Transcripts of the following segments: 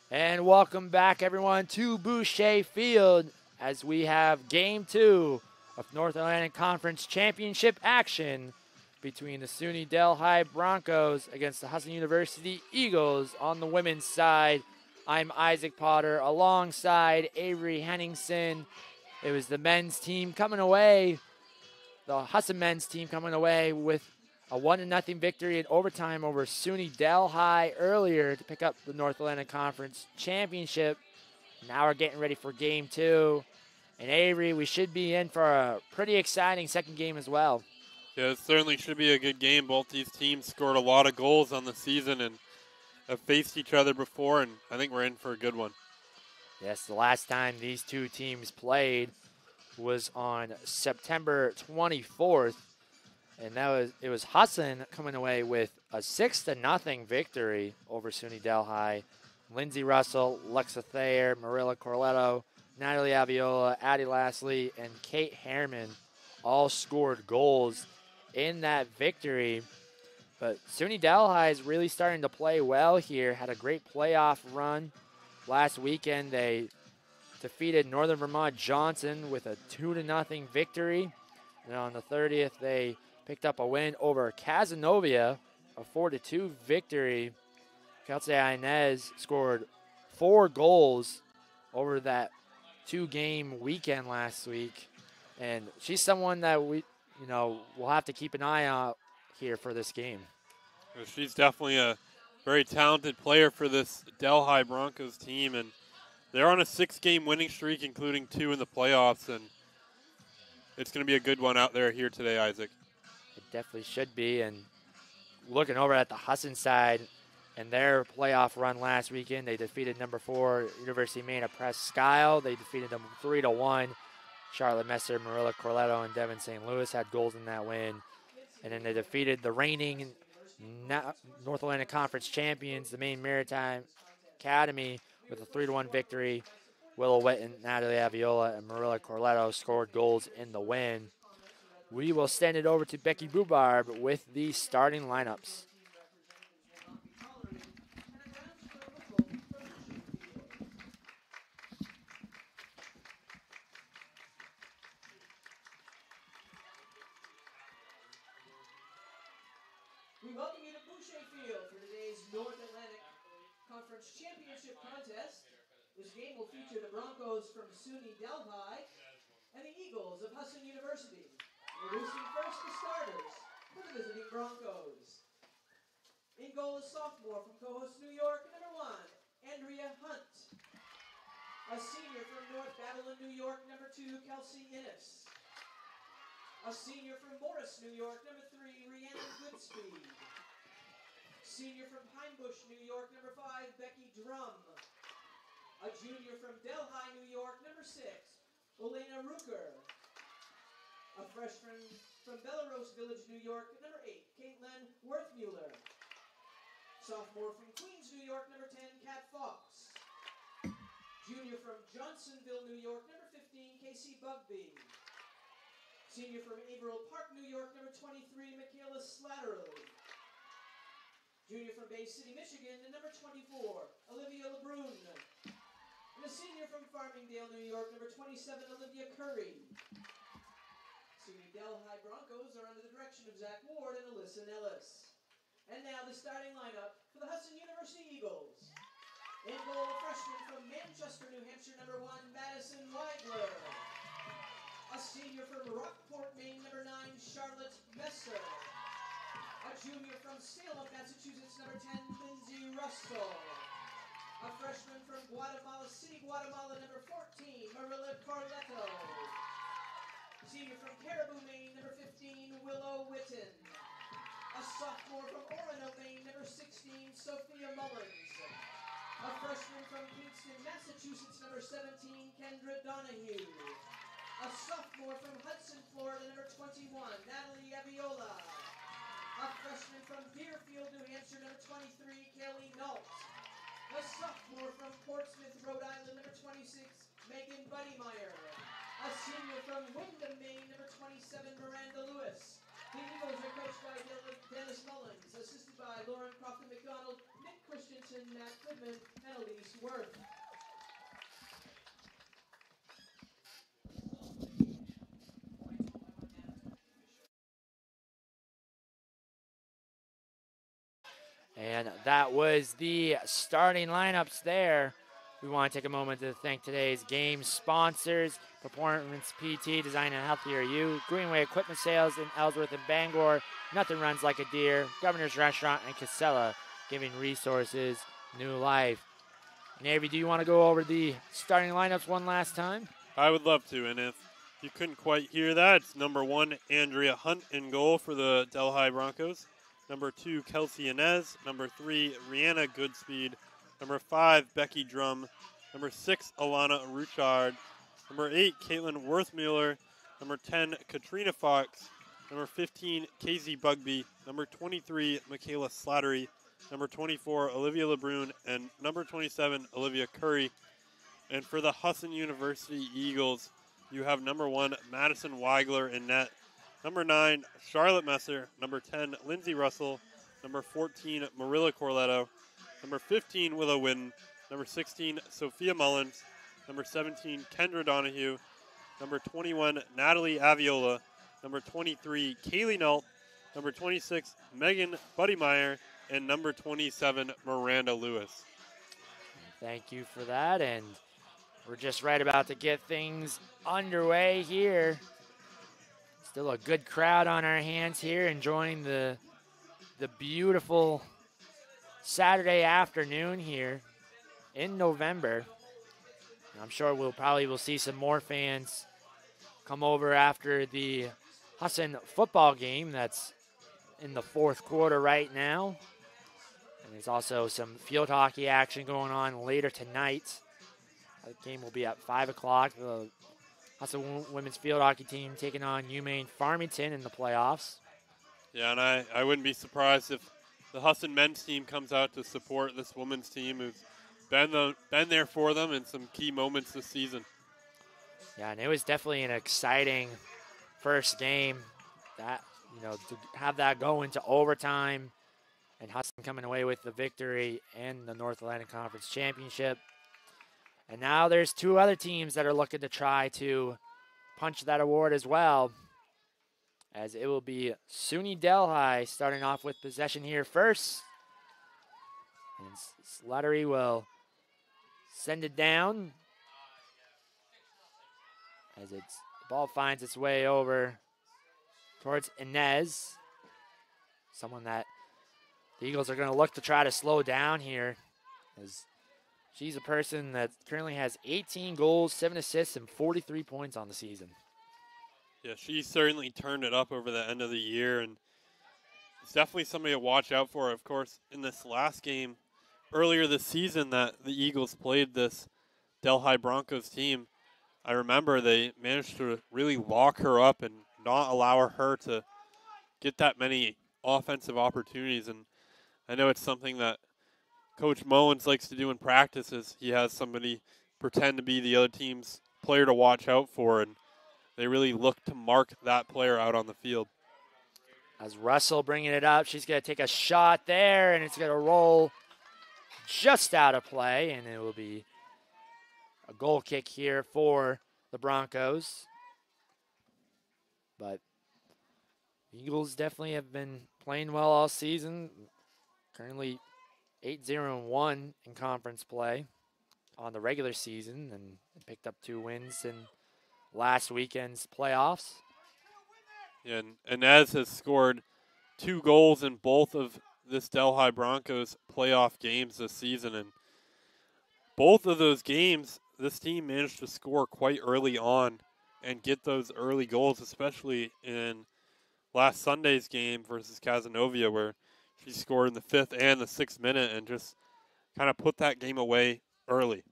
And welcome back, everyone, to Boucher Field as we have Game 2 of North Atlantic Conference Championship action between the SUNY Delhi Broncos against the Husson University Eagles on the women's side. I'm Isaac Potter alongside Avery Henningsen. It was the men's team coming away, the Husson men's team coming away with a 1-0 victory in overtime over SUNY Delhi earlier to pick up the North Atlantic Conference Championship. Now we're getting ready for Game 2. And Avery, we should be in for a pretty exciting second game as well. Yeah, it certainly should be a good game. Both these teams scored a lot of goals on the season and have faced each other before, and I think we're in for a good one. Yes, the last time these two teams played was on September 24th. And it was Husson coming away with a 6-0 victory over SUNY Delhi. Lindsey Russell, Lexa Thayer, Marilla Corletto, Natalie Aviola, Addie Lastly, and Kate Harriman all scored goals in that victory. But SUNY Delhi is really starting to play well here. Had a great playoff run last weekend. They defeated Northern Vermont Johnson with a 2-0 victory. And on the 30th, they picked up a win over Casanova, a 4-2 victory. Kelsey Inez scored 4 goals over that 2-game weekend last week. And she's someone that we'll have to keep an eye out here for this game. She's definitely a very talented player for this Delhi Broncos team, and they're on a 6-game winning streak, including 2 in the playoffs, and it's going to be a good one out there here today, Isaac. It definitely should be. And looking over at the Husson side and their playoff run last weekend, they defeated number 4 University of Maine at Presque Isle. They defeated them 3-1. Charlotte Messer, Marilla Corletto, and Devin St. Louis had goals in that win. And then they defeated the reigning North Atlantic Conference champions, the Maine Maritime Academy, with a 3-1 victory. Willow Witten, Natalie Aviola, and Marilla Corletto scored goals in the win. We will send it over to Becky Bubarb with the starting lineups. We welcome you to Boucher Field for today's North Atlantic Conference Championship contest. This game will feature the Broncos from SUNY Delhi and the Eagles of Hudson University. Introducing first the starters for the visiting Broncos. In goal is sophomore from co-host New York, number 1, Andrea Hunt. A senior from North Babylon, New York, number 2, Kelsey Innes. A senior from Morris, New York, number 3, Rhiannon Goodspeed. Senior from Pine Bush, New York, number 5, Becky Drum. A junior from Delhi, New York, number 6, Elena Rucker. A freshman from Bellerose Village, New York, number 8, Caitlin Worthmuller. Sophomore from Queens, New York, number 10, Kat Fox. Junior from Johnsonville, New York, number 15, Casey Bugby. Senior from Averill Park, New York, number 23, Michaela Slattery. Junior from Bay City, Michigan, and number 24, Olivia LeBrun. And a senior from Farmingdale, New York, number 27, Olivia Curry. SUNY Delhi Broncos are under the direction of Zach Ward and Alyssa Ellis. And now the starting lineup for the Hudson University Eagles. In goal, a freshman from Manchester, New Hampshire, number 1, Madison Weidler. A senior from Rockport, Maine, number 9, Charlotte Messer. A junior from Salem, Massachusetts, number 10, Lindsey Russell. A freshman from Guatemala City, Guatemala, number 14, Marilla Corletto. Senior from Caribou, Maine, number 15, Willow Witten. A sophomore from Orono, Maine, number 16, Sophia Mullins. A freshman from Kingston, Massachusetts, number 17, Kendra Donahue. A sophomore from Hudson, Florida, number 21, Natalie Aviola. A freshman from Deerfield, New Hampshire, number 23, Kelly Nault. A sophomore from Portsmouth, Rhode Island, number 26, Megan Buddymeyer. A senior from Wyndham, Maine, number 27, Miranda Lewis. The Eagles are coached by Dennis Mullins, assisted by Lauren Crawford McDonald, Nick Christensen, Hudson, Matt Goodman, and Elise Worth. And that was the starting lineups there. We want to take a moment to thank today's game sponsors: Performance PT, Design a Healthier You, Greenway Equipment Sales in Ellsworth and Bangor, Nothing Runs Like a Deer, Governor's Restaurant, and Casella, giving resources new life. Navy, do you want to go over the starting lineups one last time? I would love to, and if you couldn't quite hear that, it's number 1, Andrea Hunt in goal for the Delhi Broncos. Number 2, Kelsey Inez. Number 3, Rihanna Goodspeed. Number 5, Becky Drum. Number 6, Alana Ruchard. Number 8, Caitlin Worthmuller. Number 10, Katrina Fox. Number 15, Casey Bugby. Number 23, Michaela Slattery. Number 24, Olivia LeBrun. And number 27, Olivia Curry. And for the Husson University Eagles, you have number 1, Madison Weigler in net. Number 9, Charlotte Messer. Number 10, Lindsay Russell. Number 14, Marilla Corletto. Number 15, Willow Witten. Number 16, Sophia Mullins. Number 17, Kendra Donahue. Number 21, Natalie Aviola. Number 23, Kaylee Nault. Number 26, Megan Buddymeyer. And number 27, Miranda Lewis. Thank you for that, and we're just right about to get things underway here. Still a good crowd on our hands here, enjoying the beautiful Saturday afternoon here in November. I'm sure we'll see some more fans come over after the Husson football game that's in the fourth quarter right now. And there's also some field hockey action going on later tonight. The game will be at 5 o'clock. The Husson women's field hockey team taking on UMaine Farmington in the playoffs. Yeah, and I wouldn't be surprised if the Husson men's team comes out to support this women's team who's been there for them in some key moments this season. Yeah, and it was definitely an exciting first game. That, to have that go into overtime and Husson coming away with the victory and the North Atlantic Conference Championship. And now there's 2 other teams that are looking to try to punch that award as well, as it will be SUNY Delhi starting off with possession here first. And Slattery will send it down as the ball finds its way over towards Inez, someone that the Eagles are going to look to try to slow down here, as she's a person that currently has 18 goals, 7 assists, and 43 points on the season. Yeah, she certainly turned it up over the end of the year, and it's definitely somebody to watch out for. Of course, in this last game earlier this season that the Eagles played this Delhi Broncos team, I remember they managed to really lock her up and not allow her to get that many offensive opportunities. And I know it's something that Coach Mowens likes to do in practice, is he has somebody pretend to be the other team's player to watch out for, and they really look to mark that player out on the field. As Russell bringing it up, she's going to take a shot there, and it's going to roll just out of play, and it will be a goal kick here for the Broncos. But Eagles definitely have been playing well all season. Currently 8-0-1 in conference play on the regular season, and picked up 2 wins in last weekend's playoffs. Yeah, and Inez has scored 2 goals in both of this Delhi Broncos playoff games this season, and both of those games, this team managed to score quite early on and get those early goals, especially in last Sunday's game versus Cazenovia, where she scored in the 5th and the 6th minute and just kind of put that game away early.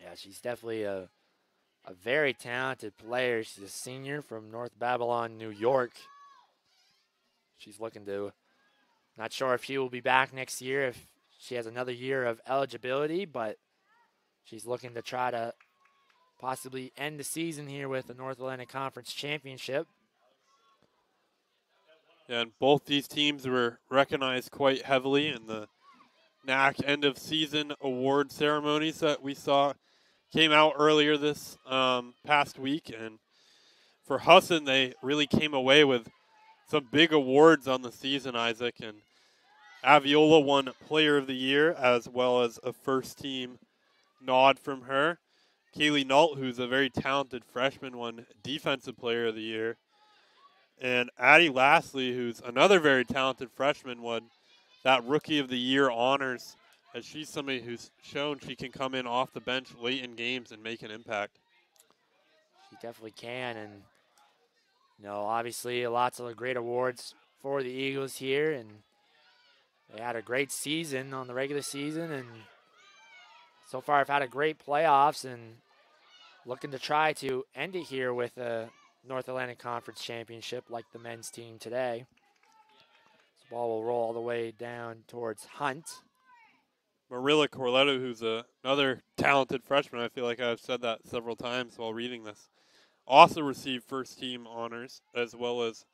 Yeah, she's definitely a very talented player. She's a senior from North Babylon, New York. She's looking to, not sure if she will be back next year, if she has another year of eligibility, but she's looking to try to possibly end the season here with the North Atlantic Conference Championship. Yeah, and both these teams were recognized quite heavily in the NAC end of season award ceremonies that we saw came out earlier this past week. And for Husson, they really came away with some big awards on the season, Isaac. And Aviola won Player of the Year as well as a first team nod from her. Kaylee Nault, who's a very talented freshman, won Defensive Player of the Year. And Addie Lastly, who's another very talented freshman, won that Rookie of the Year honors, as she's somebody who's shown she can come in off the bench late in games and make an impact. She definitely can, and obviously lots of great awards for the Eagles here, and they had a great season on the regular season, and so far I've had a great playoffs, and looking to try to end it here with a North Atlantic Conference Championship like the men's team today. This ball will roll all the way down towards Hunt. Marilla Corletto, who's another talented freshman, I feel like I've said that several times while reading this, also received first team honors, as well as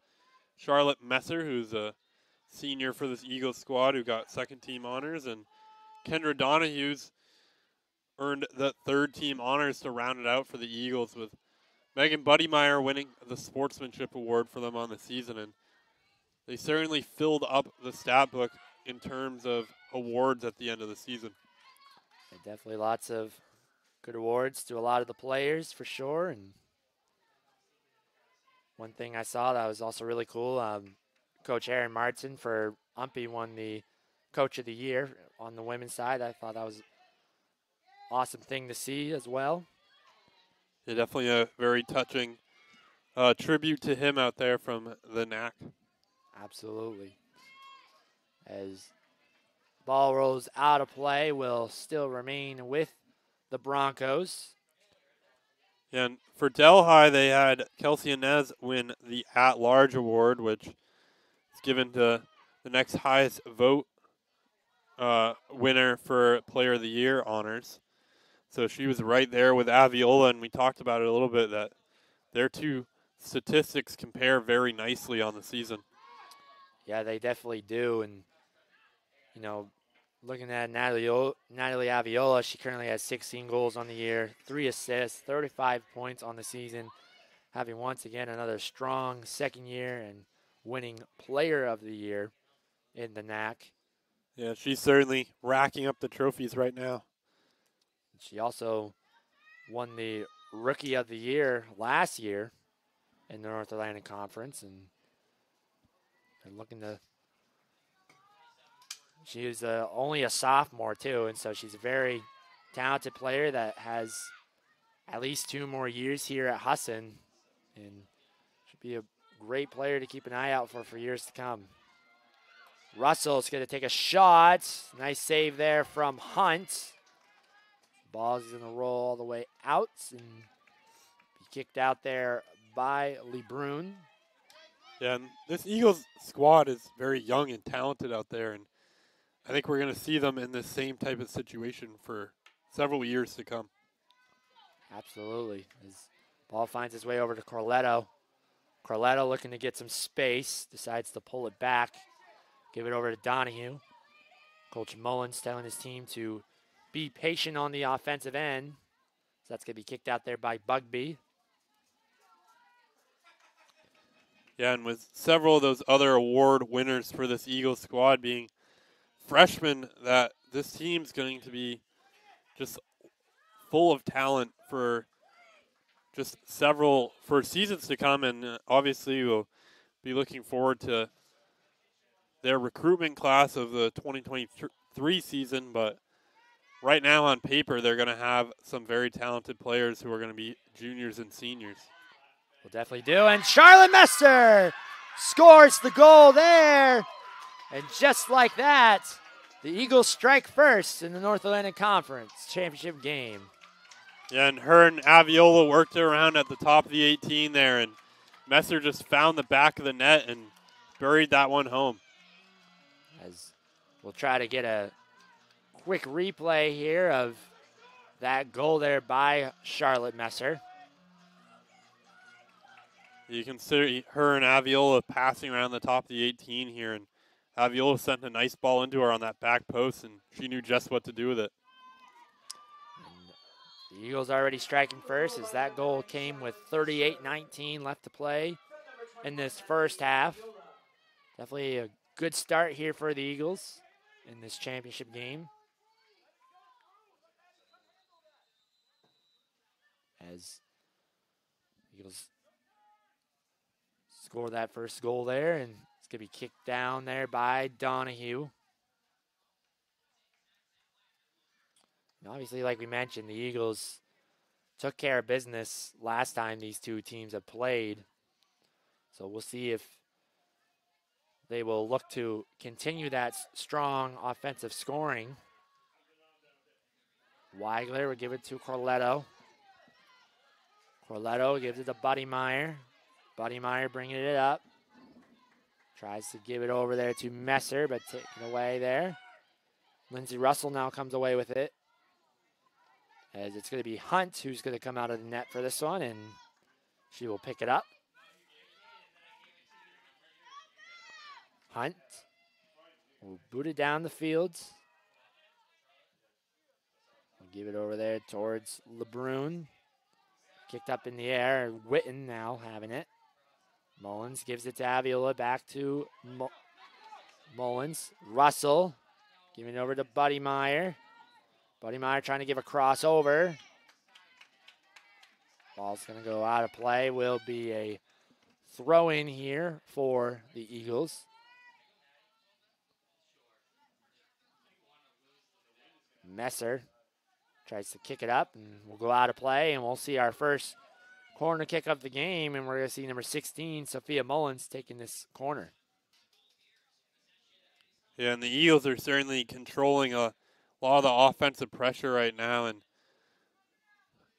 Charlotte Messer, who's a senior for this Eagles squad, who got second team honors, and Kendra Donahue's earned the third team honors to round it out for the Eagles, with Megan Buddymeyer winning the Sportsmanship Award for them on the season. And they certainly filled up the stat book in terms of awards at the end of the season. And definitely lots of good awards to a lot of the players for sure. And one thing I saw that was also really cool, Coach Aaron Martin for Umpy won the Coach of the Year on the women's side. I thought that was an awesome thing to see as well. Yeah, definitely a very touching tribute to him out there from the NAC. Absolutely. As ball rolls out of play, will still remain with the Broncos. And for Delhi, they had Kelsey Inez win the at-large award, which is given to the next highest vote winner for Player of the Year honors. So she was right there with Aviola, and we talked about it a little bit, that their two statistics compare very nicely on the season. Yeah, they definitely do. And, looking at Natalie Aviola, she currently has 16 goals on the year, 3 assists, 35 points on the season, having once again another strong second year and winning Player of the Year in the NAC. Yeah, she's certainly racking up the trophies right now. She also won the Rookie of the Year last year in the North Atlantic Conference, and they're looking to. She is only a sophomore too, and so she's a very talented player that has at least 2 more years here at Husson, and should be a great player to keep an eye out for years to come. Russell's going to take a shot. Nice save there from Hunt. Ball's going to roll all the way out and be kicked out there by LeBrun. Yeah, and this Eagles squad is very young and talented out there, and I think we're going to see them in the same type of situation for several years to come. Absolutely. As ball finds its way over to Corletto. Corletto looking to get some space, decides to pull it back, give it over to Donahue. Coach Mullins telling his team to be patient on the offensive end. So that's going to be kicked out there by Bugby. Yeah, and with several of those other award winners for this Eagles squad being freshmen, that this team's going to be just full of talent for just for seasons to come. And obviously we'll be looking forward to their recruitment class of the 2023 season, but right now on paper they're going to have some very talented players who are going to be juniors and seniors. We'll definitely do. And Charlotte Messer scores the goal there. And just like that, the Eagles strike first in the North Atlantic Conference championship game. Yeah, and her and Aviola worked it around at the top of the 18 there, and Messer just found the back of the net and buried that one home. As we'll try to get a quick replay here of that goal there by Charlotte Messer. You can see her and Aviola passing around the top of the 18 here, and Aviola sent a nice ball into her on that back post, and she knew just what to do with it. And the Eagles already striking first as that goal came with 38-19 left to play in this first half. Definitely a good start here for the Eagles in this championship game. As Eagles score that first goal there, and it's going to be kicked down there by Donahue. And obviously, like we mentioned, the Eagles took care of business last time these two teams have played. So we'll see if they will look to continue that strong offensive scoring. Weigler will give it to Corletto. Corletto gives it to Buddy Meyer. Buddy Meyer bringing it up. Tries to give it over there to Messer, but taken away there. Lindsey Russell now comes away with it. As it's going to be Hunt who's going to come out of the net for this one, and she will pick it up. Hunt will boot it down the field. We'll give it over there towards LeBrun. Kicked up in the air. Witten now having it. Mullins gives it to Aviola. Back to Mullins. Russell giving it over to Buddy Meyer. Buddy Meyer trying to give a crossover. Ball's going to go out of play. Will be a throw in here for the Eagles. Messer tries to kick it up and we'll go out of play, and we'll see our first corner kick of the game, and we're going to see number 16, Sophia Mullins, taking this corner. Yeah, and the Eagles are certainly controlling a lot of the offensive pressure right now, and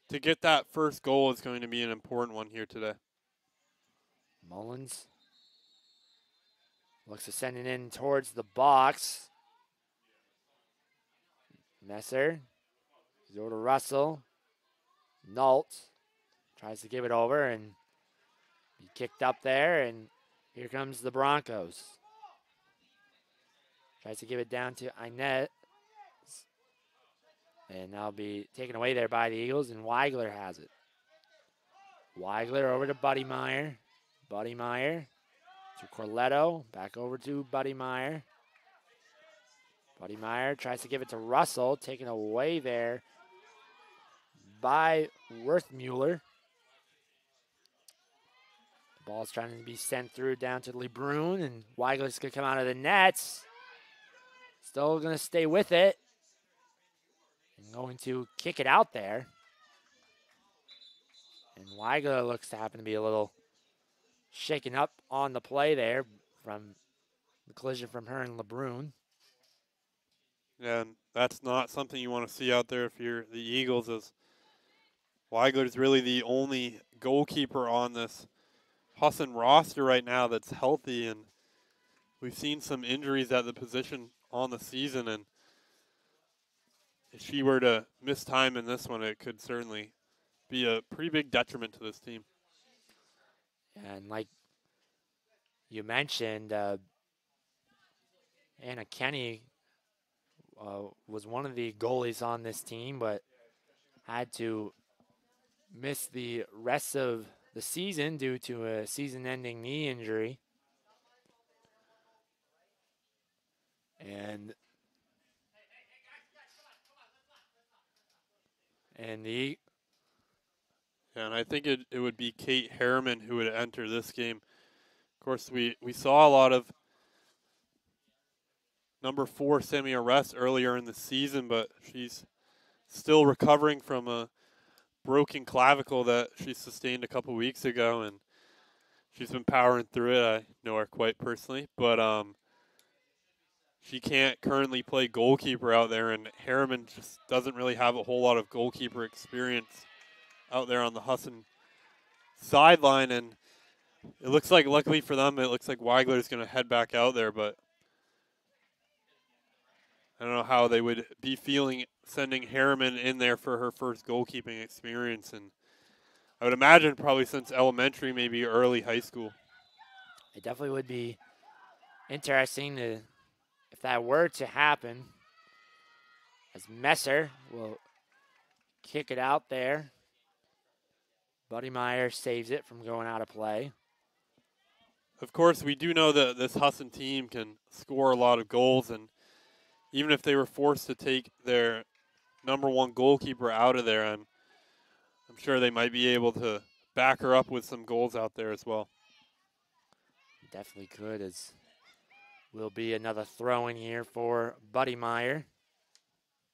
to get that first goal is going to be an important one here today. Mullins looks to send it in towards the box. Messer goes over to Russell. Nault tries to give it over and be kicked up there, and here comes the Broncos. Tries to give it down to Inez. And that'll be taken away there by the Eagles, and Weigler has it. Weigler over to Buddy Meyer. Buddy Meyer to Corletto. Back over to Buddy Meyer. Buddy Meyer tries to give it to Russell. Taken away there by Worthmuller. The ball's trying to be sent through down to LeBrun, and Weigler's going to come out of the nets. Still going to stay with it. And going to kick it out there. And Weigler looks to happen to be a little shaken up on the play there from the collision from her and LeBrun. Yeah, and that's not something you want to see out there if you're the Eagles, as Weigler is really the only goalkeeper on this Husson roster right now that's healthy, and we've seen some injuries at the position on the season, and if she were to miss time in this one, it could certainly be a pretty big detriment to this team. And like you mentioned, Anna Kenny was one of the goalies on this team, but had to miss the rest of the season due to a season-ending knee injury. And I think it would be Kate Harriman who would enter this game. Of course, we saw a lot of number 4 Sammy Arrest earlier in the season, but she's still recovering from a broken clavicle that she sustained a couple weeks ago, and she's been powering through it. I know her quite personally, but she can't currently play goalkeeper out there, and Harriman just doesn't really have a whole lot of goalkeeper experience out there on the Husson sideline, and it looks like, luckily for them, it looks like Weigler is going to head back out there, but I don't know how they would be feeling sending Harriman in there for her first goalkeeping experience, and I would imagine probably since elementary, maybe early high school. it definitely would be interesting if that were to happen, as Messer will kick it out there. Buddy Meyer saves it from going out of play. Of course, we do know that this Husson team can score a lot of goals, and even if they were forced to take their number one goalkeeper out of there, I'm sure they might be able to back her up with some goals out there as well. Definitely could, as will be another throw in here for Buddy Meyer.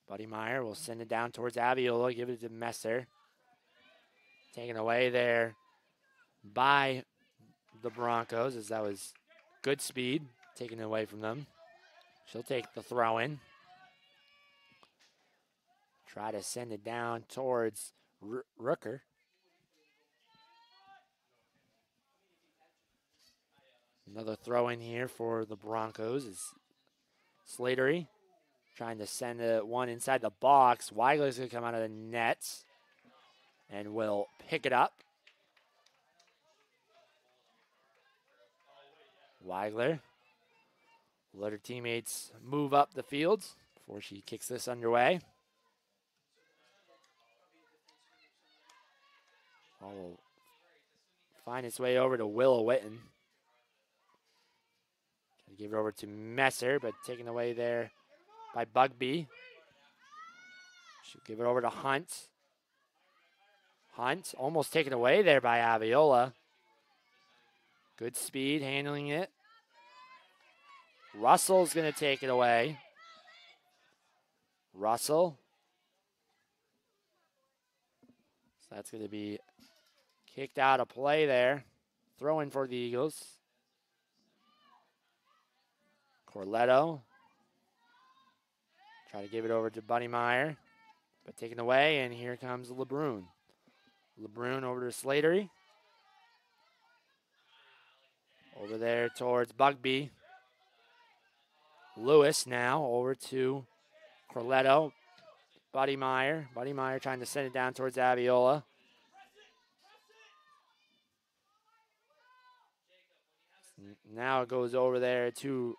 Buddy Meyer will send it down towards Aviola, give it to Messer. Taken away there by the Broncos, as that was good speed taken away from them. She'll take the throw in. Try to send it down towards Rooker. Another throw in here for the Broncos is Slatery trying to send one inside the box. Weigler's going to come out of the nets and will pick it up. Weigler will let her teammates move up the field before she kicks this underway. Ball will find its way over to Willow Witten. Try to give it over to Messer, but taken away there by Bugby. She'll give it over to Hunt. Hunt almost taken away there by Aviola. Good speed handling it. Russell's going to take it away. Russell. So that's going to be kicked out of play there. Throw in for the Eagles. Corletto. Try to give it over to Buddy Meyer, but taken away, and here comes LeBrun. LeBrun over to Slatery. Over there towards Bugby. Lewis now over to Corletto. Buddy Meyer. Buddy Meyer trying to send it down towards Aviola. Now it goes over there to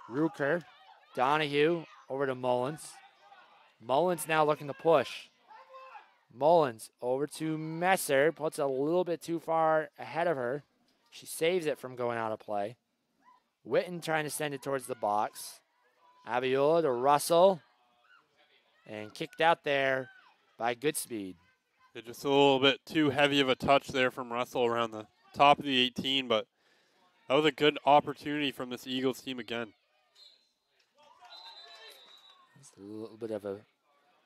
Rooker. Donahue over to Mullins. Mullins now looking to push. Mullins over to Messer. Puts it a little bit too far ahead of her. She saves it from going out of play. Witten trying to send it towards the box. Aviola to Russell. And kicked out there by Goodspeed. Just a little bit too heavy of a touch there from Russell around the top of the 18, but that was a good opportunity from this Eagles team again. Just a little bit of a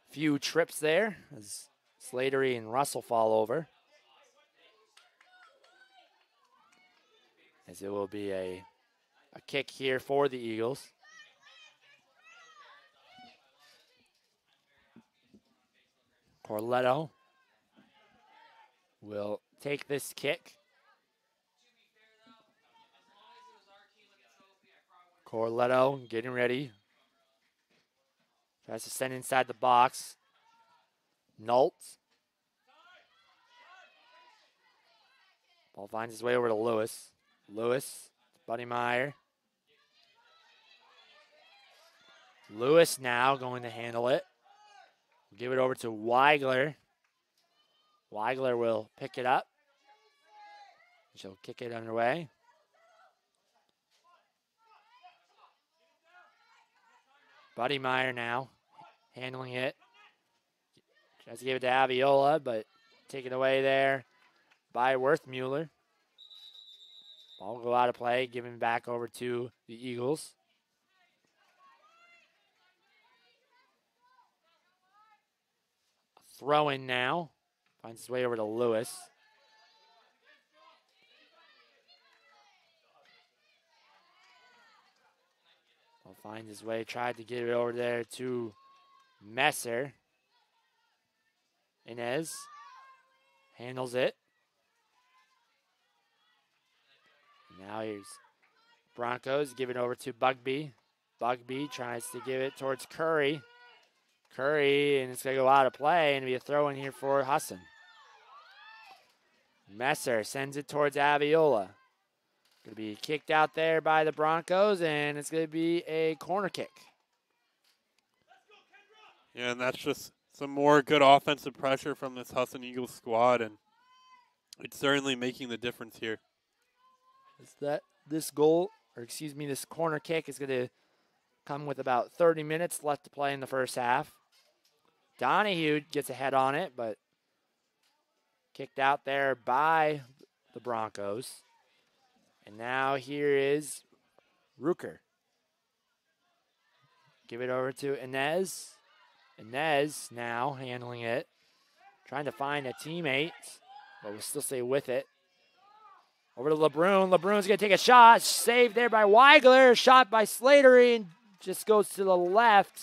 few trips there as Slatery and Russell fall over. As it will be a kick here for the Eagles. Corletto will take this kick. Corletto getting ready. Tries to send inside the box. Noltz. Ball finds its way over to Lewis. Lewis, Buddy Meyer. Lewis now going to handle it. Give it over to Weigler. Weigler will pick it up. She'll kick it underway. Buddy Meyer now handling it. Tries to give it to Aviola, but taken away there by Worthmuller. Ball will go out of play, given back over to the Eagles. Throw in now. Finds his way over to Lewis. Will find his way. Tried to get it over there to Messer. Inez handles it. Now here's Broncos. Give it over to Bugby. Bugby tries to give it towards Curry. Curry, and it's going to go out of play and be a throw in here for Husson. Messer sends it towards Aviola. Going to be kicked out there by the Broncos, and it's going to be a corner kick. Yeah, and that's just some more good offensive pressure from this Husson Eagles squad, and it's certainly making the difference here. This corner kick is going to come with about 30 minutes left to play in the first half. Donahue gets ahead on it, but kicked out there by the Broncos. And now here is Ruker. Give it over to Inez. Inez now handling it. Trying to find a teammate, but we'll still stay with it. Over to LeBrun. LeBrun's going to take a shot. Saved there by Weigler. Shot by Slatery and just goes to the left.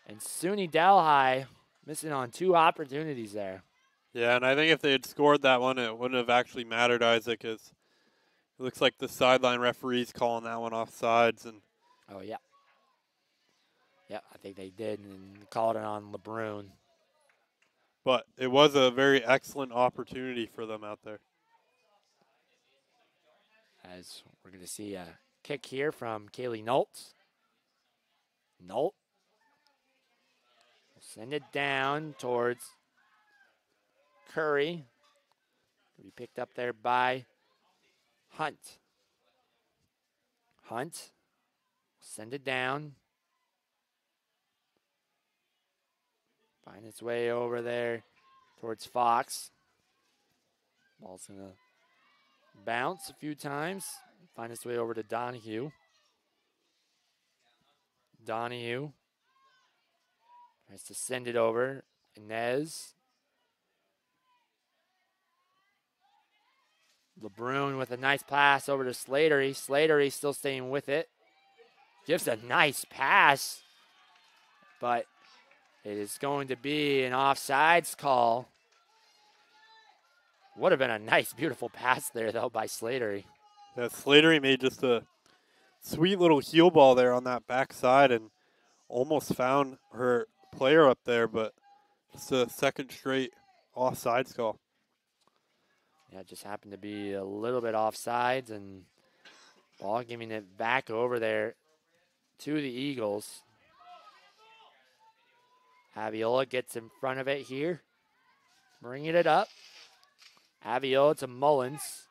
And SUNY Delhi missing on 2 opportunities there. Yeah, and I think if they had scored that one, it wouldn't have actually mattered, Isaac, because it looks like the sideline referee's calling that one offsides. And oh, yeah. Yeah, I think they did and called it on LeBrun. But it was a very excellent opportunity for them out there. As we're going to see a kick here from Kaylee Nolt. Nolt will send it down towards Curry. Will be picked up there by Hunt. Hunt will send it down. Find its way over there towards Fox. Ball's going to bounce a few times. Find its way over to Donahue. Donahue tries to send it over. Inez. LeBrun with a nice pass over to Slatery. Slatery still staying with it. Gives a nice pass, but it is going to be an offsides call. Would have been a nice, beautiful pass there, though, by Slatery. Yeah, Slatery made just a sweet little heel ball there on that backside and almost found her player up there, but just a second straight offsides call. Yeah, it just happened to be a little bit offsides, and ball giving it back over there to the Eagles. Aviola gets in front of it here, bringing it up. Aviola to Mullins.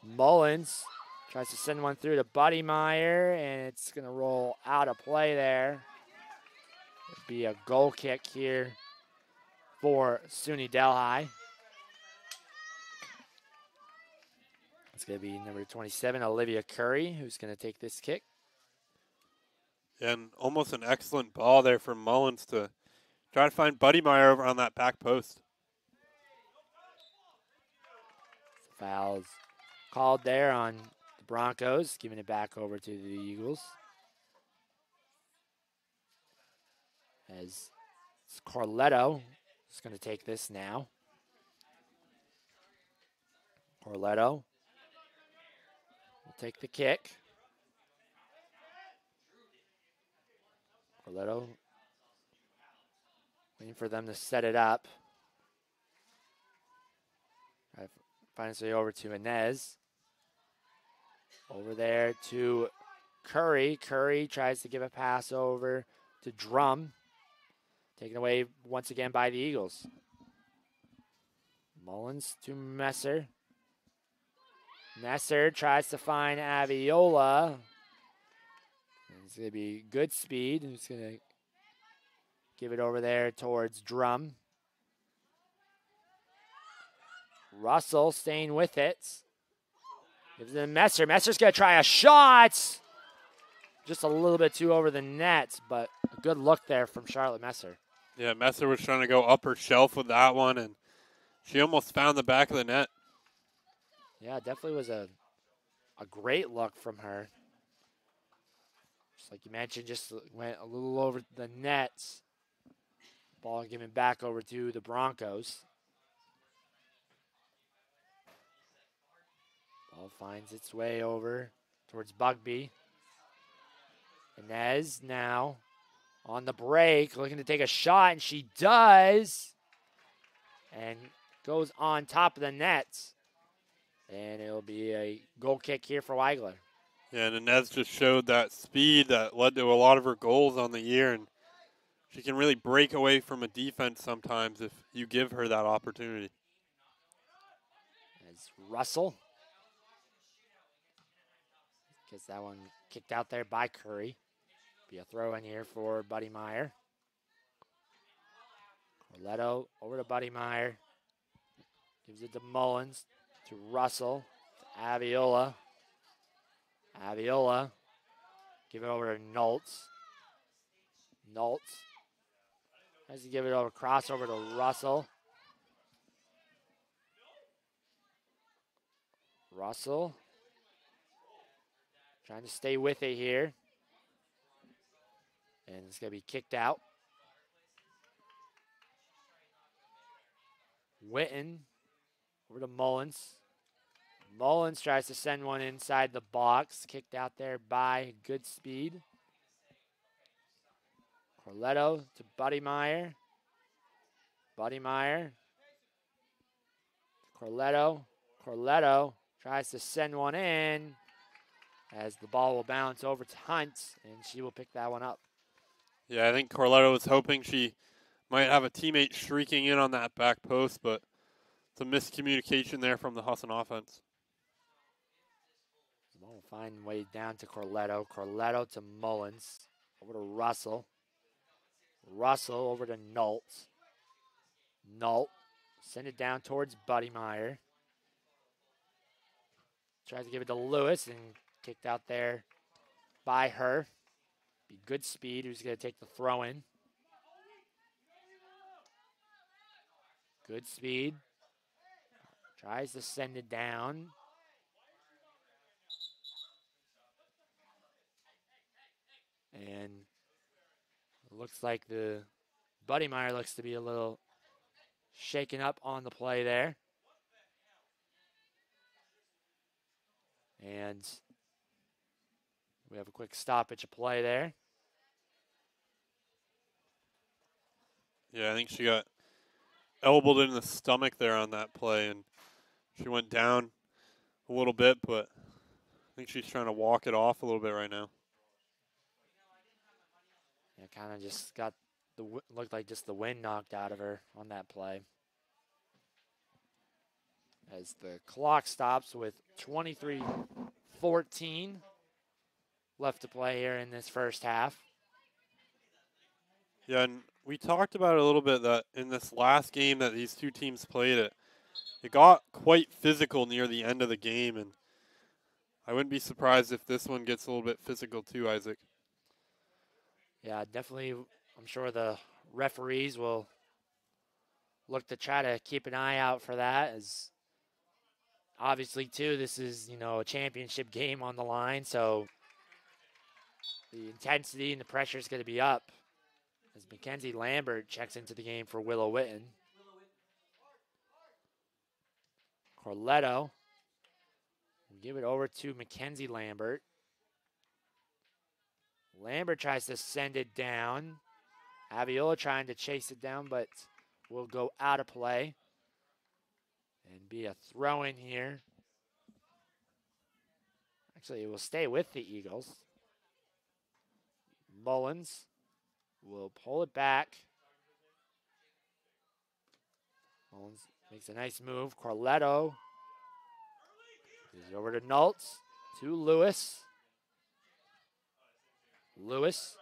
Mullins tries to send one through to Buddy Meyer, and it's going to roll out of play there. It'll be a goal kick here for SUNY Delhi. It's going to be number 27, Olivia Curry, who's going to take this kick. And almost an excellent ball there from Mullins to try to find Buddy Meyer over on that back post. Fouls called there on the Broncos, giving it back over to the Eagles. As Corletto is going to take this now. Corletto will take the kick. Corletto waiting for them to set it up. Finds way over to Inez. Over there to Curry. Curry tries to give a pass over to Drum. Taken away once again by the Eagles. Mullins to Messer. Messer tries to find Aviola. It's going to be good speed. And he's going to give it over there towards Drum. Russell staying with it. Gives it to Messer. Messer's going to try a shot. Just a little bit too over the net, but a good look there from Charlotte Messer. Yeah, Messer was trying to go upper shelf with that one, and she almost found the back of the net. Yeah, definitely was a great look from her. Just like you mentioned, just went a little over the net. Ball given back over to the Broncos. Ball finds its way over towards Bugby. Inez now on the break, looking to take a shot, and she does. And goes on top of the net. And it'll be a goal kick here for Weigler. Yeah, and Inez just showed that speed that led to a lot of her goals on the year, and she can really break away from a defense sometimes if you give her that opportunity. As Russell gets that one kicked out there by Curry. Be a throw in here for Buddy Meyer. Corletto over to Buddy Meyer. Gives it to Mullins, to Russell, to Aviola. Aviola, give it over to Noltz. Noltz has to give it over, crossover to Russell. Russell trying to stay with it here. And it's going to be kicked out. Witten over to Mullins. Mullins tries to send one inside the box. Kicked out there by Goodspeed. Corletto to Buddy Meyer. Buddy Meyer. Corletto. Corletto tries to send one in as the ball will bounce over to Hunt, and she will pick that one up. Yeah, I think Corletto was hoping she might have a teammate streaking in on that back post, but it's a miscommunication there from the Husson offense. The ball will find way down to Corletto. Corletto to Mullins. Over to Russell. Russell over to Nault. Nault. Send it down towards Buddy Meyer. Tries to give it to Lewis and kicked out there by her. Be good speed. Who's going to take the throw in? Good speed. Tries to send it down. And it looks like the Buddy Meyer looks to be a little shaken up on the play there. And we have a quick stoppage of play there. Yeah, I think she got elbowed in the stomach there on that play, and she went down a little bit, but I think she's trying to walk it off a little bit right now. Yeah, kind of just got looked like just the wind knocked out of her on that play. As the clock stops with 23-14 left to play here in this first half. Yeah, and we talked about it a little bit that in this last game that these two teams played, it got quite physical near the end of the game, and I wouldn't be surprised if this one gets a little bit physical too, Isaac. Yeah, definitely. I'm sure the referees will look to try to keep an eye out for that, as obviously too this is, a championship game on the line, so the intensity and the pressure is going to be up as Mackenzie Lambert checks into the game for Willow Witten. Corletto will give it over to Mackenzie Lambert. Lambert tries to send it down. Aviola trying to chase it down, but will go out of play and be a throw in here. Actually, it will stay with the Eagles. Mullins will pull it back. Mullins makes a nice move. Corletto gives it over to Noltz, to Lewis. Lewis.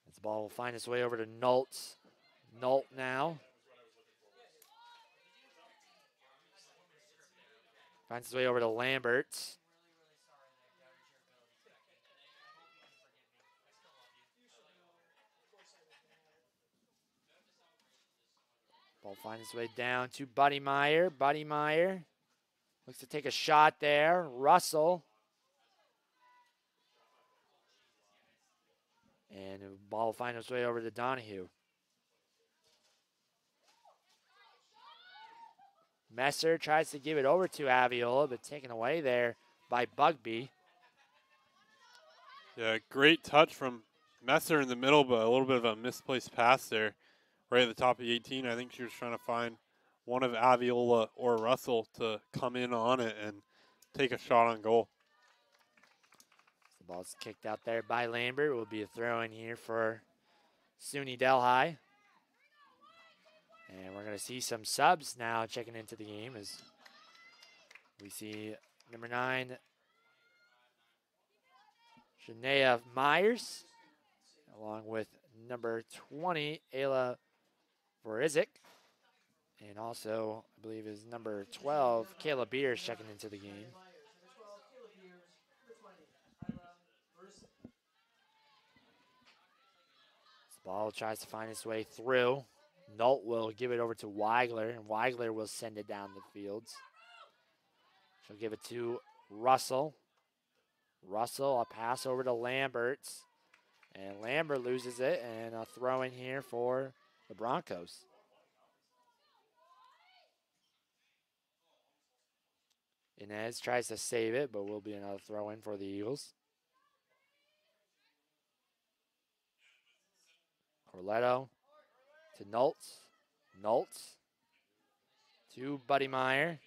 This ball will find its way over to Noltz. Nolt now. Finds its way over to Lambert. Ball finds its way down to Buddy Meyer. Buddy Meyer looks to take a shot there. Russell. And the ball will find its way over to Donahue. Messer tries to give it over to Aviola, but taken away there by Bugby. Yeah, great touch from Messer in the middle, but a little bit of a misplaced pass there right at the top of the 18. I think she was trying to find one of Aviola or Russell to come in on it and take a shot on goal. The ball's kicked out there by Lambert. It will be a throw in here for SUNY Delhi. And we're going to see some subs now checking into the game as we see number 9, Shania Myers, along with number 20, Ayla Vorizic. And also, I believe, is number 12, Kayla Beers checking into the game. This ball tries to find its way through. Nolt will give it over to Weigler, and Weigler will send it down the fields. She'll give it to Russell. Russell, a pass over to Lamberts. And Lambert loses it, and a throw in here for the Broncos. Inez tries to save it, but will be another throw in for the Eagles. Corletto to Noltz. Noltz to Buddy Meyer.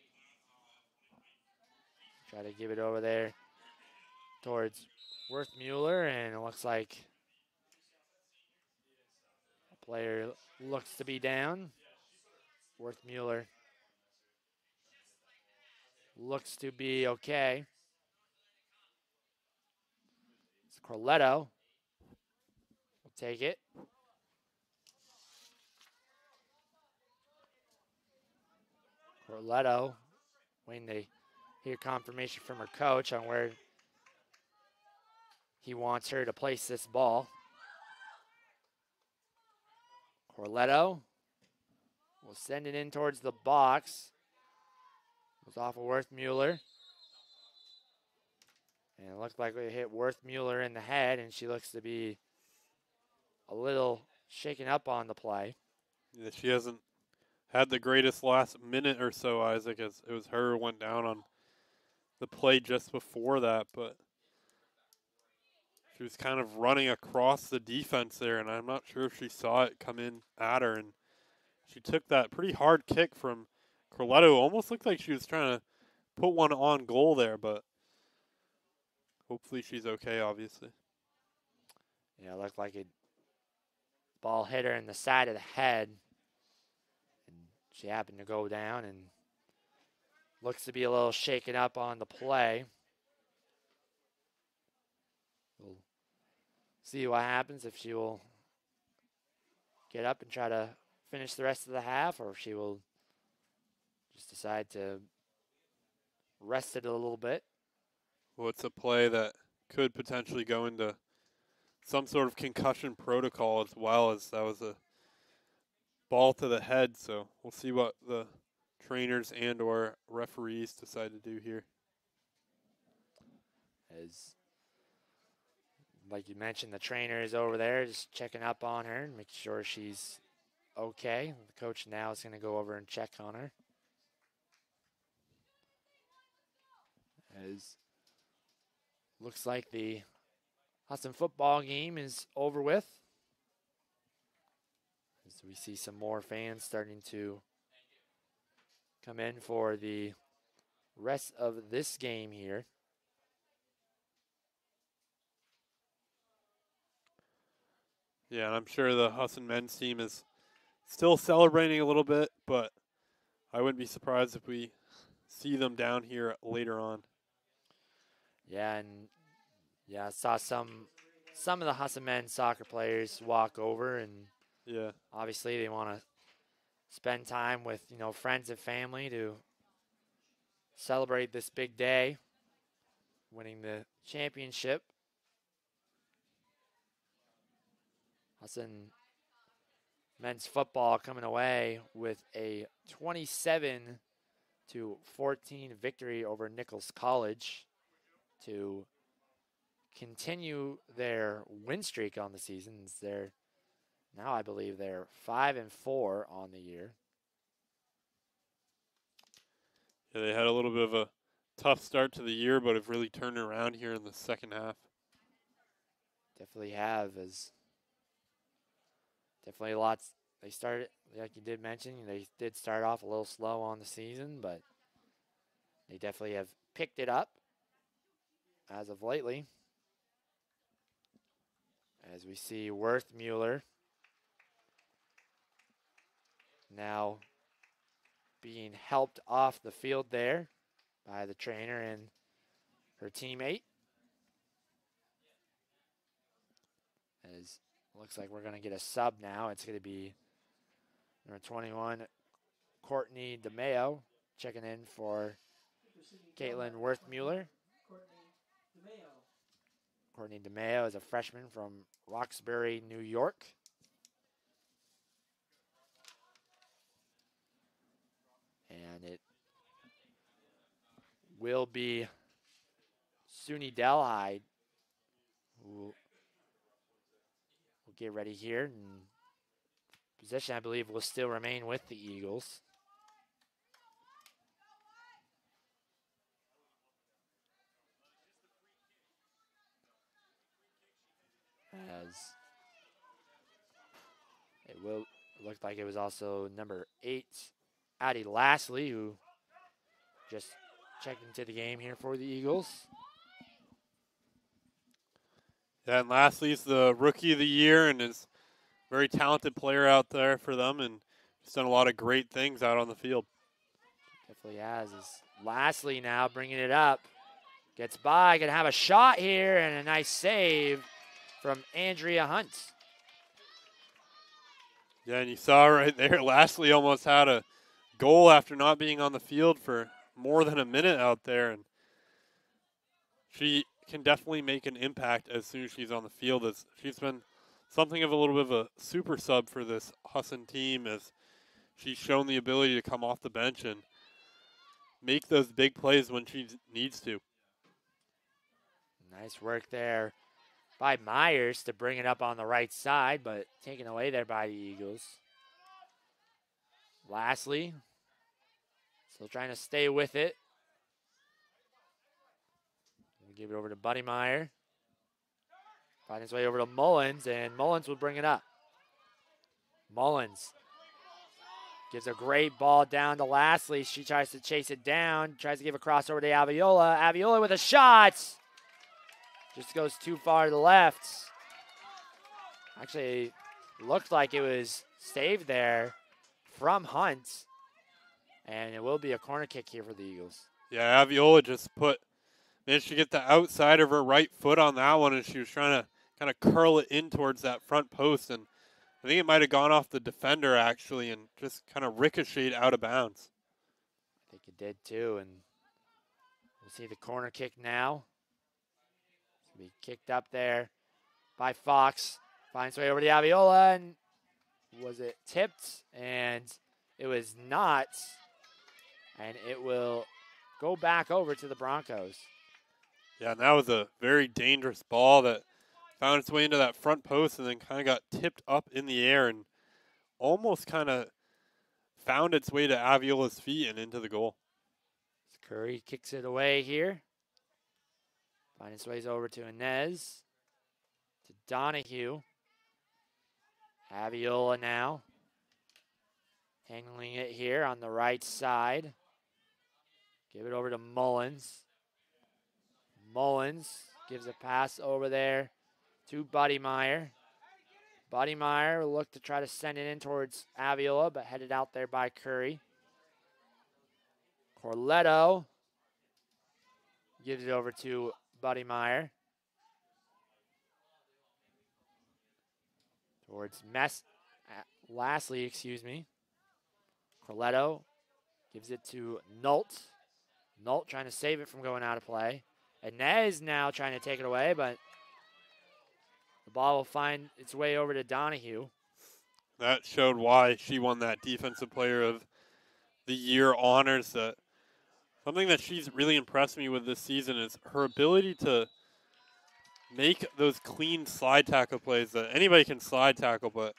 Try to give it over there towards Worth-Mueller, and it looks like a player looks to be down. Worth-Mueller looks to be okay. It's Corletto. We'll take it. Corletto waiting to hear confirmation from her coach on where he wants her to place this ball. Corletto will send it in towards the box. It was off of Worth-Mueller. And it looked like it hit Worth-Mueller in the head, and she looks to be a little shaken up on the play. Yeah, she hasn't had the greatest last minute or so, Isaac, as it was her who went down on the play just before that, but she was kind of running across the defense there, and I'm not sure if she saw it come in at her, and she took that pretty hard kick from Corletto. Almost looked like she was trying to put one on goal there, but hopefully she's okay, obviously. Yeah, it looked like it. Ball hit her in the side of the head, and she happened to go down and looks to be a little shaken up on the play. We'll see what happens, if she will get up and try to finish the rest of the half, or if she will just decide to rest it a little bit. Well, it's a play that could potentially go into some sort of concussion protocol, as well as that was a ball to the head. So we'll see what the trainers and or referees decide to do here. As, like you mentioned, the trainer is over there just checking up on her and making sure she's okay. The coach now is going to go over and check on her. As looks like the Hudson football game is over with. As we see some more fans starting to come in for the rest of this game here. Yeah, and I'm sure the Husson men's team is still celebrating a little bit, but I wouldn't be surprised if we see them down here later on. Yeah, and yeah, I saw some of the Husson men's soccer players walk over, and yeah, obviously they want to spend time with, friends and family to celebrate this big day, winning the championship. Hudson men's football coming away with a 27-14 victory over Nichols College to continue their win streak on the season. They're now, I believe, they're 5-4 on the year. Yeah, they had a little bit of a tough start to the year, but have really turned around here in the second half. Definitely have, as definitely lots. They started, like you did mention, they did start off a little slow on the season, but they definitely have picked it up as of lately. As we see Worthmuller now being helped off the field there by the trainer and her teammate. As looks like we're going to get a sub now. It's going to be number 21, Courtney DeMeo, checking in for Caitlin Worthmuller. Courtney DeMeo is a freshman from Roxbury, New York. And it will be SUNY Delhi who will get ready here. And possession, I believe, will still remain with the Eagles. As it will look like it was also number 8, Addie Lastly, who just checked into the game here for the Eagles. Yeah, and Lastly's the rookie of the year and is a very talented player out there for them, and he's done a lot of great things out on the field. Definitely has. Is Lastly now bringing it up. Gets by, gonna have a shot here, and a nice save from Andrea Hunt. Yeah, and you saw right there, Lastly almost had a goal after not being on the field for more than a minute out there, and she can definitely make an impact as soon as she's on the field. As she's been something of a little bit of a super sub for this Husson team, as she's shown the ability to come off the bench and make those big plays when she needs to. Nice work there by Myers to bring it up on the right side, but taken away there by the Eagles. Lastly, still trying to stay with it. We'll give it over to Buddy Meyer. Find his way over to Mullins, and Mullins will bring it up. Mullins gives a great ball down to Lastly. She tries to chase it down, tries to give a crossover to Aviola. Aviola with a shot. Just goes too far to the left. Actually, looked like it was saved there from Hunt. And it will be a corner kick here for the Eagles. Yeah, Aviola just managed to get the outside of her right foot on that one, and she was trying to kind of curl it in towards that front post. And I think it might have gone off the defender, actually, and just kind of ricocheted out of bounds. I think it did, too. And we'll see the corner kick now. Be kicked up there by Fox. Finds way over to Aviola, and was it tipped? And it was not. And it will go back over to the Broncos. Yeah, and that was a very dangerous ball that found its way into that front post and then kind of got tipped up in the air and almost kind of found its way to Aviola's feet and into the goal. Curry kicks it away here. Find his ways over to Inez, to Donahue. Aviola now handling it here on the right side. Give it over to Mullins. Mullins gives a pass over there to Buddy Meyer. Buddy Meyer will look to try to send it in towards Aviola, but headed out there by Curry. Corletto gives it over to Buddy Meyer. Towards Lastly, excuse me. Corletto gives it to Nault. Nault trying to save it from going out of play. Inez now trying to take it away, but the ball will find its way over to Donahue. That showed why she won that Defensive Player of the Year honors. Something that she's really impressed me with this season is her ability to make those clean slide tackle plays that anybody can slide tackle, but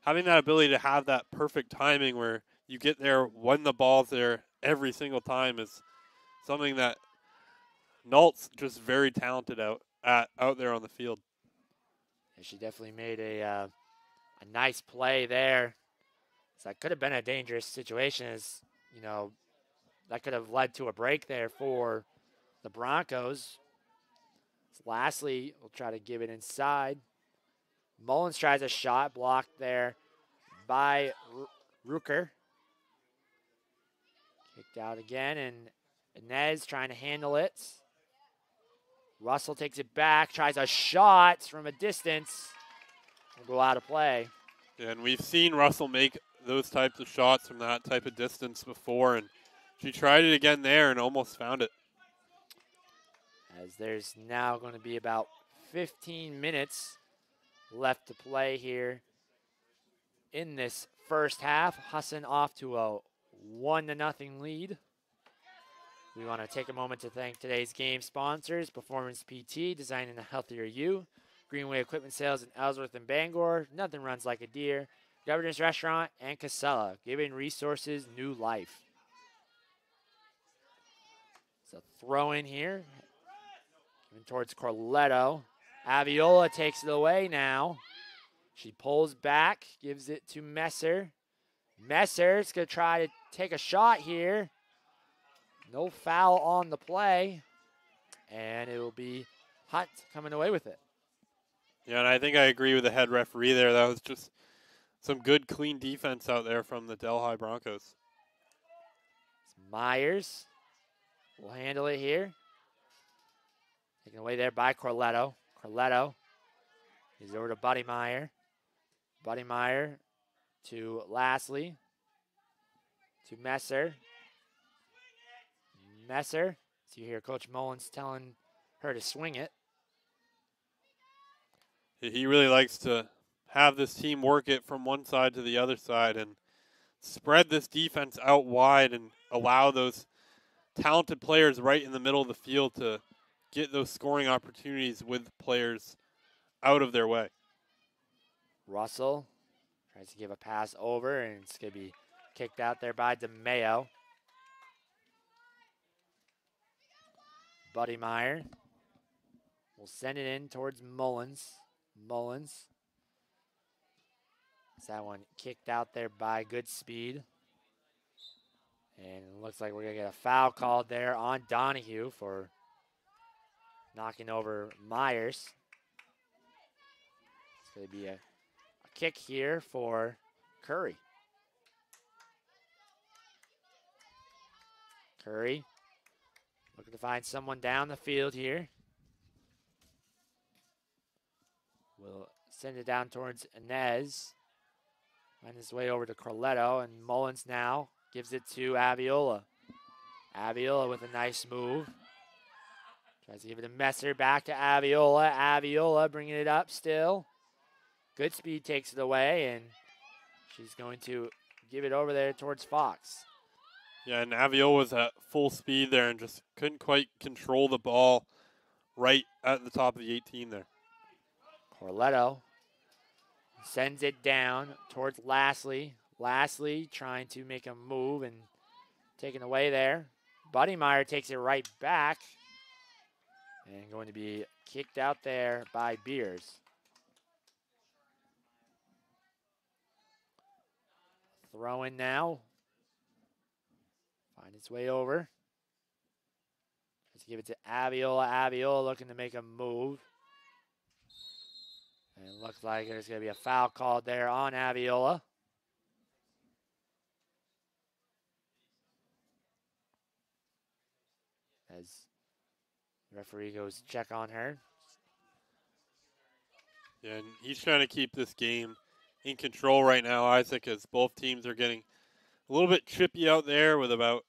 having that ability to have that perfect timing where you get there when the ball's there every single time is something that Nault's just very talented out there on the field. And she definitely made a nice play there. So that could have been a dangerous situation, as you know, that could have led to a break there for the Broncos. So lastly, we'll try to give it inside. Mullins tries a shot blocked there by Rucker. Kicked out again, and Inez trying to handle it. Russell takes it back, tries a shot from a distance. Will go out of play. Yeah, and we've seen Russell make those types of shots from that type of distance before, and she tried it again there and almost found it. As there's now going to be about 15 minutes left to play here in this first half. Husson off to a 1-0 lead. We want to take a moment to thank today's game sponsors: Performance PT, designing a healthier you; Greenway Equipment Sales in Ellsworth and Bangor; Nothing Runs Like a Deer; Governor's Restaurant; and Casella, giving resources new life. So throw in here, given towards Corletto. Aviola takes it away now. She pulls back, gives it to Messer. Messer's going to try to take a shot here. No foul on the play, and it will be Hunt coming away with it. Yeah, and I think I agree with the head referee there. That was just some good, clean defense out there from the Delhi Broncos. Myers will handle it here. Taken away there by Corletto. Corletto is over to Buddy Meyer. Buddy Meyer to Lastly. To Messer. Messer. So you hear Coach Mullins telling her to swing it. He really likes to have this team work it from one side to the other side and spread this defense out wide and allow those talented players right in the middle of the field to get those scoring opportunities with players out of their way. Russell tries to give a pass over, and it's going to be kicked out there by DeMeo. Buddy Meyer will send it in towards Mullins. Mullins. That one kicked out there by Goodspeed. And it looks like we're going to get a foul called there on Donahue for knocking over Myers. It's going to be a kick here for Curry. Curry looking to find someone down the field here. We'll send it down towards Inez. Find his way over to Corletto, and Mullins now gives it to Aviola. Aviola with a nice move. Tries to give it to Messer, back to Aviola. Aviola bringing it up still. Goodspeed takes it away, and she's going to give it over there towards Fox. Yeah, and Aviola was at full speed there and just couldn't quite control the ball right at the top of the 18 there. Corletto sends it down towards Lastly. Lastly trying to make a move and taken away there. Buddy Meyer takes it right back and going to be kicked out there by Beers. Throw in now. Find its way over. Let's give it to Aviola. Aviola looking to make a move. And it looks like there's going to be a foul called there on Aviola. As the referee goes check on her. Yeah, and he's trying to keep this game in control right now, Isaac, as both teams are getting a little bit chippy out there with about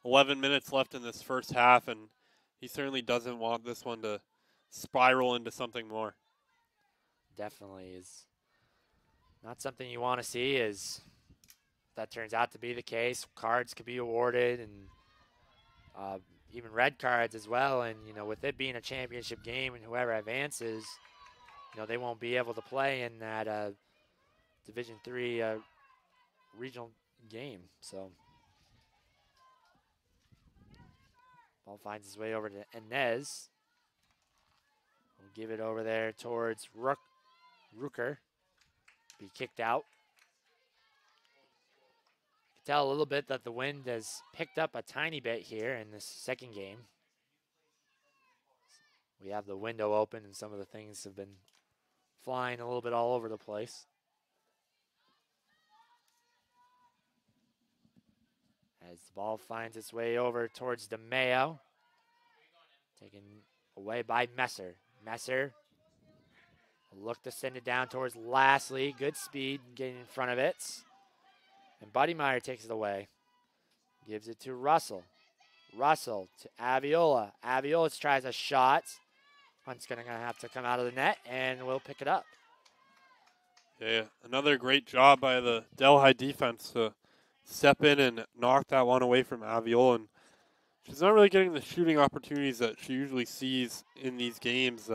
11 minutes left in this first half, and he certainly doesn't want this one to spiral into something more. Definitely is not something you want to see. As that turns out to be the case, cards could be awarded, and even red cards as well. And you know, with it being a championship game, and whoever advances, you know, they won't be able to play in that Division III regional game. So Ball finds its way over to Inez. We'll give it over there towards Rooker. Be kicked out. You can tell a little bit that the wind has picked up a tiny bit here in this second game. We have the window open and some of the things have been flying a little bit all over the place. As the ball finds its way over towards DeMayo. Taken away by Messer. Messer will look to send it down towards Lastly. Good speed getting in front of it. And Buddy Meyer takes it away. Gives it to Russell. Russell to Aviola. Aviola tries a shot. Hunt's going to have to come out of the net, and we'll pick it up. Yeah, another great job by the Delhi defense to step in and knock that one away from Aviola. And she's not really getting the shooting opportunities that she usually sees in these games.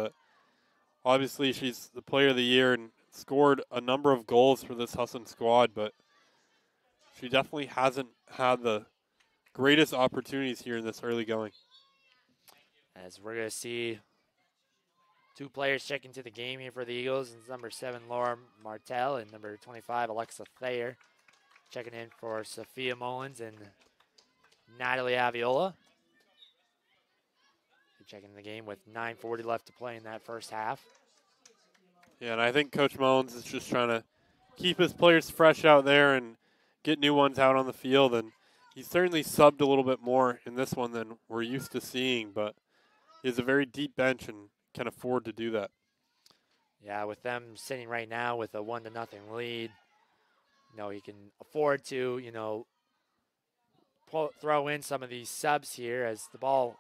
Obviously, she's the player of the year and scored a number of goals for this Husson squad, but she definitely hasn't had the greatest opportunities here in this early going. As we're going to see two players check into the game here for the Eagles. It's number 7, Laura Martel, and number 25, Alexa Thayer. Checking in for Sophia Mullins and Natalie Aviola. They're checking the game with 9:40 left to play in that first half. Yeah, and I think Coach Mullins is just trying to keep his players fresh out there and get new ones out on the field. And he's certainly subbed a little bit more in this one than we're used to seeing, but he has a very deep bench and can afford to do that. Yeah, with them sitting right now with a 1-0 lead, he can afford to, throw in some of these subs here as the ball,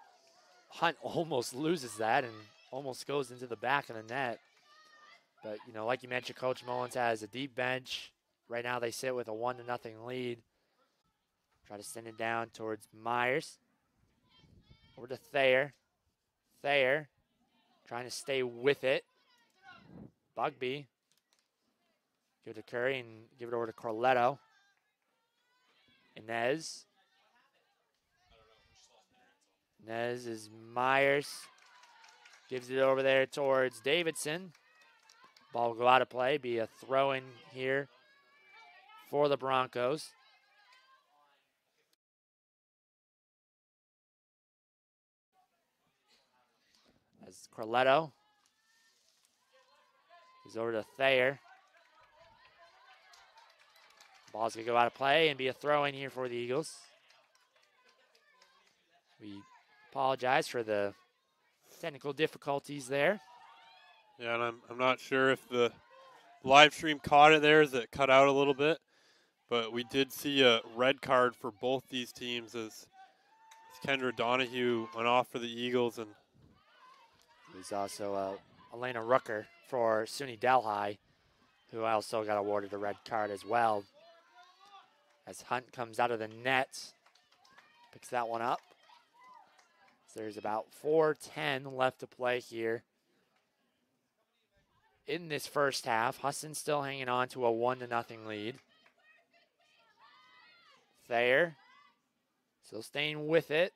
Hunt almost loses that and almost goes into the back of the net. But, like you mentioned, Coach Mullins has a deep bench. Right now they sit with a 1-0 lead. Try to send it down towards Myers. Over to Thayer. Thayer trying to stay with it. Bugby. Give it to Curry and give it over to Corletto. Inez. Inez is Myers. Gives it over there towards Davidson. Ball will go out of play. Be a throw-in here for the Broncos. As Corletto is over to Thayer. Ball's going to go out of play and be a throw-in here for the Eagles. We apologize for the technical difficulties there. Yeah, and I'm not sure if the live stream caught it there as it cut out a little bit, but we did see a red card for both these teams as Kendra Donahue went off for the Eagles. And there's also Elena Rucker for SUNY Delhi, who also got awarded a red card as well. As Hunt comes out of the net, picks that one up. So there's about 4:10 left to play here in this first half. Husson still hanging on to a 1-0 lead. Thayer still staying with it.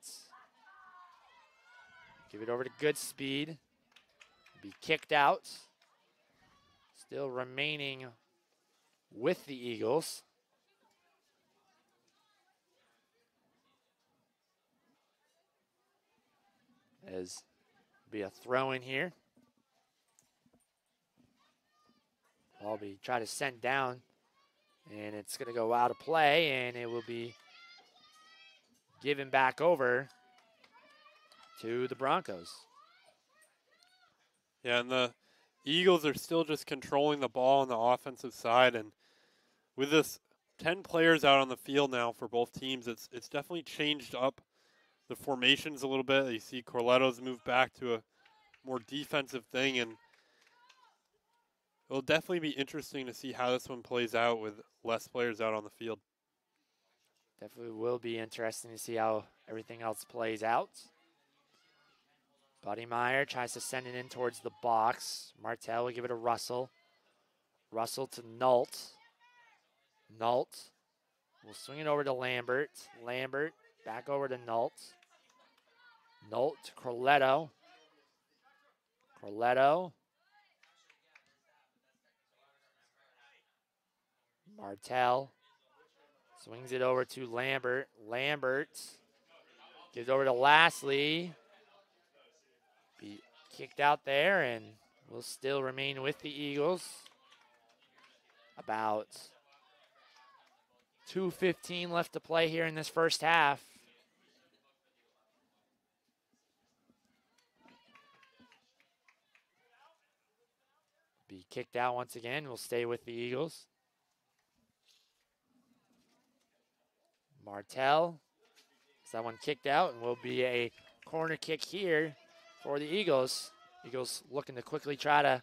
Give it over to Goodspeed. Be kicked out. Still remaining with the Eagles. As be a throw in here. Ball be try to send down, and it's going to go out of play, and it will be given back over to the Broncos. yeah, and the Eagles are still just controlling the ball on the offensive side, and with this 10 players out on the field now for both teams, it's definitely changed up the formations a little bit. You see Corletto's moved back to a more defensive thing, and it'll definitely be interesting to see how this one plays out with less players out on the field. Definitely will be interesting to see how everything else plays out. Buddy Meyer tries to send it in towards the box. Martel will give it to Russell. Russell to Nault. Nault will swing it over to Lambert. Lambert back over to Nault. Nolt to Corletto. Corletto. Martell swings it over to Lambert. Lambert gives it over to Lastly. Be kicked out there and will still remain with the Eagles. About 2:15 left to play here in this first half. Be kicked out once again. Will stay with the Eagles. Martell. That one kicked out and will be a corner kick here for the Eagles. Eagles looking to quickly try to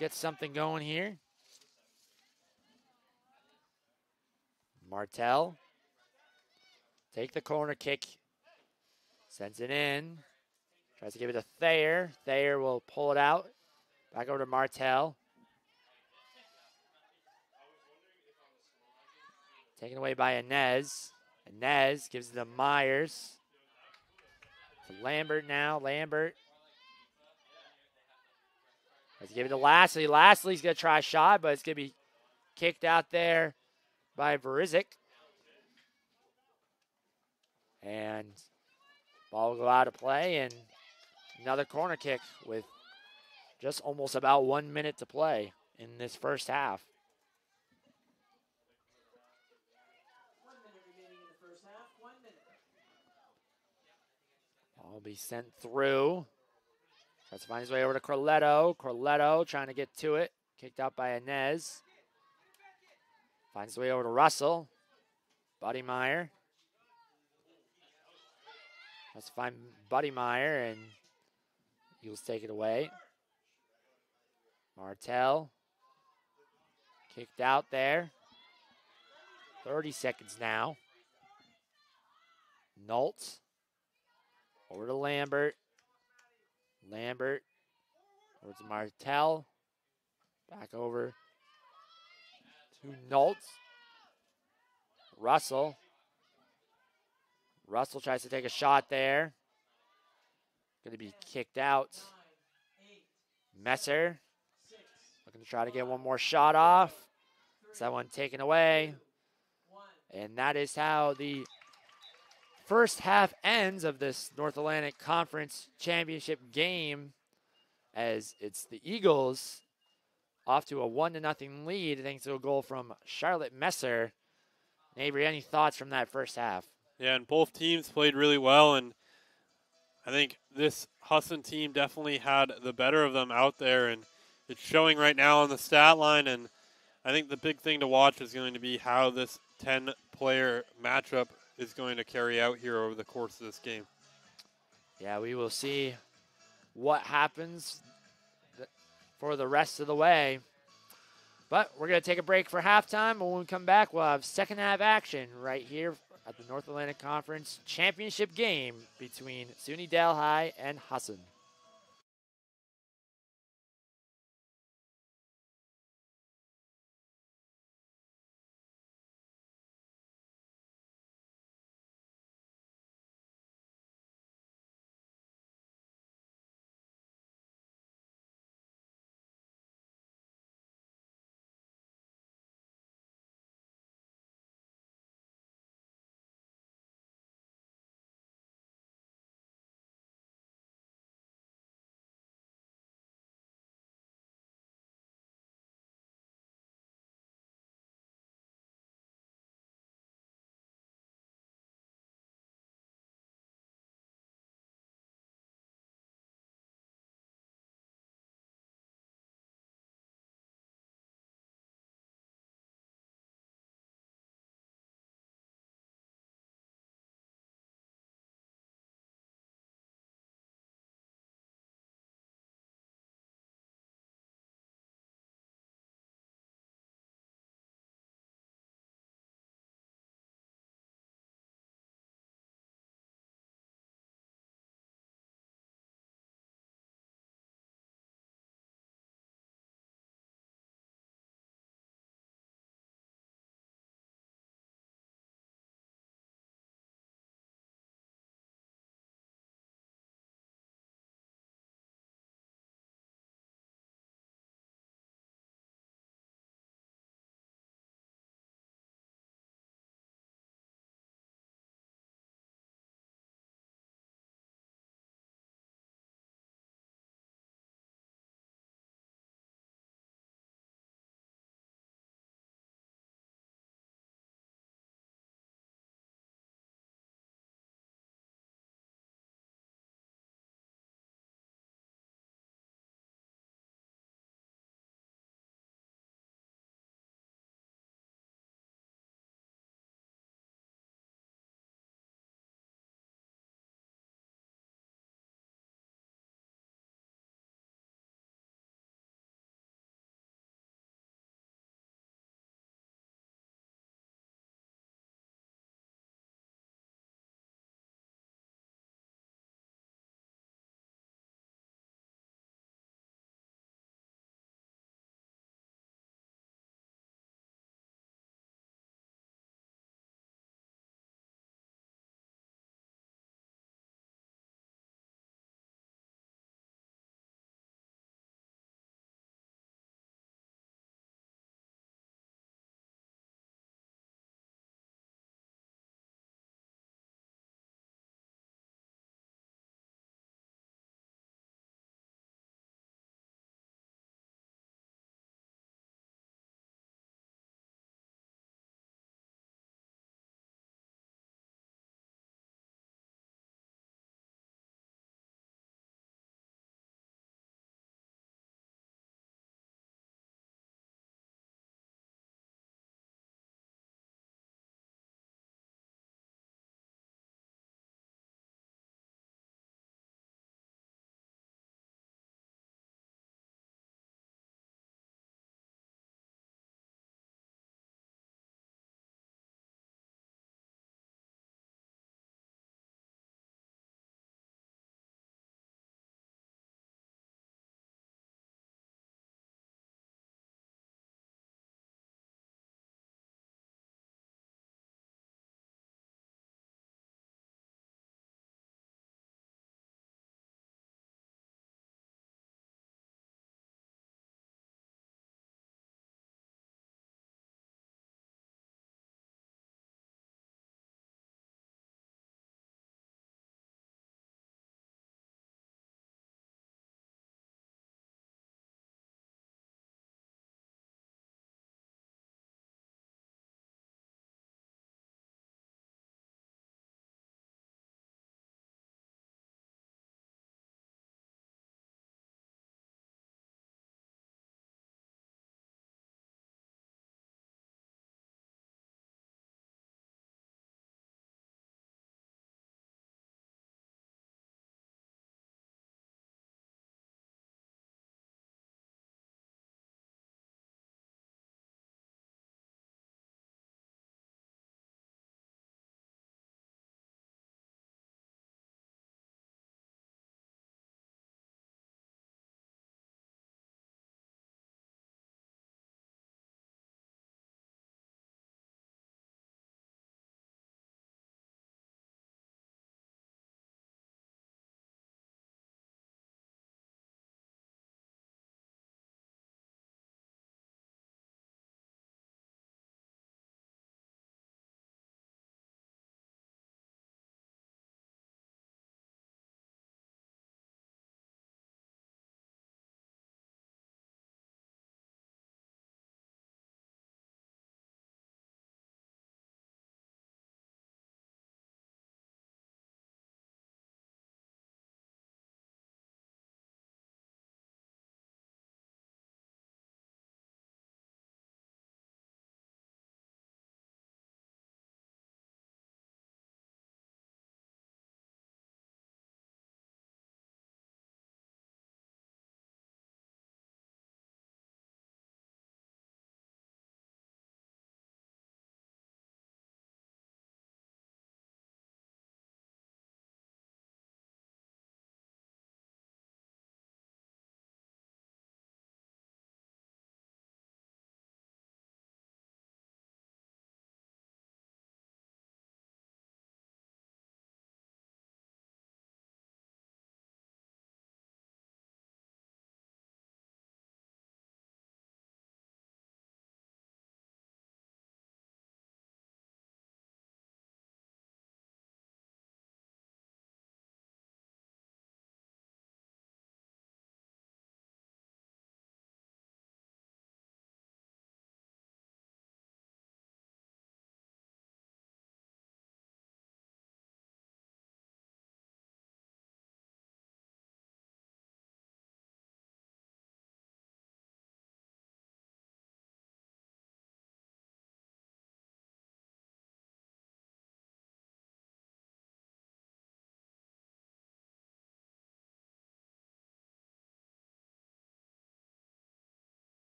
get something going here. Martell. Take the corner kick. Sends it in. Tries to give it to Thayer. Thayer will pull it out. Back over to Martell. Taken away by Inez. Inez gives it to Myers. To Lambert now. Lambert. Let's give it to Lastly. Lastly's going to try a shot, but it's going to be kicked out there by Verizic. And ball will go out of play, and another corner kick with just almost about 1 minute to play in this first half. 1 minute remaining in the first half. 1 minute. Ball will be sent through. Tries to find his way over to Corletto. Corletto trying to get to it. Kicked out by Inez. Finds his way over to Russell. Buddy Meyer. Let's find Buddy Meyer, and Eagles take it away. Martell. Kicked out there. 30 seconds now. Nolt. Over to Lambert. Lambert. Over to Martell. Back over to Nolt. Russell. Russell tries to take a shot there. Going to be kicked out. 9, 8, Messer 6, looking to try to get one more shot off. It's that one taken away. 1. And that is how the first half ends of this North Atlantic Conference Championship game, as it's the Eagles off to a 1-0 lead thanks to a goal from Charlotte Messer. Avery, any thoughts from that first half? Yeah, and both teams played really well, and I think this Husson team definitely had the better of them out there, and it's showing right now on the stat line, and I think the big thing to watch is going to be how this 10-player matchup is going to carry out here over the course of this game. Yeah, we will see what happens for the rest of the way. But we're going to take a break for halftime, and when we come back, we'll have second half action right here at the North Atlantic Conference Championship game between SUNY Delhi and Husson.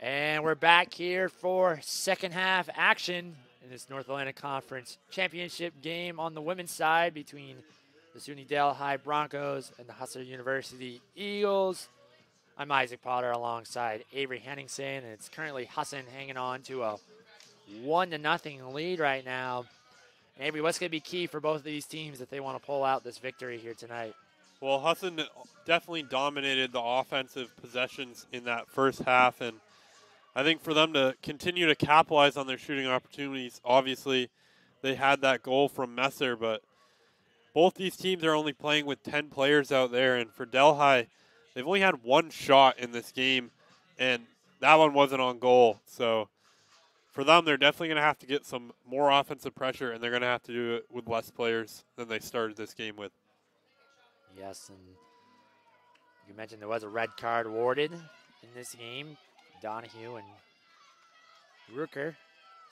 And we're back here for second half action in this North Atlantic Conference Championship game on the women's side between the SUNY Delhi Broncos and the Husson University Eagles. I'm Isaac Potter alongside Avery Henningsen, and it's currently Husson hanging on to a 1-0 lead right now. And Avery, what's going to be key for both of these teams if they want to pull out this victory here tonight? Well, Husson definitely dominated the offensive possessions in that first half, and I think for them to continue to capitalize on their shooting opportunities, obviously they had that goal from Messer, but both these teams are only playing with 10 players out there, and for Delhi, they've only had one shot in this game, and that one wasn't on goal. So for them, they're definitely going to have to get some more offensive pressure, and they're going to have to do it with less players than they started this game with. Yes, and you mentioned there was a red card awarded in this game, Donahue and Rooker,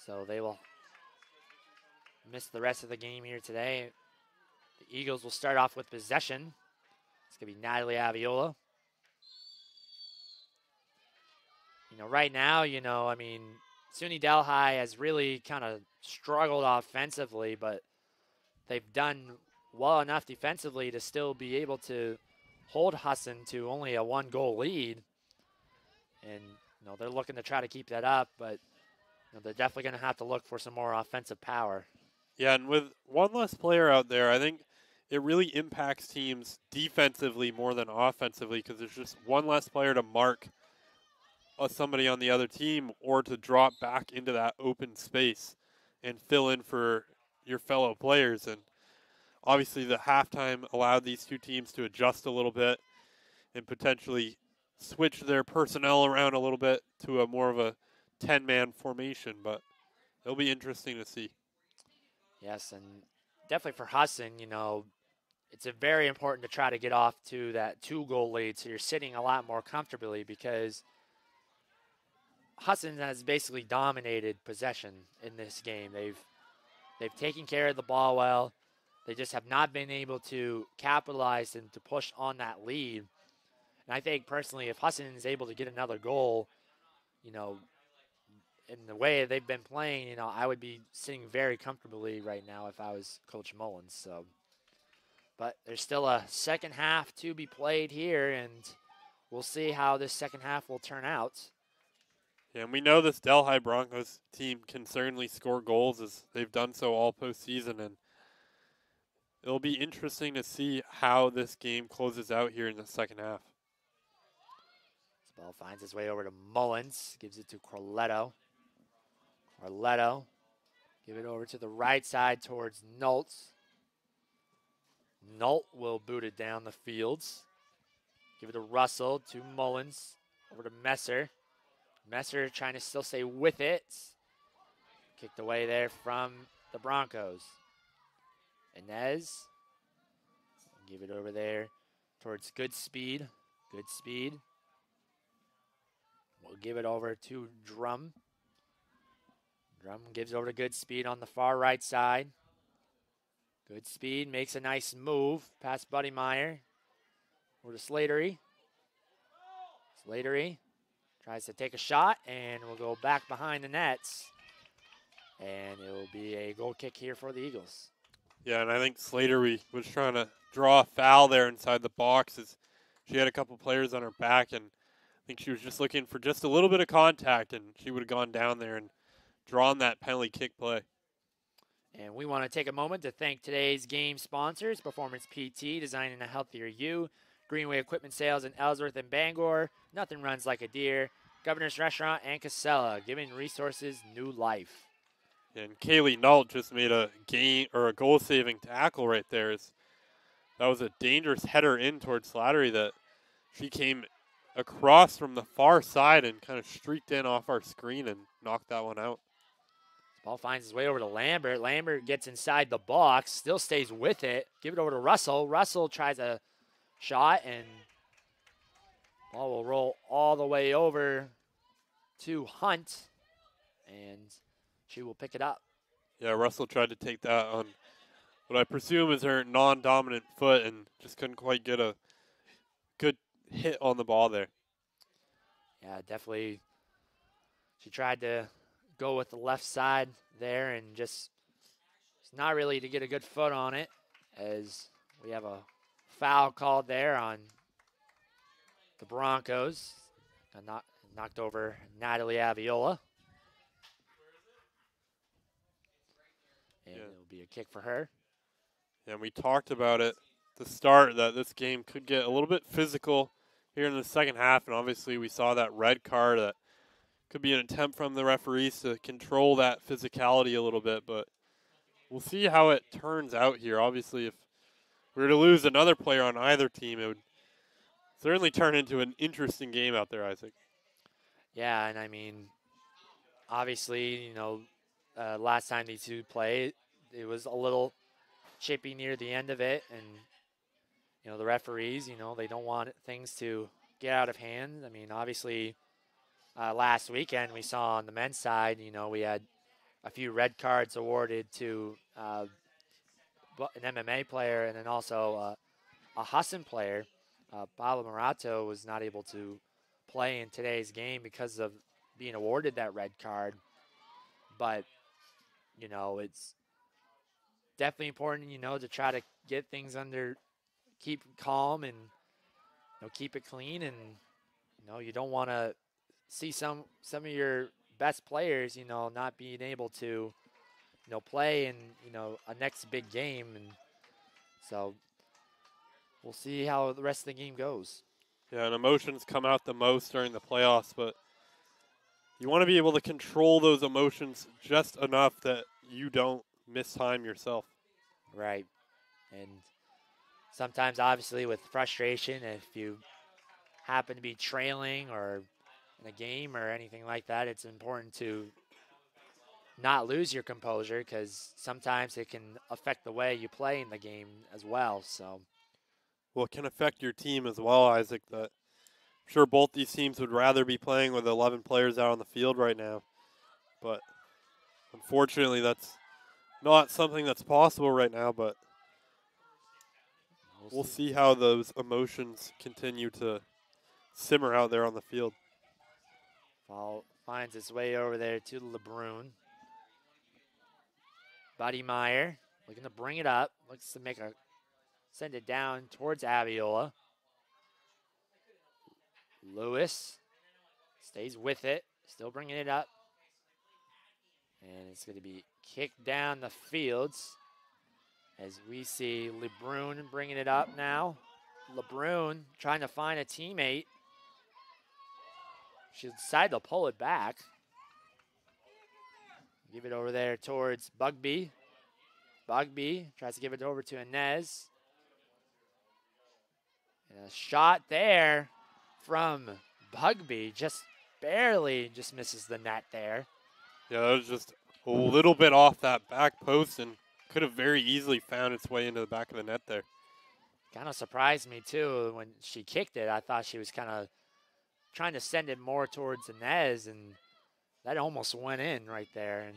so they will miss the rest of the game here today. The Eagles will start off with possession. It's going to be Natalie Aviola. Right now, SUNY Delhi has really kind of struggled offensively, but they've done well enough defensively to still be able to hold Husson to only a 1-goal lead. And, they're looking to try to keep that up, but they're definitely going to have to look for some more offensive power. Yeah, and with one less player out there, I think it really impacts teams defensively more than offensively because there's just one less player to mark somebody on the other team or to drop back into that open space and fill in for your fellow players. And obviously the halftime allowed these two teams to adjust a little bit and potentially switch their personnel around a little bit to a more of a 10-man formation, but it'll be interesting to see. Yes, and definitely for Husson, it's very important to try to get off to that 2-goal lead so you're sitting a lot more comfortably because Husson has basically dominated possession in this game. They've taken care of the ball well. They just have not been able to capitalize and to push on that lead. And I think personally, if Husson is able to get another goal, in the way they've been playing, I would be sitting very comfortably right now if I was Coach Mullins. So, but there's still a second half to be played here, and we'll see how this second half will turn out. Yeah, and we know this Delhi Broncos team can certainly score goals as they've done so all postseason, and it'll be interesting to see how this game closes out here in the second half. This ball finds its way over to Mullins, gives it to Corletto. Corletto, give it over to the right side towards Noltz. Nolt will boot it down the fields. Give it to Russell, to Mullins, over to Messer. Messer trying to still stay with it. Kicked away there from the Broncos. Inez, give it over there towards Goodspeed. Goodspeed will give it over to Drum. Drum gives over to Goodspeed on the far right side. Goodspeed makes a nice move past Buddy Meyer. Over to Slatery. Slatery tries to take a shot and will go back behind the nets. And it will be a goal kick here for the Eagles. Yeah, and I think Slatery was trying to draw a foul there inside the box as she had a couple players on her back, and I think she was just looking for just a little bit of contact, and she would have gone down there and drawn that penalty kick play. And we want to take a moment to thank today's game sponsors, Performance PT, designing a healthier you, Greenway Equipment Sales in Ellsworth and Bangor, Nothing Runs Like a Deer, Governor's Restaurant, and Casella, giving resources new life. And Kaylee Nault just made a goal-saving tackle right there. That was a dangerous header in towards Slattery that she came across from the far side and kind of streaked in off our screen and knocked that one out. Ball finds his way over to Lambert. Lambert gets inside the box, still stays with it. Give it over to Russell. Russell tries a shot, and ball will roll all the way over to Hunt, and she will pick it up. Yeah, Russell tried to take that on what I presume is her non-dominant foot and just couldn't quite get a good hit on the ball there. Yeah, definitely She tried to go with the left side there and just not really to get a good foot on it, as we have a foul called there on the Broncos. Knocked over Natalie Aviola. And Yeah. it'll be a kick for her. And we talked about it at the start that this game could get a little bit physical here in the second half, and obviously we saw that red card that could be an attempt from the referees to control that physicality a little bit, but we'll see how it turns out here. Obviously, if we were to lose another player on either team, it would certainly turn into an interesting game out there, Isaac. Yeah, and I mean, obviously, last time these two played, it was a little chippy near the end of it, and the referees, they don't want things to get out of hand. I mean, obviously, last weekend we saw on the men's side, we had a few red cards awarded to an MMA player and then also a Husson player. Pablo Morato was not able to play in today's game because of being awarded that red card. But, it's definitely important, to try to get things keep calm and, keep it clean. And, you don't want to see some of your best players, not being able to, play in, a next big game. And so we'll see how the rest of the game goes. Yeah, and emotions come out the most during the playoffs, but you want to be able to control those emotions just enough that you don't miss time yourself. Right. And sometimes, obviously, with frustration, if you happen to be trailing or in a game or anything like that, it's important to not lose your composure, because sometimes it can affect the way you play in the game as well. So, well, it can affect your team as well, Isaac. That I'm sure both these teams would rather be playing with 11 players out on the field right now, but unfortunately, that's not something that's possible right now. But we'll see how those emotions continue to simmer out there on the field. Ball finds its way over there to LeBrun. Buddy Meyer looking to bring it up. Looks to send it down towards Aviola. Lewis stays with it. Still bringing it up. And it's going to be kicked down the fields as we see LeBrun bringing it up now. LeBrun trying to find a teammate. She decided to pull it back. Give it over there towards Bugby. Bugby tries to give it over to Inez. And a shot there from Bugby, just barely just misses the net there. Yeah, that was just a little bit off that back post and could have very easily found its way into the back of the net there. Kind of surprised me, too, when she kicked it. I thought she was kind of trying to send it more towards Inez, and that almost went in right there. And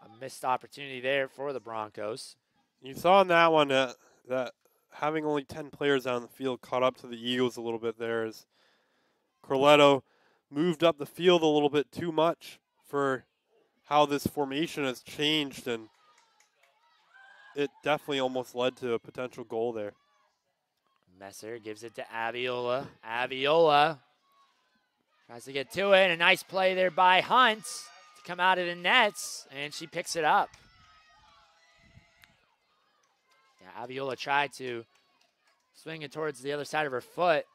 a missed opportunity there for the Broncos. You saw in that one that having only 10 players on the field caught up to the Eagles a little bit there, as Corletto moved up the field a little bit too much for how this formation has changed, and it definitely almost led to a potential goal there. Messer gives it to Aviola. Aviola tries to get to it. A nice play there by Hunt to come out of the nets, and she picks it up. Yeah, Aviola tried to swing it towards the other side of her foot,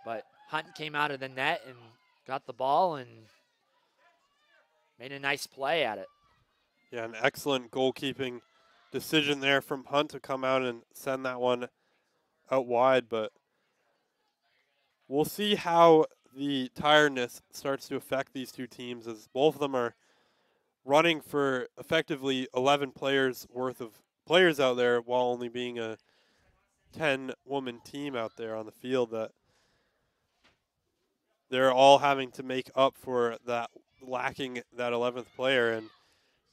but Hunt came out of the net and got the ball and made a nice play at it. Yeah, an excellent goalkeeping decision there from Hunt to come out and send that one out wide, but we'll see how the tiredness starts to affect these two teams, as both of them are running for effectively 11 players worth of players out there while only being a 10-woman team out there on the field. That they're all having to make up for that lacking that 11th player, and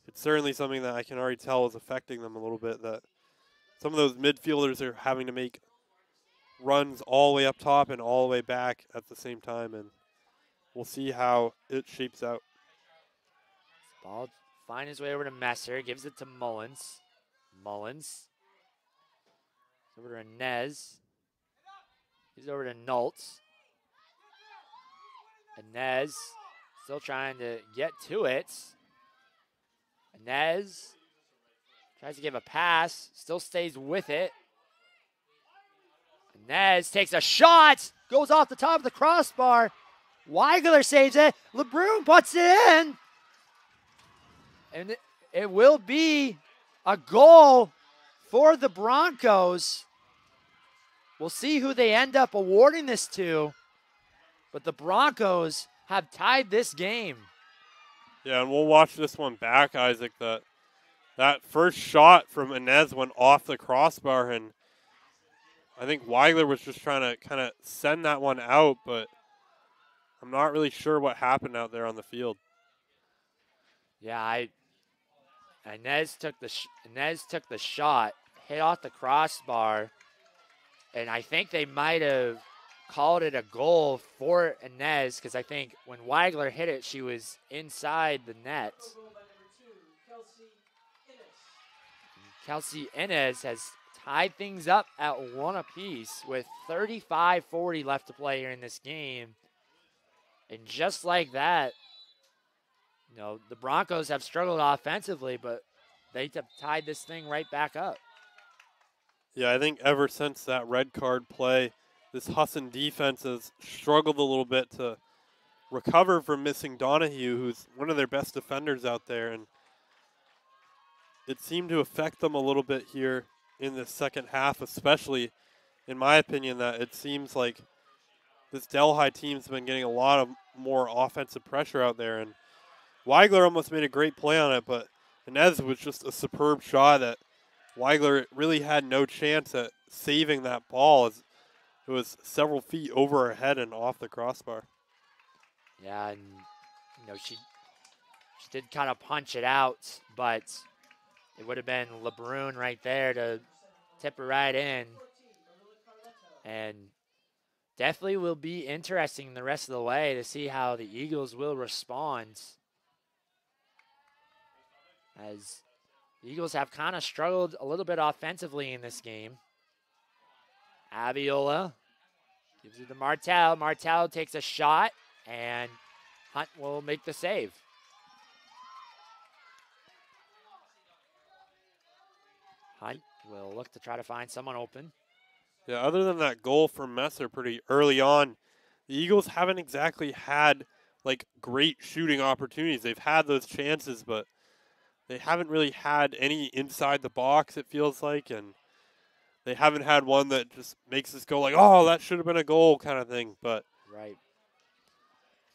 it's certainly something that I can already tell is affecting them a little bit, that some of those midfielders are having to make runs all the way up top and all the way back at the same time, and we'll see how it shapes out. Ball finds his way over to Messer, gives it to Mullins. Mullins. Over to Inez. He's over to Noltz. Inez still trying to get to it. Inez tries to give a pass, still stays with it. Inez takes a shot, goes off the top of the crossbar. Weigler saves it. LeBrun puts it in. And it will be a goal for the Broncos. We'll see who they end up awarding this to. But the Broncos have tied this game. Yeah, and we'll watch this one back, Isaac. That first shot from Inez went off the crossbar, and I think Weigler was just trying to kind of send that one out, but I'm not really sure what happened out there on the field. Yeah, Inez took the shot, hit off the crossbar, and I think they might have called it a goal for Inez because I think when Weigler hit it, she was inside the net. Kelsey Inez has tied things up at 1 apiece with 35:40 left to play here in this game. And just like that, the Broncos have struggled offensively, but they have tied this thing right back up. Yeah, I think ever since that red card play, this Husson defense has struggled a little bit to recover from missing Donahue, who's one of their best defenders out there. And it seemed to affect them a little bit here in the second half, especially, in my opinion, that it seems like this Delhi team's been getting a lot of more offensive pressure out there. And Weigler almost made a great play on it, but Inez was just a superb shot that Weigler really had no chance at saving that ball as it was several feet over her head and off the crossbar. Yeah, and she did kind of punch it out, but it would have been LeBrun right there to tip her right in. And definitely will be interesting the rest of the way to see how the Eagles will respond, as the Eagles have kind of struggled a little bit offensively in this game. Aviola gives it to Martel. Martel takes a shot, and Hunt will make the save. Hunt will look to try to find someone open. Yeah, other than that goal from Messer pretty early on, the Eagles haven't exactly had great shooting opportunities. They've had those chances, but they haven't really had any inside the box, it feels like, and they haven't had one that just makes us go oh, that should have been a goal kind of thing. But right.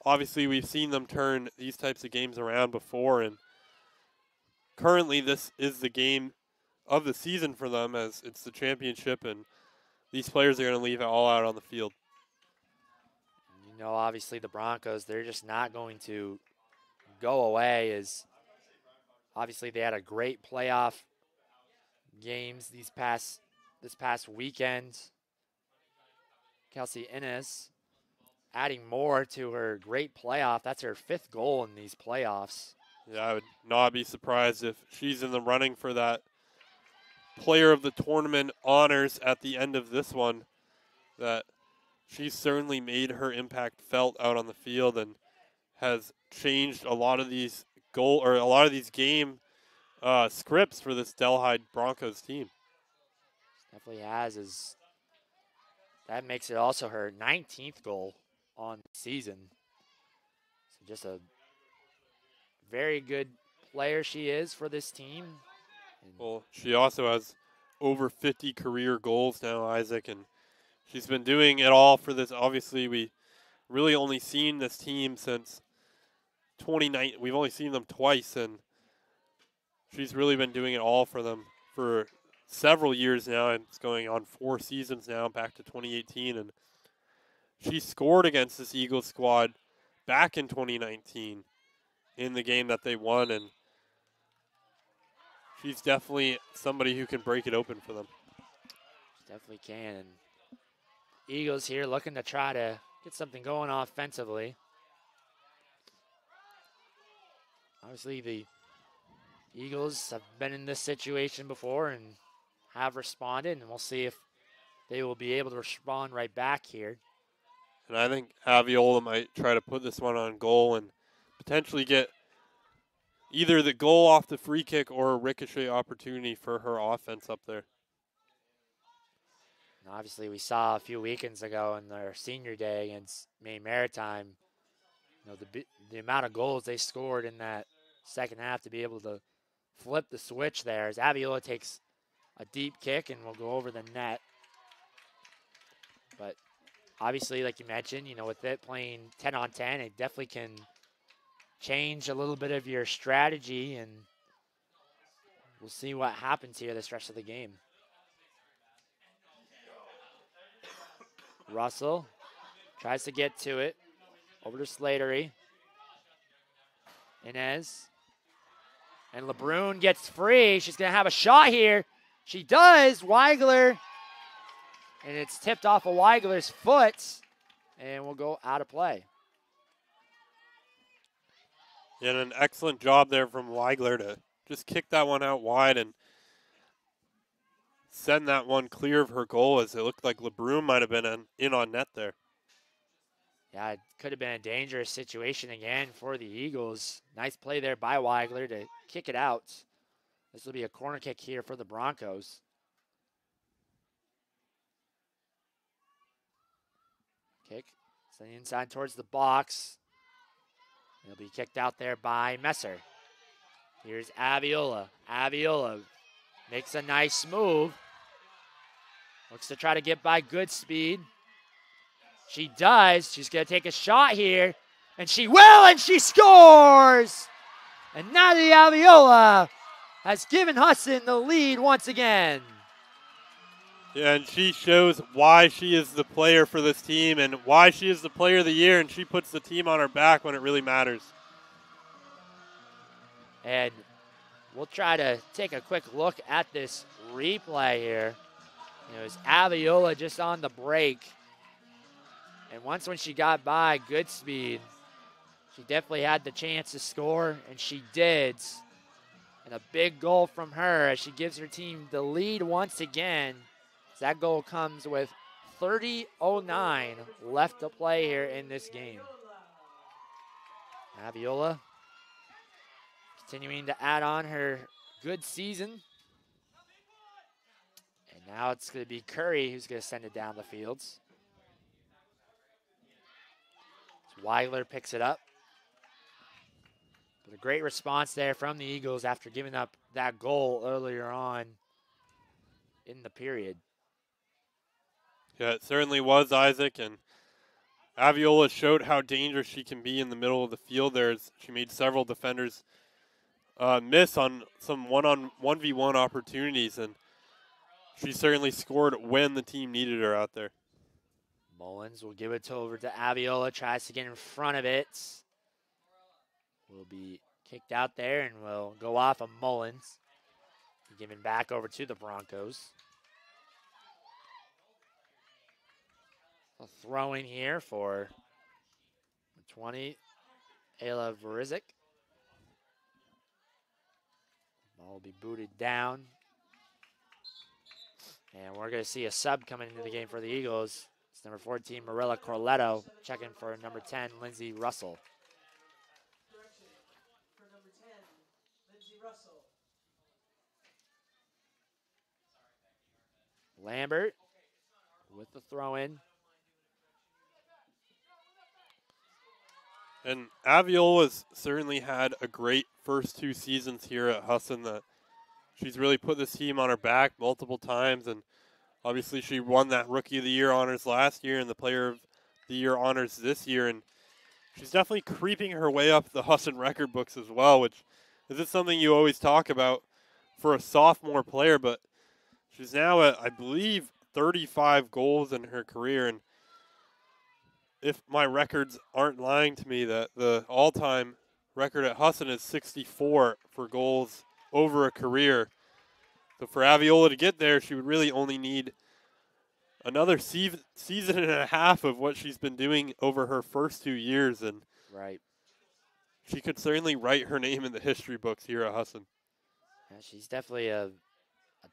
Obviously we've seen them turn these types of games around before, and currently this is the game of the season for them, as it's the championship, and these players are going to leave it all out on the field. Obviously the Broncos, they're just not going to go away, as obviously they had a great playoff games this past weekend. Kelsey Inez adding more to her great playoff. That's her 5th goal in these playoffs. Yeah, I would not be surprised if she's in the running for that player of the tournament honors at the end of this one. That she's certainly made her impact felt out on the field and has changed a lot of these game scripts for this Delhi Broncos team. Definitely has. That makes it also her 19th goal on the season. So just a very good player she is for this team. Well, she also has over 50 career goals now, Isaac, and she's been doing it all for this. Obviously, we really only seen this team since 2019. We've only seen them twice, and she's really been doing it all for them for several years now, and it's going on 4 seasons now, back to 2018. And she scored against this Eagles squad back in 2019 in the game that they won, and she's definitely somebody who can break it open for them. Definitely can. And Eagles here looking to try to get something going offensively. Obviously, the Eagles have been in this situation before and have responded, and we'll see if they will be able to respond right back here. And I think Aviola might try to put this one on goal and potentially get either the goal off the free kick or a ricochet opportunity for her offense up there. And obviously, we saw a few weekends ago in their senior day against Maine Maritime, the amount of goals they scored in that second half to be able to flip the switch there as Aviola takes a deep kick and will go over the net. But obviously, like you mentioned, with it playing 10 on 10, it definitely can change a little bit of your strategy, and we'll see what happens here this rest of the game. Russell tries to get to it. Over to Slatery. Inez. And LeBrun gets free. She's going to have a shot here. She does. Weigler. And it's tipped off of Weigler's foot. And will go out of play. And an excellent job there from Weigler to just kick that one out wide and send that one clear of her goal, as it looked like LeBrun might have been in on net there. Yeah, it could have been a dangerous situation again for the Eagles. Nice play there by Weigler to kick it out. This will be a corner kick here for the Broncos. Kick, sending inside towards the box. It'll be kicked out there by Messer. Here's Aviola. Aviola makes a nice move. Looks to try to get by Goodspeed. She does. She's going to take a shot here. And she will, and she scores! And Natalie Aviola has given Hudson the lead once again. Yeah, and she shows why she is the player for this team and why she is the player of the year, and she puts the team on her back when it really matters. And we'll try to take a quick look at this replay here. It was Aviola just on the break. And once when she got by Goodspeed, she definitely had the chance to score, and she did. And a big goal from her as she gives her team the lead once again. That goal comes with 30:09 left to play here in this game. Aviola continuing to add on her good season. And now it's going to be Curry who's going to send it down the fields. So Weigler picks it up. But a great response there from the Eagles after giving up that goal earlier on in the period. Yeah, it certainly was, Isaac, and Aviola showed how dangerous she can be in the middle of the field there. She made several defenders miss on some 1v1 opportunities, and she certainly scored when the team needed her out there. Mullins will give it over to Aviola, tries to get in front of it. Will be kicked out there and will go off of Mullins. Given back over to the Broncos. A throw in here for 20, Ayla Verizic. Ball will be booted down. And we're going to see a sub coming into the game for the Eagles. It's number 14, Marilla Corletto, checking for number 10, Lindsey Russell. Correction for number 10, Lindsey Russell. Lambert with the throw in. And Aviola's certainly had a great first two seasons here at Husson. That she's really put this team on her back multiple times, and obviously she won that Rookie of the Year honors last year and the Player of the Year honors this year, and she's definitely creeping her way up the Husson record books as well, which is something you always talk about for a sophomore player, but she's now at, I believe, 35 goals in her career, and if my records aren't lying to me, that the all-time record at Husson is 64 for goals over a career. So for Aviola to get there, she would really only need another season and a half of what she's been doing over her first 2 years. And right. she could certainly write her name in the history books here at Husson. Yeah, she's definitely a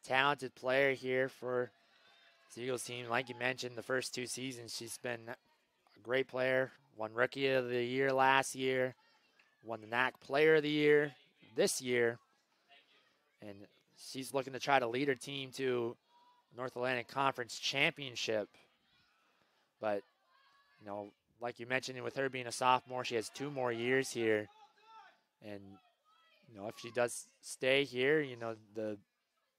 talented player here for the Eagles team. Like you mentioned, the first 2 seasons, she's been a great player. Won Rookie of the Year last year. Won the NAC Player of the Year this year. And she's looking to try to lead her team to North Atlantic Conference Championship. But, you know, like you mentioned, with her being a sophomore, she has 2 more years here. And, you know, if she does stay here, you know, the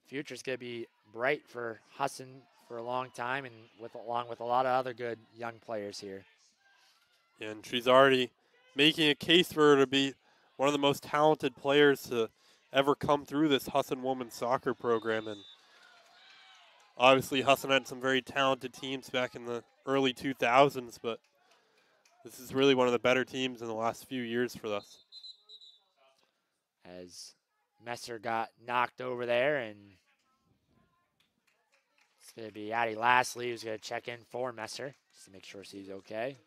future's going to be bright for Husson for a long time, and along with a lot of other good young players here. And she's already making a case for her to be one of the most talented players to ever come through this Husson women's soccer program. And obviously Husson had some very talented teams back in the early 2000s, but this is really one of the better teams in the last few years for us. As Messer got knocked over there, and it's going to be Addie Lastly who's going to check in for Messer just to make sure she's okay.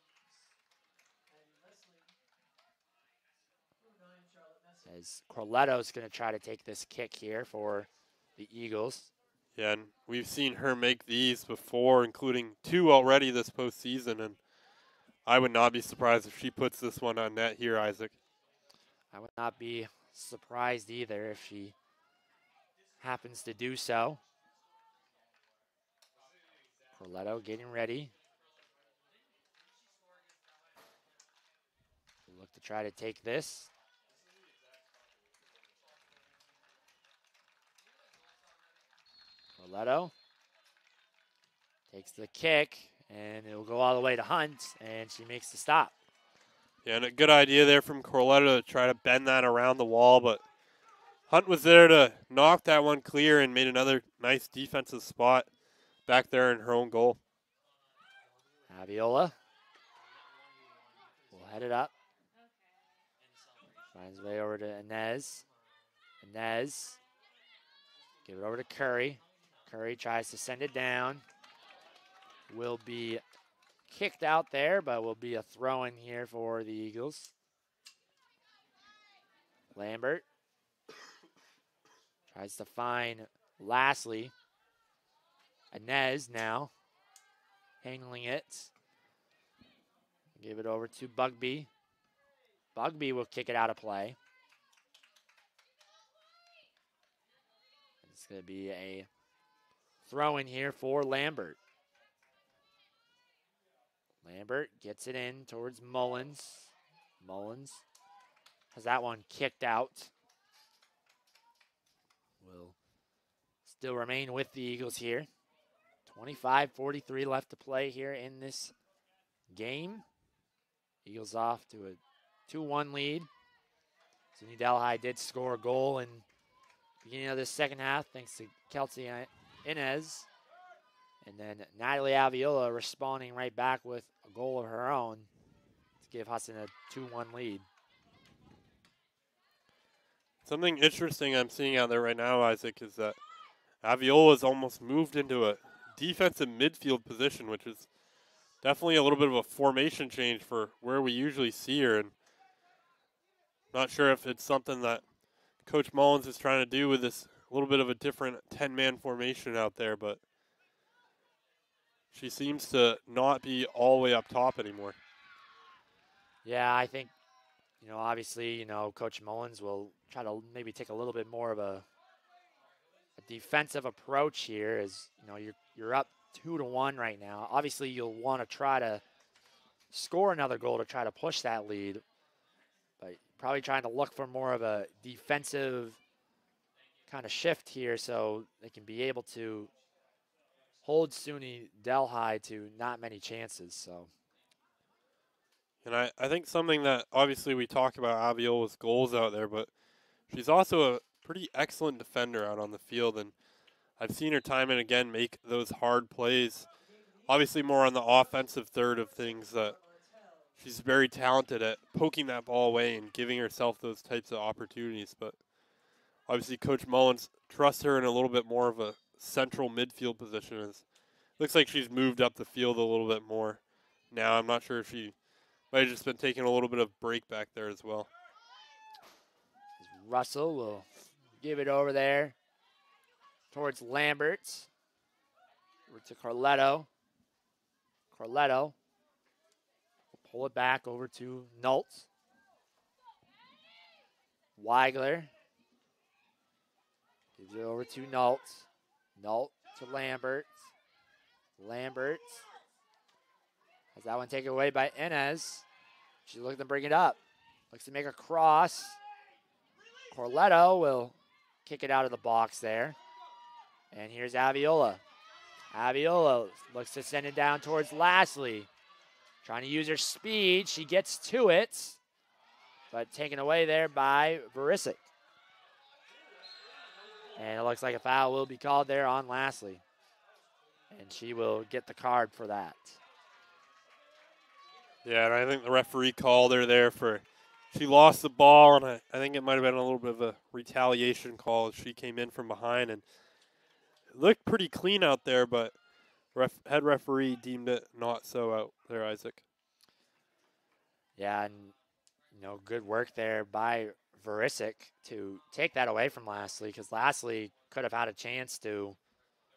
As Corletto's going to try to take this kick here for the Eagles. Yeah, and we've seen her make these before, including 2 already this postseason, and I would not be surprised if she puts this one on net here, Isaac. I would not be surprised either if she happens to do so. Corletto getting ready. Look to try to take this. Corletto takes the kick, and it will go all the way to Hunt, and she makes the stop. Yeah, and a good idea there from Corletto to try to bend that around the wall, but Hunt was there to knock that one clear and made another nice defensive spot back there in her own goal. Aviola will head it up. Finds way over to Inez. Inez, give it over to Curry. Curry tries to send it down. Will be kicked out there, but will be a throw in here for the Eagles. Lambert tries to find Lastly. Inez now handling it. Give it over to Bugby. Bugby will kick it out of play. It's going to be a throw in here for Lambert. Lambert gets it in towards Mullins. Mullins has that one kicked out. Will still remain with the Eagles here. 25:43 left to play here in this game. Eagles off to a 2-1 lead. SUNY Delhi did score a goal in the beginning of the second half thanks to Kelsey Inez. And then Natalie Aviola responding right back with a goal of her own to give Hudson a 2-1 lead. Something interesting I'm seeing out there right now, Isaac, is that Aviola's almost moved into a defensive midfield position, which is definitely a little bit of a formation change for where we usually see her. And not sure if it's something that Coach Mullins is trying to do with this little bit of a different 10-man formation out there, but she seems to not be all the way up top anymore. Yeah, I think, obviously, Coach Mullins will try to maybe take a little bit more of a defensive approach here as, you're up 2-1 right now. Obviously, you'll want to try to score another goal to try to push that lead, but probably trying to look for more of a defensive kind of shift here so they can be able to hold SUNY Delhi to not many chances. So, and I think something that obviously we talk about Aviola's goals out there, but she's also a pretty excellent defender out on the field, and I've seen her time and again make those hard plays. Obviously more on the offensive third of things, that she's very talented at poking that ball away and giving herself those types of opportunities. But obviously Coach Mullins trusts her in a little bit more of a central midfield position. Looks like she's moved up the field a little bit more now. I'm not sure if she might have just been taking a little bit of break back there as well. Russell will give it over there towards Lambert. Over to Carletto. Carletto will pull it back over to Nultz. Weigler gives it over to Nultz. Nultz to Lambert. Lambert has that one taken away by Inez. She's looking to bring it up. Looks to make a cross. Carletto will kick it out of the box there. And here's Aviola. Aviola looks to send it down towards Lastly. Trying to use her speed. She gets to it, but taken away there by Verisic. And it looks like a foul will be called there on Lastly. And she will get the card for that. Yeah, and I think the referee called her there for, she lost the ball, and I think it might have been a little bit of a retaliation call as she came in from behind, and it looked pretty clean out there, but head referee deemed it not so out there, Isaac. Yeah, and good work there by Verisic to take that away from Lastly, because Lastly could have had a chance to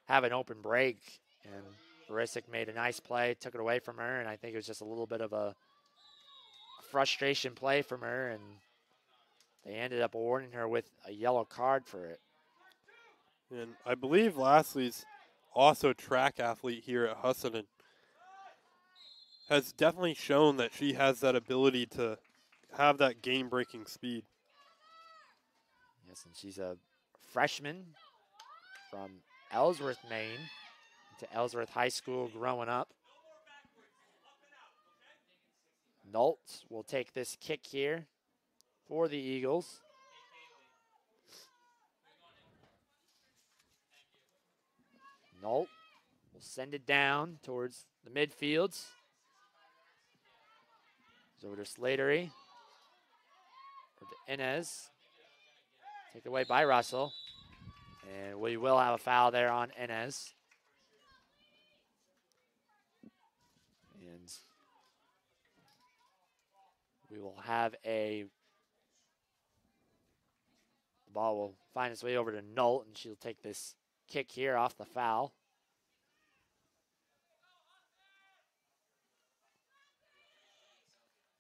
have an open break, and Verisic made a nice play, took it away from her, and I think it was just a little bit of a frustration play from her, and they ended up awarding her with a yellow card for it. And I believe Lastly's also a track athlete here at Husson and has definitely shown that she has that ability to have that game-breaking speed. Yes, and she's a freshman from Ellsworth, Maine, to Ellsworth High School growing up. Nultz will take this kick here for the Eagles. Nultz will send it down towards the midfields. It's over to Slatery. Over to Inez. Taken away by Russell. And we will have a foul there on Inez. And we will have the ball will find its way over to Nult, and she'll take this kick here off the foul.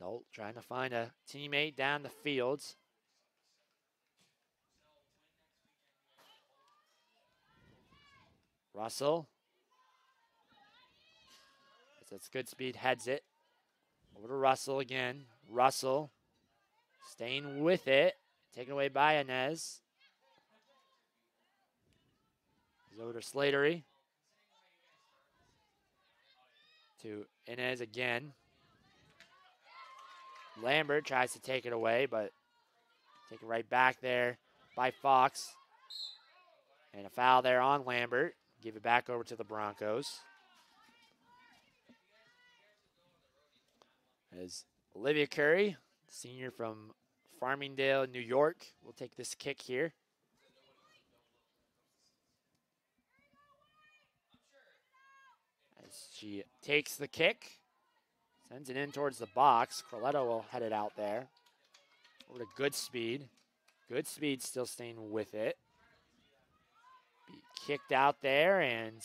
Nult trying to find a teammate down the fields. Russell. That's good speed, heads it. Over to Russell again. Russell staying with it. Taken away by Inez. He's over to Slatery. To Inez again. Lambert tries to take it away, but taken right back there by Fox. And a foul there on Lambert. Give it back over to the Broncos. As Olivia Curry, senior from Farmingdale, New York, will take this kick here. As she takes the kick, sends it in towards the box. Carletto will head it out there. Over to Good Speed. Good Speed still staying with it. Be kicked out there, and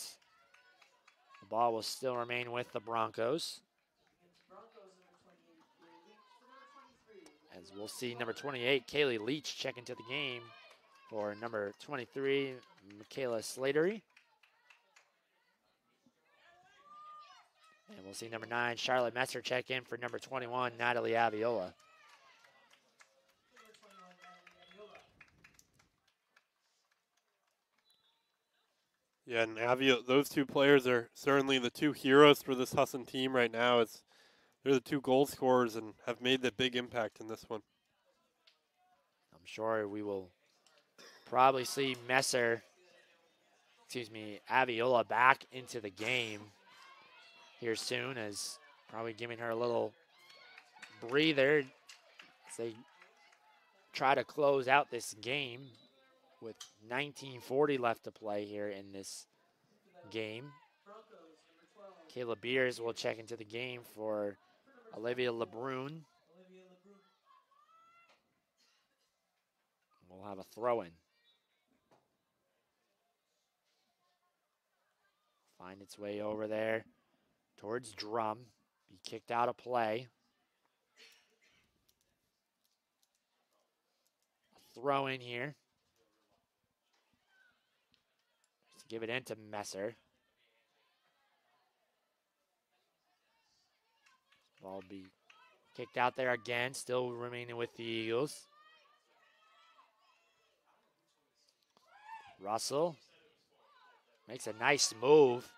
the ball will still remain with the Broncos. As we'll see number 28, Kaylee Leach, check into the game for number 23, Michaela Slatery. And we'll see number 9, Charlotte Messer, check in for number 21, Natalie Aviola. Yeah, and those two players are certainly the two heroes for this Husson team right now. They're the two goal scorers and have made the big impact in this one. I'm sure we will probably see Aviola back into the game here soon, as probably giving her a little breather as they try to close out this game with 19:40 left to play here in this game. Kayla Beers will check into the game for Olivia LeBrun. We'll have a throw-in. Find its way over there towards Drum. Be kicked out of play. A throw-in here. Let's give it into Messer. Ball be kicked out there again, still remaining with the Eagles. Russell makes a nice move.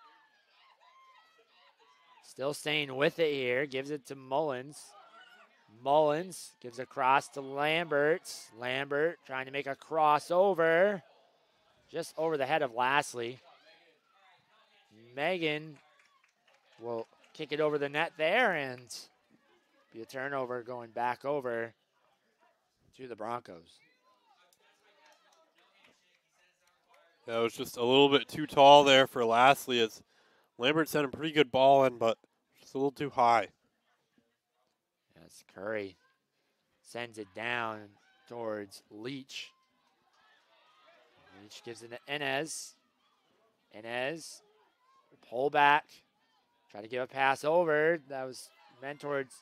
Still staying with it here, gives it to Mullins. Mullins gives a cross to Lambert. Lambert trying to make a crossover. Just over the head of Lastly. Megan will kick it over the net there and be a turnover going back over to the Broncos. That was just a little bit too tall there for Lastly, as Lambert sent a pretty good ball in, but just a little too high. Yes, Curry sends it down towards Leach. Leach gives it to Inez. Inez, pull back. Try to give a pass over. That was meant towards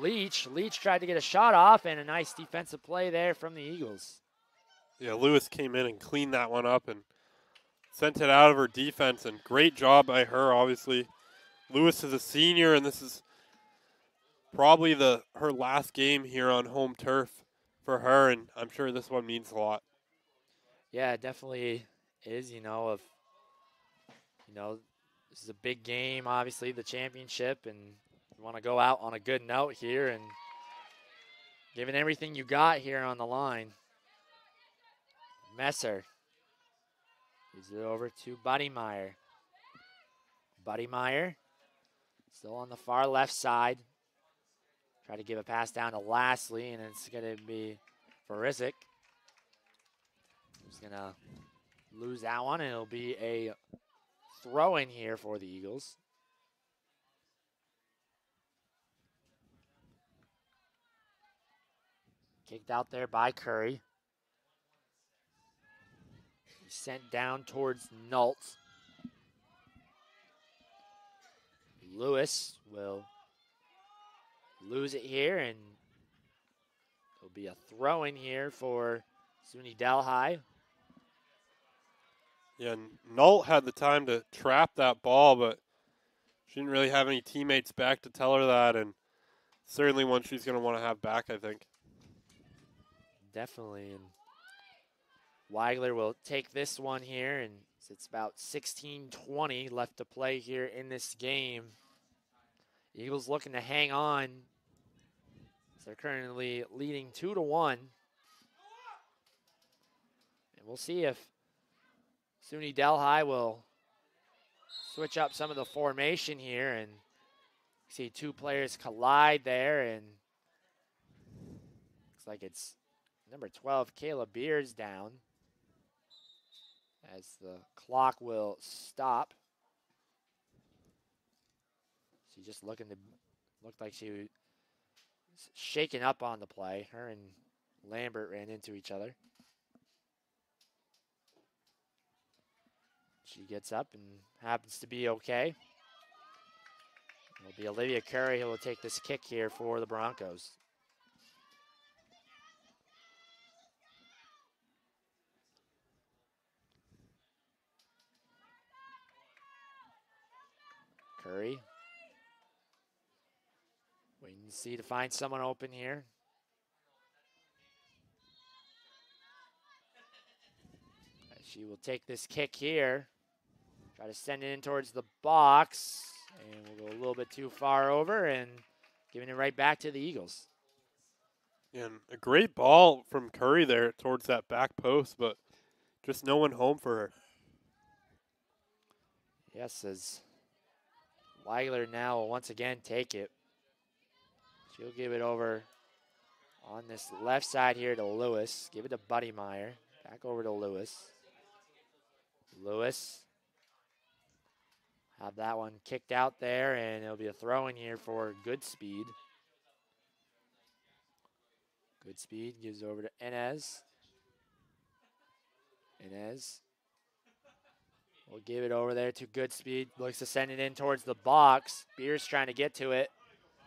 Leach. Leach tried to get a shot off, and a nice defensive play there from the Eagles. Yeah, Lewis came in and cleaned that one up and sent it out of her defense, and great job by her, obviously. Lewis is a senior, and this is probably her last game here on home turf for her, and I'm sure this one means a lot. Yeah, it definitely is, this is a big game, obviously, the championship, and you want to go out on a good note here and giving everything you got here on the line. Messer gives it over to Buddymeyer. Buddymeyer still on the far left side. Try to give a pass down to Lastly, and it's going to be Farisic. He's going to lose that one, and it'll be a throw-in here for the Eagles. Kicked out there by Curry. He's sent down towards Nault. Lewis will lose it here, and there'll be a throw-in here for SUNY Delhi. Yeah, Nault had the time to trap that ball, but she didn't really have any teammates back to tell her that, and certainly one she's going to want to have back, I think. Definitely, and Weigler will take this one here, and it's about 16-20 left to play here in this game. Eagles looking to hang on. They're currently leading 2-1. And we'll see if SUNY Delhi will switch up some of the formation here, and see two players collide there, and looks like it's number 12, Kayla Beers, down as the clock will stop. She just looked like she was shaken up on the play. Her and Lambert ran into each other. She gets up and happens to be okay. It'll be Olivia Curry who will take this kick here for the Broncos. Curry. Waiting to see to find someone open here. She will take this kick here. Try to send it in towards the box. And we'll go a little bit too far over and giving it right back to the Eagles. And a great ball from Curry there towards that back post, but just no one home for her. Yes, as Weigler now will once again take it. She'll give it over on this left side here to Lewis. Give it to Buddymeyer. Back over to Lewis. Lewis. Have that one kicked out there, and it'll be a throw in here for Goodspeed. Good speed, gives over to Inez. Inez will give it over there to good speed. Looks to send it in towards the box. Beers trying to get to it,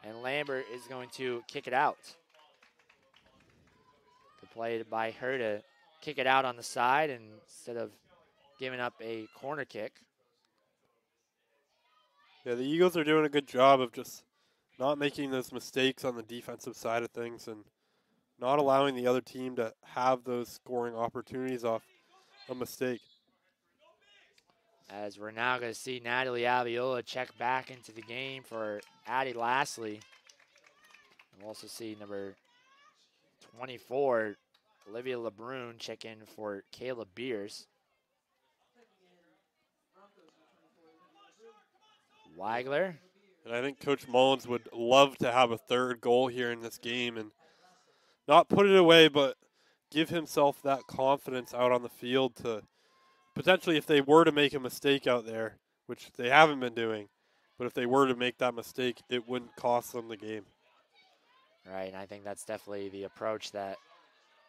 and Lambert is going to kick it out. Good play by her to kick it out on the side instead of giving up a corner kick. Yeah, the Eagles are doing a good job of just not making those mistakes on the defensive side of things and not allowing the other team to have those scoring opportunities off a mistake. As we're now going to see Natalie Aviola check back into the game for Addie Lastly. We'll also see number 24, Olivia LeBrun, check in for Kayla Beers. Weigler. And I think Coach Mullins would love to have a third goal here in this game and not put it away, but give himself that confidence out on the field to potentially, if they were to make a mistake out there, which they haven't been doing, but if they were to make that mistake, it wouldn't cost them the game. Right, and I think that's definitely the approach that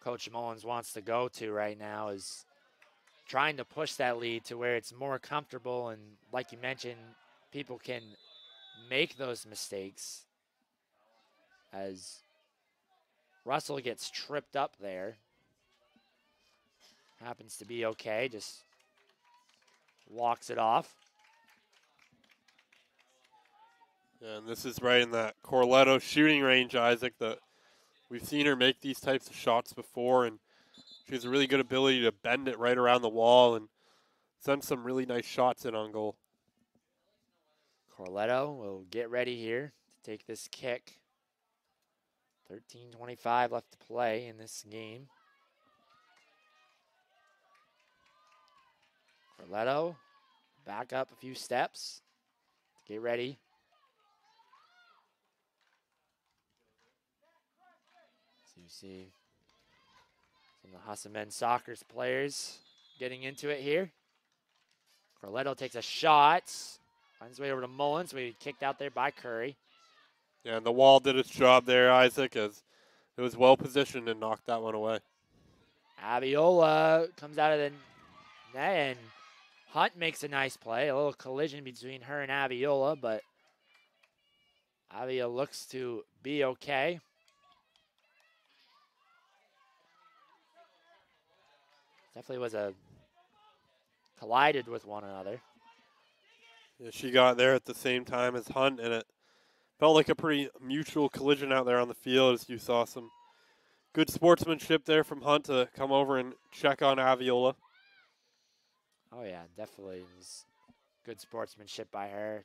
Coach Mullins wants to go to right now, is trying to push that lead to where it's more comfortable, and like you mentioned, people can make those mistakes. As Russell gets tripped up there. Happens to be okay, just walks it off. And this is right in that Corletto shooting range, Isaac, that we've seen her make these types of shots before, and she has a really good ability to bend it right around the wall and send some really nice shots in on goal. Corletto will get ready here to take this kick. 13:25 left to play in this game. Corletto back up a few steps. Get ready. So you see some of the Husson men's soccer players getting into it here. Corletto takes a shot. Finds his way over to Mullins. We kicked out there by Curry. Yeah, and the wall did its job there, Isaac, as it was well positioned and knocked that one away. Aviola comes out of the net, and Hunt makes a nice play. A little collision between her and Aviola, but Avia looks to be okay. Definitely was a collided with one another. Yeah, she got there at the same time as Hunt, and it felt like a pretty mutual collision out there on the field, as you saw some good sportsmanship there from Hunt to come over and check on Aviola. Oh yeah, definitely. It was good sportsmanship by her.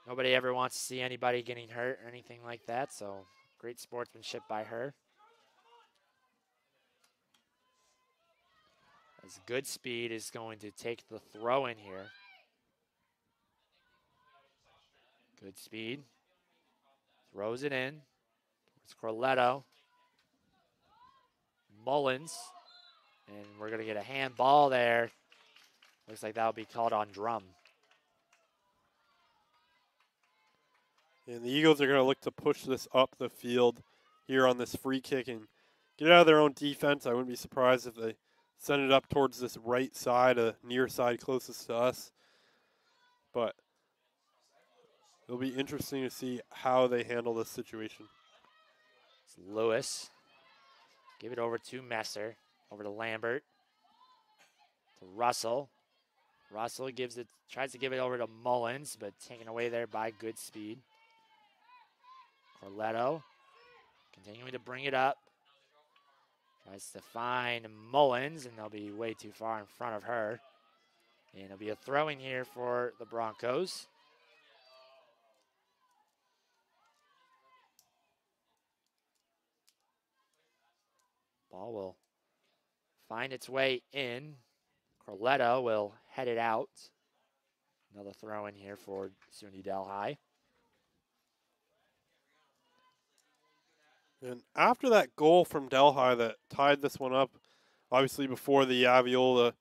Nobody ever wants to see anybody getting hurt or anything like that, so great sportsmanship by her. As good speed is going to take the throw in here. Good speed. Throws it in. It's Corletto. Mullins. And we're going to get a handball there. Looks like that'll be called on Drum. And the Eagles are going to look to push this up the field here on this free kick and get out of their own defense. I wouldn't be surprised if they send it up towards this right side, near side closest to us. But it'll be interesting to see how they handle this situation. It's Lewis. Give it over to Messer. Over to Lambert. To Russell. Russell tries to give it over to Mullins, but taken away there by good speed. Corletto continuing to bring it up. Tries to find Mullins, and they'll be way too far in front of her. And it'll be a throw-in here for the Broncos. Ball will find its way in. Corletto will head it out. Another throw-in here for SUNY Delhi. And after that goal from Delhi that tied this one up, obviously before the Aviola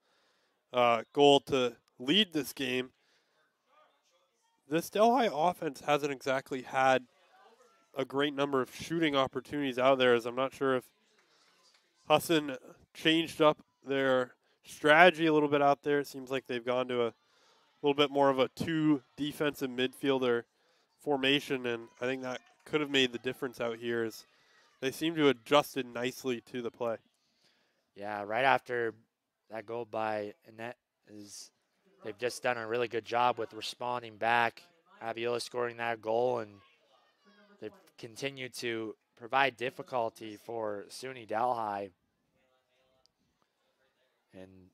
goal to lead this game, this Delhi offense hasn't exactly had a great number of shooting opportunities out there, as I'm not sure if Husson changed up their strategy a little bit out there. It seems like they've gone to a little bit more of a 2 defensive midfielder formation, and I think that could have made the difference out here as they seem to have adjusted nicely to the play. Yeah, right after that goal by Annette, they've just done a really good job with responding back. Aviola scoring that goal, and they've continued to provide difficulty for SUNY Delhi. And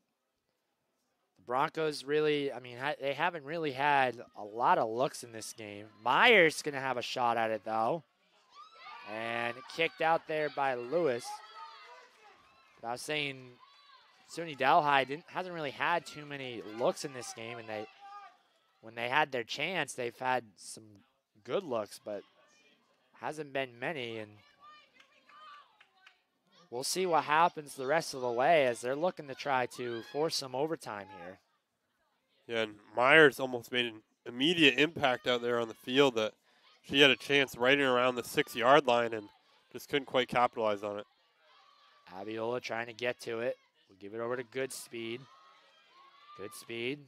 the Broncos really, I mean, they haven't really had a lot of looks in this game. Myers going to have a shot at it, though. And kicked out there by Lewis. But I was saying SUNY Delhi hasn't really had too many looks in this game, and when they had their chance, they've had some good looks, but hasn't been many, and we'll see what happens the rest of the way as they're looking to try to force some overtime here. Yeah, and Myers almost made an immediate impact out there on the field that she had a chance right in around the 6-yard line and just couldn't quite capitalize on it. Aviola trying to get to it. We'll give it over to Goodspeed. Goodspeed.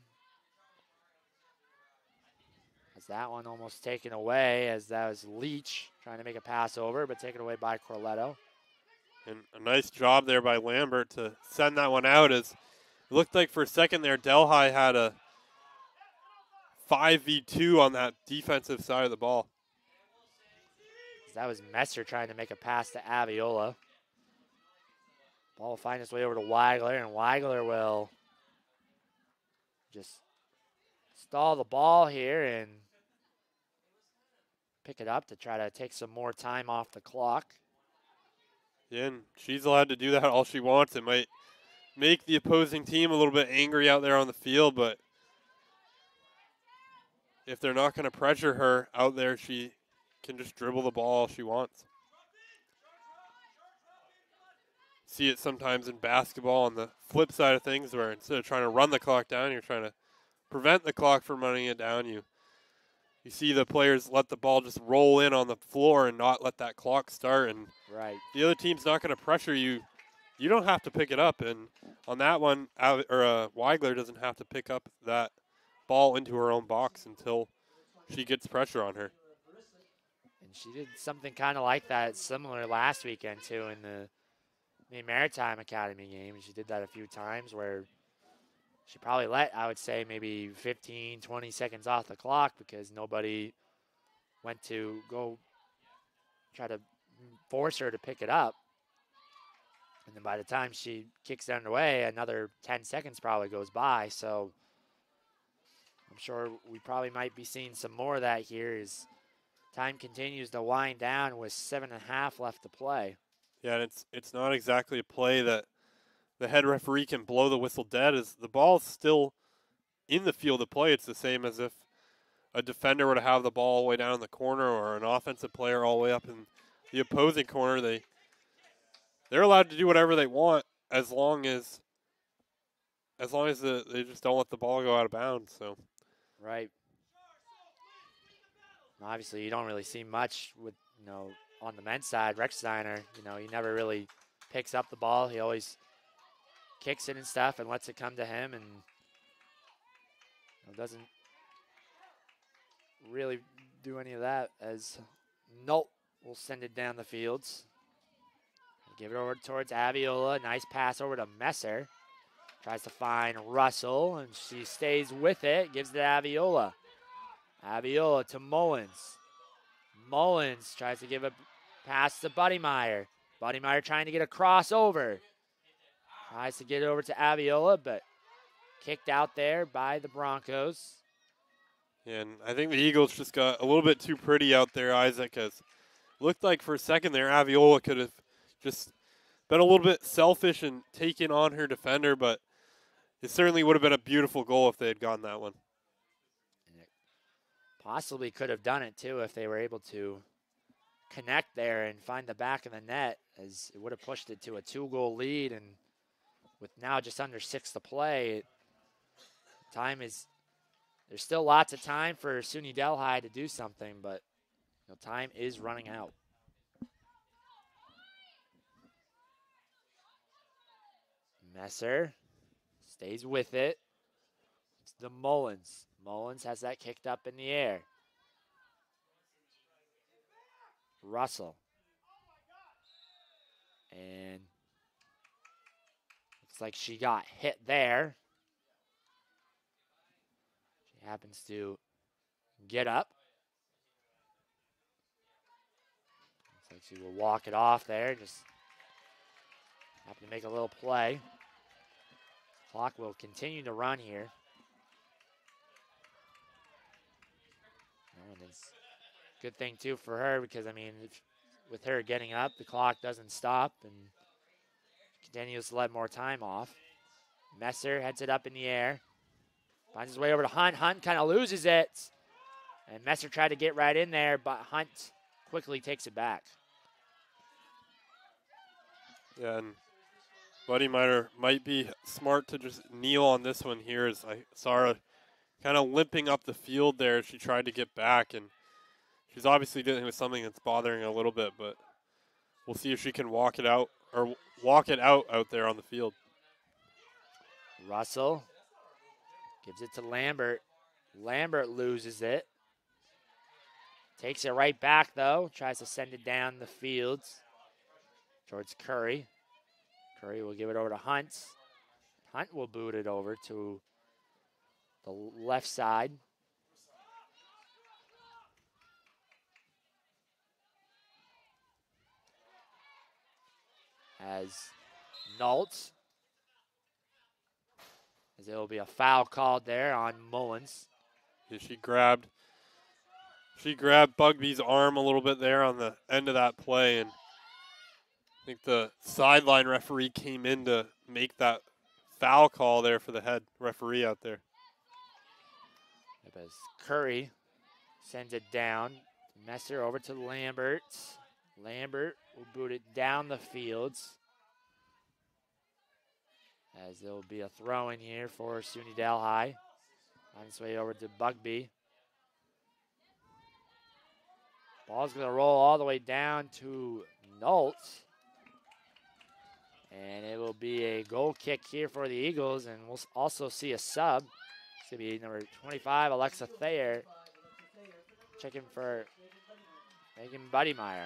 As that one almost taken away, as that was Leach trying to make a pass over, but taken away by Corletto. And a nice job there by Lambert to send that one out, as it looked like for a second there Delhi had a 5v2 on that defensive side of the ball. That was Messer trying to make a pass to Aviola. Ball will find its way over to Weigler, and Weigler will just stall the ball here and pick it up to try to take some more time off the clock. Yeah, and she's allowed to do that all she wants. It might make the opposing team a little bit angry out there on the field, but if they're not going to pressure her out there, she can just dribble the ball all she wants. See it sometimes in basketball on the flip side of things, where instead of trying to run the clock down, you're trying to prevent the clock from running it down. You see the players let the ball just roll in on the floor and not let that clock start, and right. The other team's not going to pressure you. You don't have to pick it up, and on that one, Weigler doesn't have to pick up that ball into her own box until she gets pressure on her. And she did something kind of like that, similar last weekend too, in the Maritime Academy game. She did that a few times where she probably let, I would say, maybe 15, 20 seconds off the clock because nobody went to go try to force her to pick it up. And then by the time she kicks it underway, another 10 seconds probably goes by. So I'm sure we probably might be seeing some more of that here as time continues to wind down with 7.5 left to play. Yeah, and it's not exactly a play that the head referee can blow the whistle dead, as the ball's still in the field of play. It's the same as if a defender were to have the ball all the way down in the corner, or an offensive player all the way up in the opposing corner. They're allowed to do whatever they want as long as they just don't let the ball go out of bounds. So, right. Obviously, you don't really see much with on the men's side. Rex Steiner, he never really picks up the ball. He always kicks it and stuff and lets it come to him, and doesn't really do any of that. As Nope will send it down the fields. Give it over towards Aviola. Nice pass over to Messer. Tries to find Russell, and she stays with it. Gives it to Aviola. Aviola to Mullins. Mullins tries to give a pass to Buddymeyer. Buddymeyer trying to get a crossover. Tries to get it over to Aviola, but kicked out there by the Broncos. And I think the Eagles just got a little bit too pretty out there, Isaac, as looked like for a second there Aviola could have just been a little bit selfish and taken on her defender, but it certainly would have been a beautiful goal if they had gotten that one. Possibly could have done it too if they were able to connect there and find the back of the net, as it would have pushed it to a 2-goal lead. And with now just under 6 to play, there's still lots of time for SUNY Delhi to do something, but The time is running out. Messer stays with it. It's the Mullins. Mullins has that kicked up in the air. Russell. And looks like she got hit there. She happens to get up. Looks like she will walk it off there. Just happen to make a little play. Clock will continue to run here. And it's a good thing, too, for her because, I mean, with her getting up, the clock doesn't stop and continues to let more time off. Messer heads it up in the air. Finds his way over to Hunt. Hunt kind of loses it. And Messer tried to get right in there, but Hunt quickly takes it back. Yeah, and Buddy Miter might be smart to just kneel on this one here, as I saw her kind of limping up the field there. She tried to get back, and she's obviously dealing with something that's bothering her a little bit, but we'll see if she can walk it out out there on the field. Russell gives it to Lambert. Lambert loses it. Takes it right back, though. Tries to send it down the field towards Curry. Curry will give it over to Hunt. Hunt will boot it over to the left side. As Nault. As there will be a foul called there on Mullins. Yeah, she grabbed Bugby's arm a little bit there on the end of that play, and I think the sideline referee came in to make that foul call there for the head referee out there. As Curry sends it down. Messer over to Lambert. Lambert will boot it down the fields. As there will be a throw in here for SUNY Delhi. On its way over to Bugby. Ball's going to roll all the way down to Nault. And it will be a goal kick here for the Eagles. And we'll also see a sub. It's going to be number 25, Alexa Thayer. Checking for Megan Buddymeyer.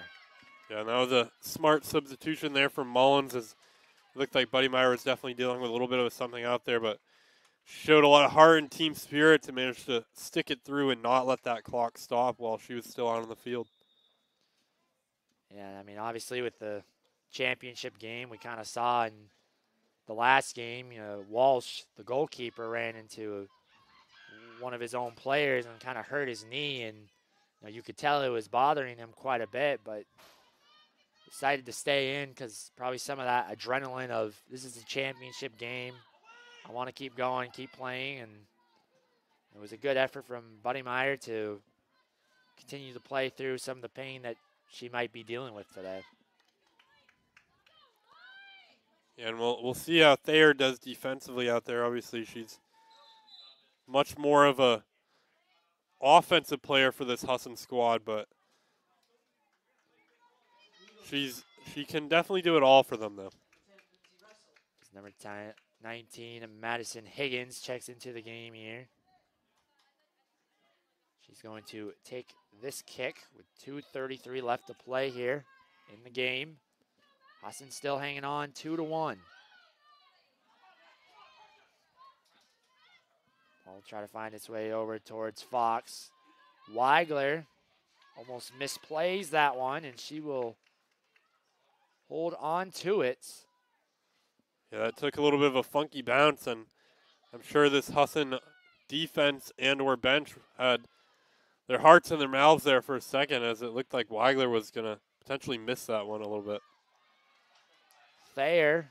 Yeah, and that was a smart substitution there from Mullins. As it looked like Buddymeyer was definitely dealing with a little bit of something out there, but showed a lot of heart and team spirit to manage to stick it through and not let that clock stop while she was still out on the field. Yeah, I mean, obviously with the championship game, we kind of saw in the last game, you know, Walsh, the goalkeeper, ran into one of his own players and kind of hurt his knee, and you could tell it was bothering him quite a bit, but decided to stay in because probably some of that adrenaline of this is a championship game. I want to keep going, keep playing, and it was a good effort from Buddymeyer to continue to play through some of the pain that she might be dealing with today. Yeah, and we'll see how Thayer does defensively out there. Obviously, she's much more of a offensive player for this Husson squad, but she can definitely do it all for them, though. Number 19, Madison Higgins checks into the game here. She's going to take this kick with 2:33 left to play here in the game. Husson still hanging on 2-1. Ball will try to find its way over towards Fox. Weigler almost misplays that one, and she will hold on to it. Yeah, that took a little bit of a funky bounce, and I'm sure this Husson defense and or bench had their hearts in their mouths there for a second, as it looked like Weigler was going to potentially miss that one a little bit. Thayer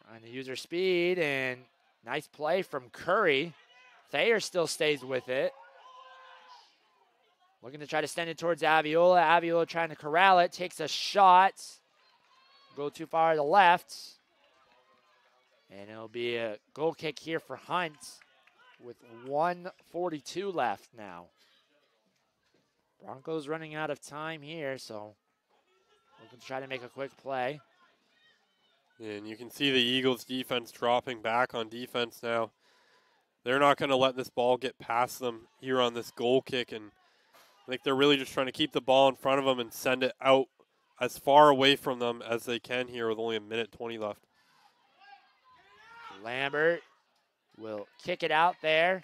trying to use her speed, and nice play from Curry. Thayer still stays with it. Looking to try to send it towards Aviola. Aviola trying to corral it, takes a shot. Go too far to the left. And it'll be a goal kick here for Hunt with 1:42 left now. Broncos running out of time here, so we're going to try to make a quick play. And you can see the Eagles defense dropping back on defense now. They're not going to let this ball get past them here on this goal kick, and I think they're really just trying to keep the ball in front of them and send it out as far away from them as they can here with only 1:20 left. Lambert will kick it out there.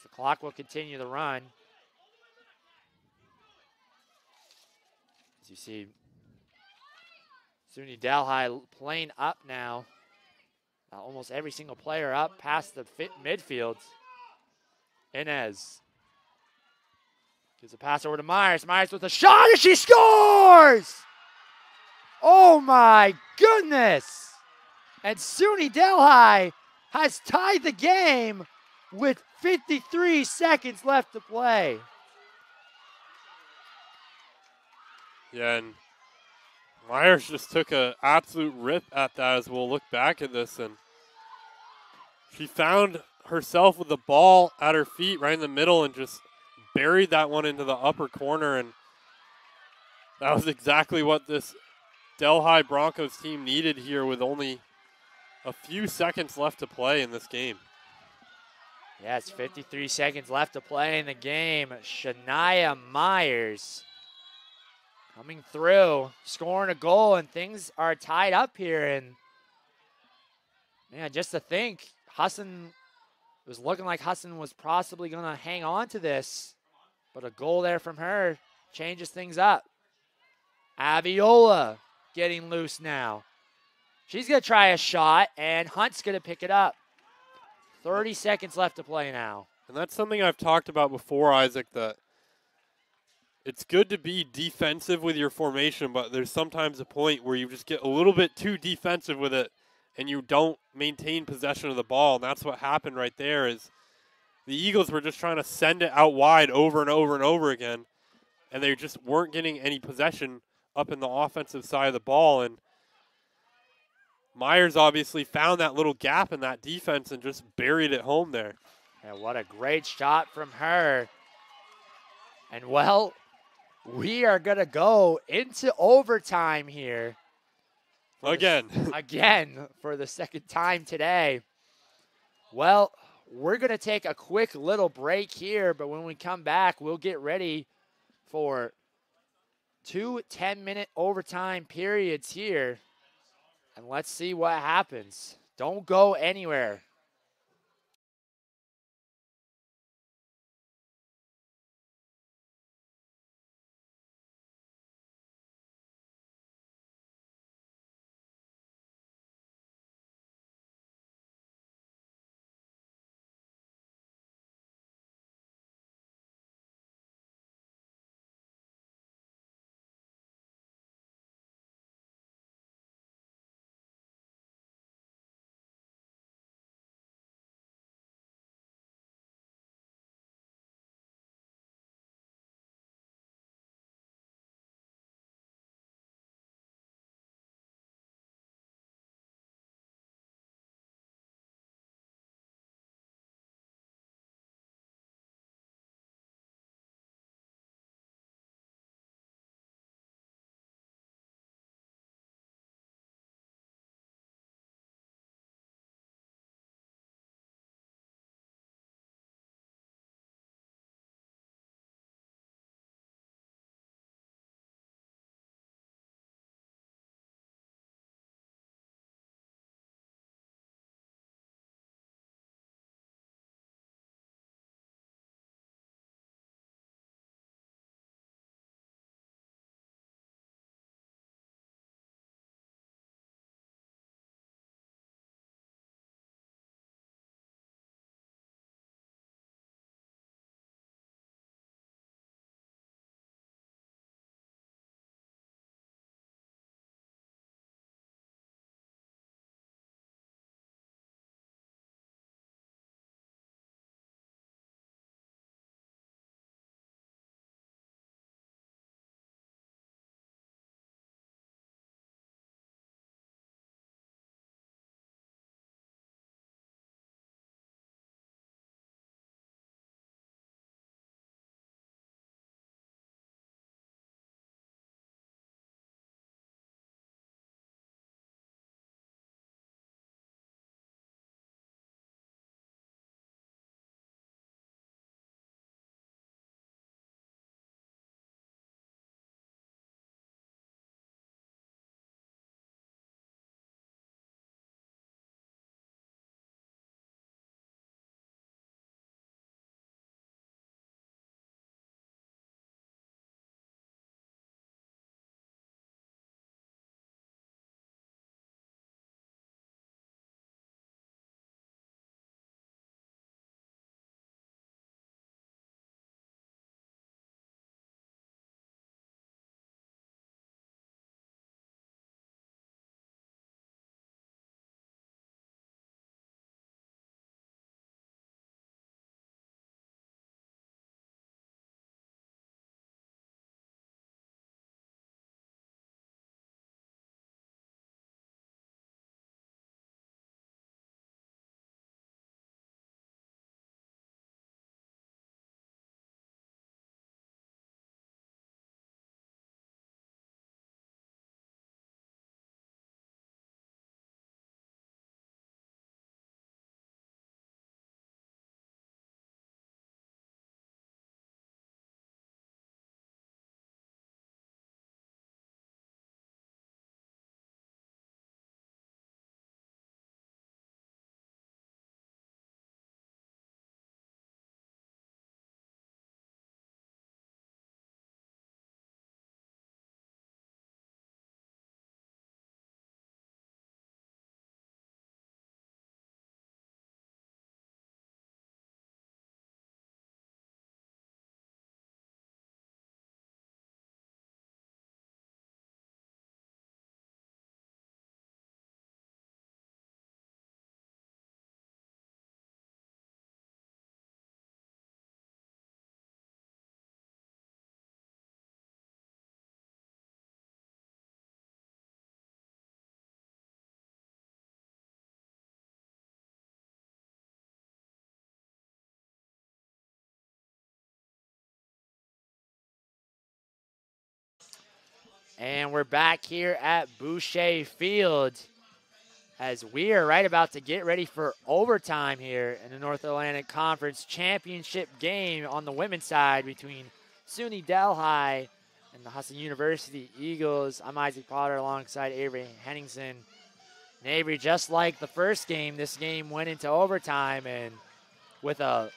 The clock will continue the run. As you see, SUNY Delhi playing up now. Almost every single player up past the midfield. Inez gives a pass over to Myers. Myers with a shot, and she scores! Oh my goodness! And SUNY Delhi has tied the game with 53 seconds left to play. Yeah, and Myers just took an absolute rip at that as we'll look back at this, and she found herself with the ball at her feet right in the middle and just buried that one into the upper corner, and that was exactly what this Delhi Broncos team needed here with only a few seconds left to play in this game. Yes, 53 seconds left to play in the game. Shania Myers coming through, scoring a goal, and things are tied up here. And man, just to think, Husson, it was looking like Husson was possibly going to hang on to this, but a goal there from her changes things up. Aviola getting loose now. She's going to try a shot, and Hunt's going to pick it up. 30 seconds left to play now. And that's something I've talked about before, Isaac, that it's good to be defensive with your formation, but there's sometimes a point where you just get a little bit too defensive with it and you don't maintain possession of the ball. And that's what happened right there is the Eagles were just trying to send it out wide over and over and over again, and they just weren't getting any possession up in the offensive side of the ball. And Myers obviously found that little gap in that defense and just buried it home there. And what a great shot from her. And well, we are going to go into overtime here. Again. Again for the second time today. Well, we're going to take a quick little break here, but when we come back, we'll get ready for 2 10-minute overtime periods here. And let's see what happens. Don't go anywhere. And we're back here at Boucher Field as we are right about to get ready for overtime here in the North Atlantic Conference Championship game on the women's side between SUNY Delhi and the Hudson University Eagles. I'm Isaac Potter alongside Avery Henningsen. And Avery, just like the first game, this game went into overtime, and with a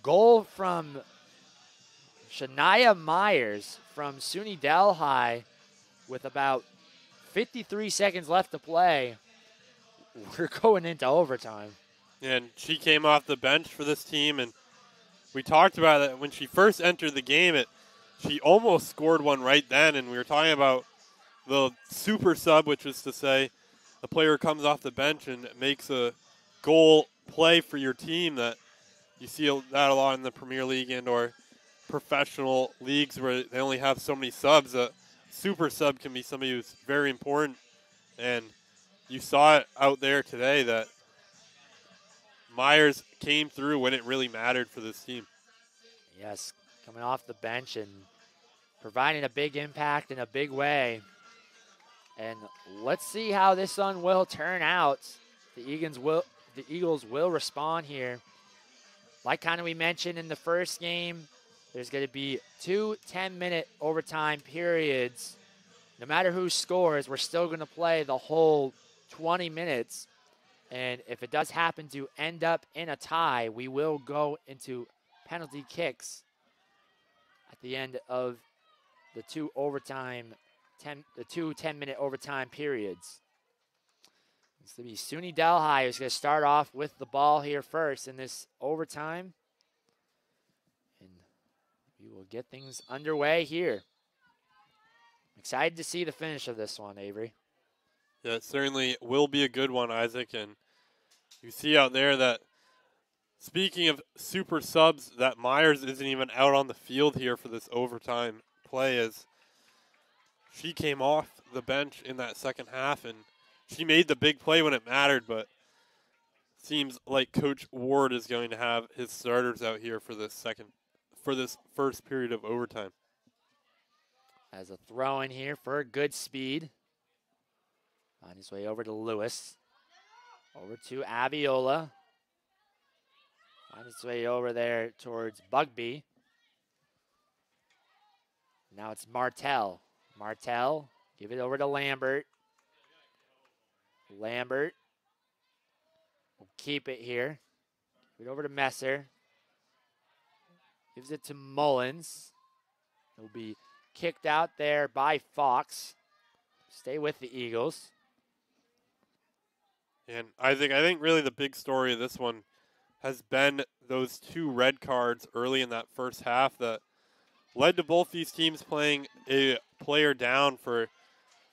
goal from Shania Myers from SUNY Delhi with about 53 seconds left to play, we're going into overtime. And she came off the bench for this team, and we talked about it when she first entered the game. She almost scored one right then, and we were talking about the super sub, which is to say the player comes off the bench and makes a goal play for your team. That you see that a lot in the Premier League and or professional leagues where they only have so many subs. A super sub can be somebody who's very important, and you saw it out there today that Myers came through when it really mattered for this team. Yes, coming off the bench and providing a big impact in a big way. And let's see how this one will turn out. The Eagles will respond here. Like kind of we mentioned in the first game, there's going to be 2 10-minute overtime periods. No matter who scores, we're still going to play the whole 20 minutes. And if it does happen to end up in a tie, we will go into penalty kicks at the end of the 2 10-minute overtime periods. It's going to be SUNY Delhi who's going to start off with the ball here first in this overtime. And we will get things underway here. Excited to see the finish of this one, Avery. Yeah, it certainly will be a good one, Isaac. And you see out there that, speaking of super subs, that Myers isn't even out on the field here for this overtime play, as she came off the bench in that second half, and she made the big play when it mattered, but seems like Coach Ward is going to have his starters out here for this first period of overtime. As a throw in here for good speed. On his way over to Lewis. Over to Aviola. On his way over there towards Bugby. Now it's Martell. Martell, give it over to Lambert. Lambert will keep it here. Give it over to Messer. Gives it to Mullins. He'll be kicked out there by Fox. Stay with the Eagles. And I think really the big story of this one has been those 2 red cards early in that first half that led to both these teams playing a player down for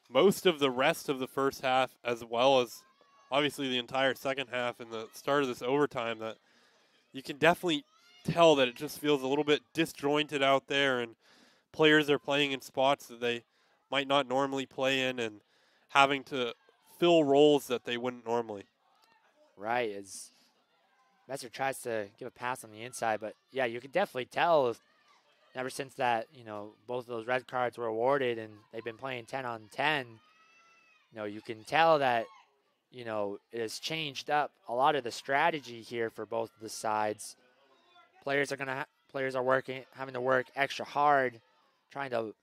most of the rest of the first half, as well as obviously the entire second half and the start of this overtime. That you can definitely tell that it just feels a little bit disjointed out there, and players are playing in spots that they might not normally play in and having to fill roles that they wouldn't normally. Right, as Messer tries to give a pass on the inside, but yeah, you can definitely tell ever since that, both of those red cards were awarded and they've been playing 10 on 10, you can tell that, it has changed up a lot of the strategy here for both of the sides. Players are having to work extra hard, trying to,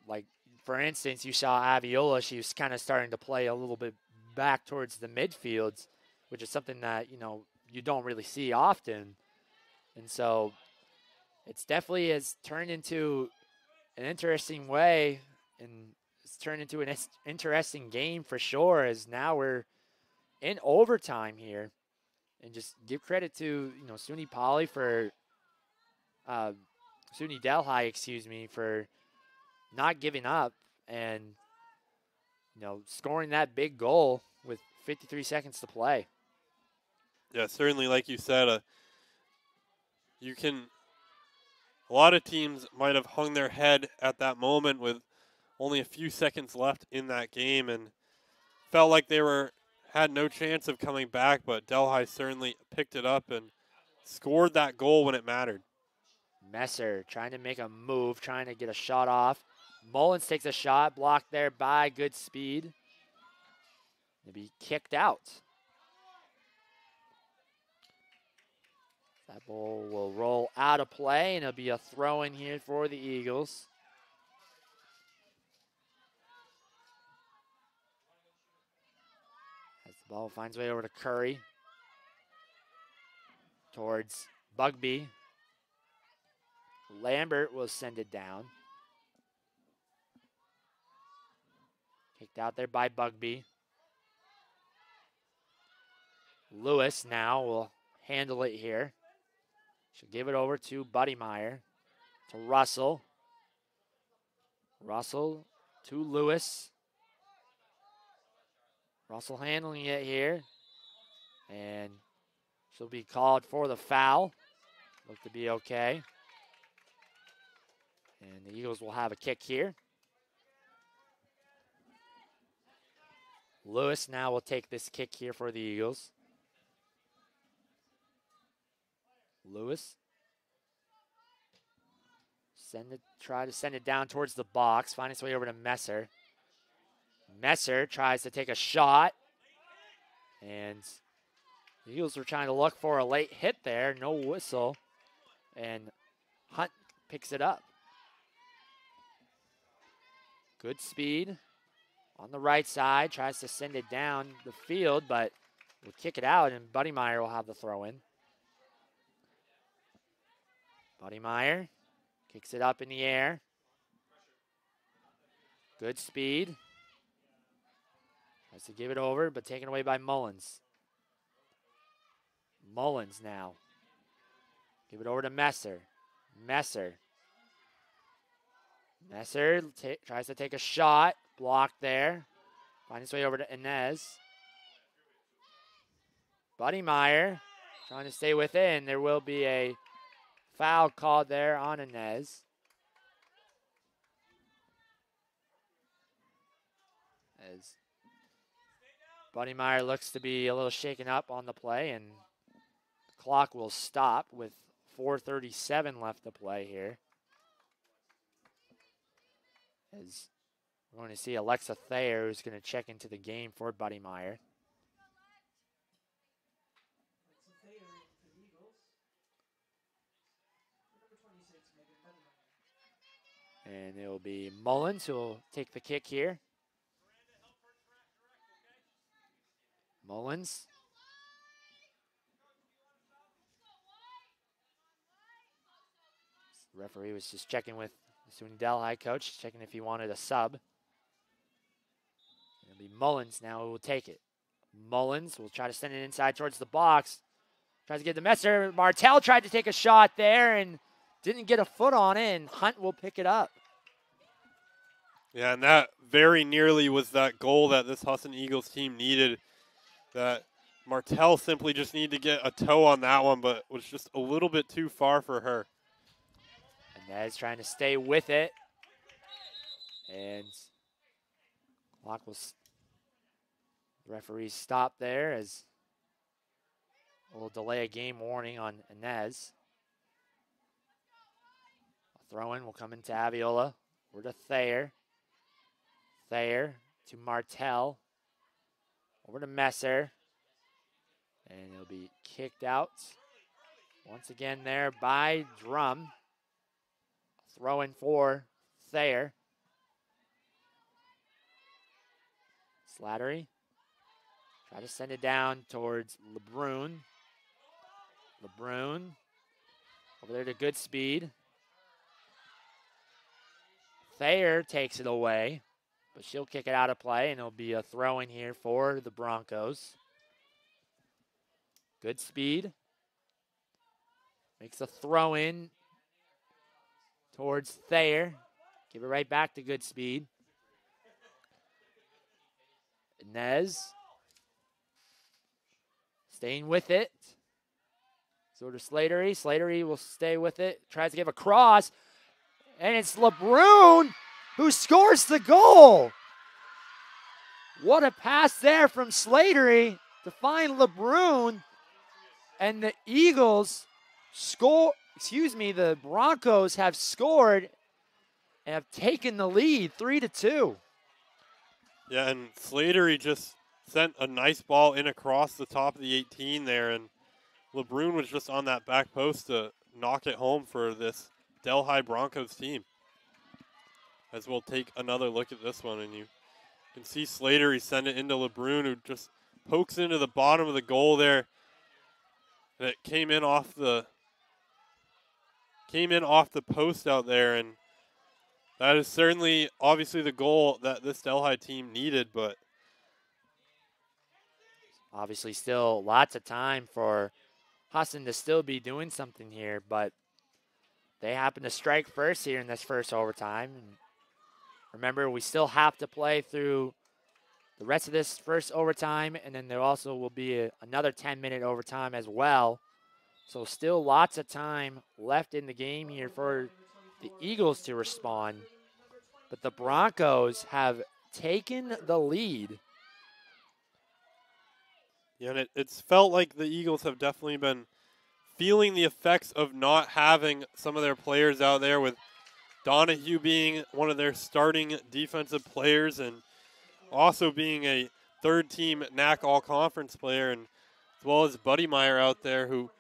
like, for instance, you saw Aviola, she was kind of starting to play a little bit back towards the midfields, which is something that, you don't really see often. And so it's definitely has turned into an interesting way, and it's turned into an interesting game for sure, as now we're in overtime here. And just give credit to, SUNY Poly for, SUNY Delhi, for not giving up and, scoring that big goal with 53 seconds to play. Yeah, certainly, like you said, a lot of teams might have hung their head at that moment with only a few seconds left in that game and felt like they had no chance of coming back, but Delhi certainly picked it up and scored that goal when it mattered. Messer trying to make a move, trying to get a shot off. Mullins takes a shot, blocked there by Good Speed. He'll be kicked out. That ball will roll out of play, and it'll be a throw in here for the Eagles. As the ball finds way over to Curry. Towards Bugby. Lambert will send it down. Kicked out there by Bugby. Lewis now will handle it here. She'll give it over to Buddy Meyer. To Russell. Russell to Lewis. Russell handling it here. And she'll be called for the foul. Look to be okay. And the Eagles will have a kick here. Lewis now will take this kick here for the Eagles. Lewis. Try to send it down towards the box. Find its way over to Messer. Messer tries to take a shot. And the Eagles were trying to look for a late hit there. No whistle. And Hunt picks it up. Good Speed on the right side. Tries to send it down the field, but will kick it out, and Buddy Meyer will have the throw in. Buddy Meyer kicks it up in the air. Good Speed. Tries to give it over, but taken away by Mullins. Mullins now. Give it over to Messer. Messer tries to take a shot. Blocked there. Find his way over to Inez. Buddy Meyer trying to stay within. There will be a foul called there on Inez. As Buddy Meyer looks to be a little shaken up on the play, and the clock will stop with 4:37 left to play here. As we're going to see Alexa Thayer, who's going to check into the game for Buddy Meyer. And it will be Mullins who will take the kick here. Mullins. The referee was just checking with the SUNY Delhi coach, checking if he wanted a sub. It'll be Mullins now who will take it. Mullins will try to send it inside towards the box. Tries to get the Messer. Martell tried to take a shot there and didn't get a foot on it, and Hunt will pick it up. Yeah, and that very nearly was that goal that this Husson Eagles team needed. That Martell simply just needed to get a toe on that one, but was just a little bit too far for her. Inez trying to stay with it. And clock will referee stop there as we'll delay a game warning on Inez. A throw-in will come into Aviola. We're to Thayer. Thayer to Martell. Over to Messer. And he'll be kicked out. Once again there by Drum. Throw in for Thayer. Slattery. Try to send it down towards LeBrun. LeBrun. Over there to Good Speed. Thayer takes it away, but she'll kick it out of play, and it'll be a throw in here for the Broncos. Good Speed. Makes a throw in towards Thayer. Give it right back to Good Speed. Inez. Staying with it. So to Slattery. Slattery will stay with it. Tries to give a cross. And it's LeBrun who scores the goal. What a pass there from Slattery to find LeBrun. And the Eagles score, the Broncos have scored and have taken the lead 3-2. Yeah, and Slater, he just sent a nice ball in across the top of the 18 there, and LeBrun was just on that back post to knock it home for this Delhi Broncos team. As we'll take another look at this one, and you can see Slater, he sent it into LeBrun, who just pokes into the bottom of the goal there. And it came in off the post out there, and that is certainly obviously the goal that this Delhi team needed, but Obviously still lots of time for Husson to still be doing something here, but they happen to strike first here in this first overtime. And remember, we still have to play through the rest of this first overtime, and then there also will be another 10-minute overtime as well. So still lots of time left in the game here for the Eagles to respond. But the Broncos have taken the lead. yeah, and it's felt like the Eagles have definitely been feeling the effects of not having some of their players out there, with Donahue being one of their starting defensive players and also being a third-team NAC All-Conference player, and as well as Buddy Meyer out there, who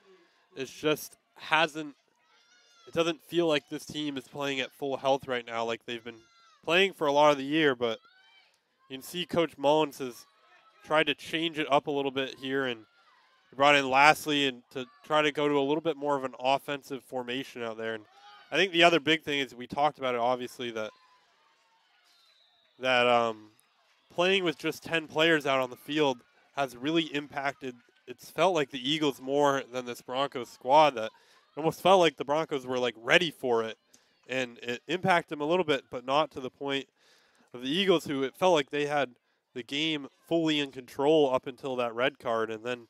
is just it doesn't feel like this team is playing at full health right now like they've been playing for a lot of the year, but you can see Coach Mullins has tried to change it up a little bit here, and he brought in Lastly and to try to go to a little bit more of an offensive formation out there. And I think the other big thing is, we talked about it obviously, that playing with just 10 players out on the field has really impacted. It's felt like the Eagles more than this Broncos squad, that it almost felt like the Broncos were like ready for it, and it impacted them a little bit, but not to the point of the Eagles, who it felt like they had the game fully in control up until that red card, and then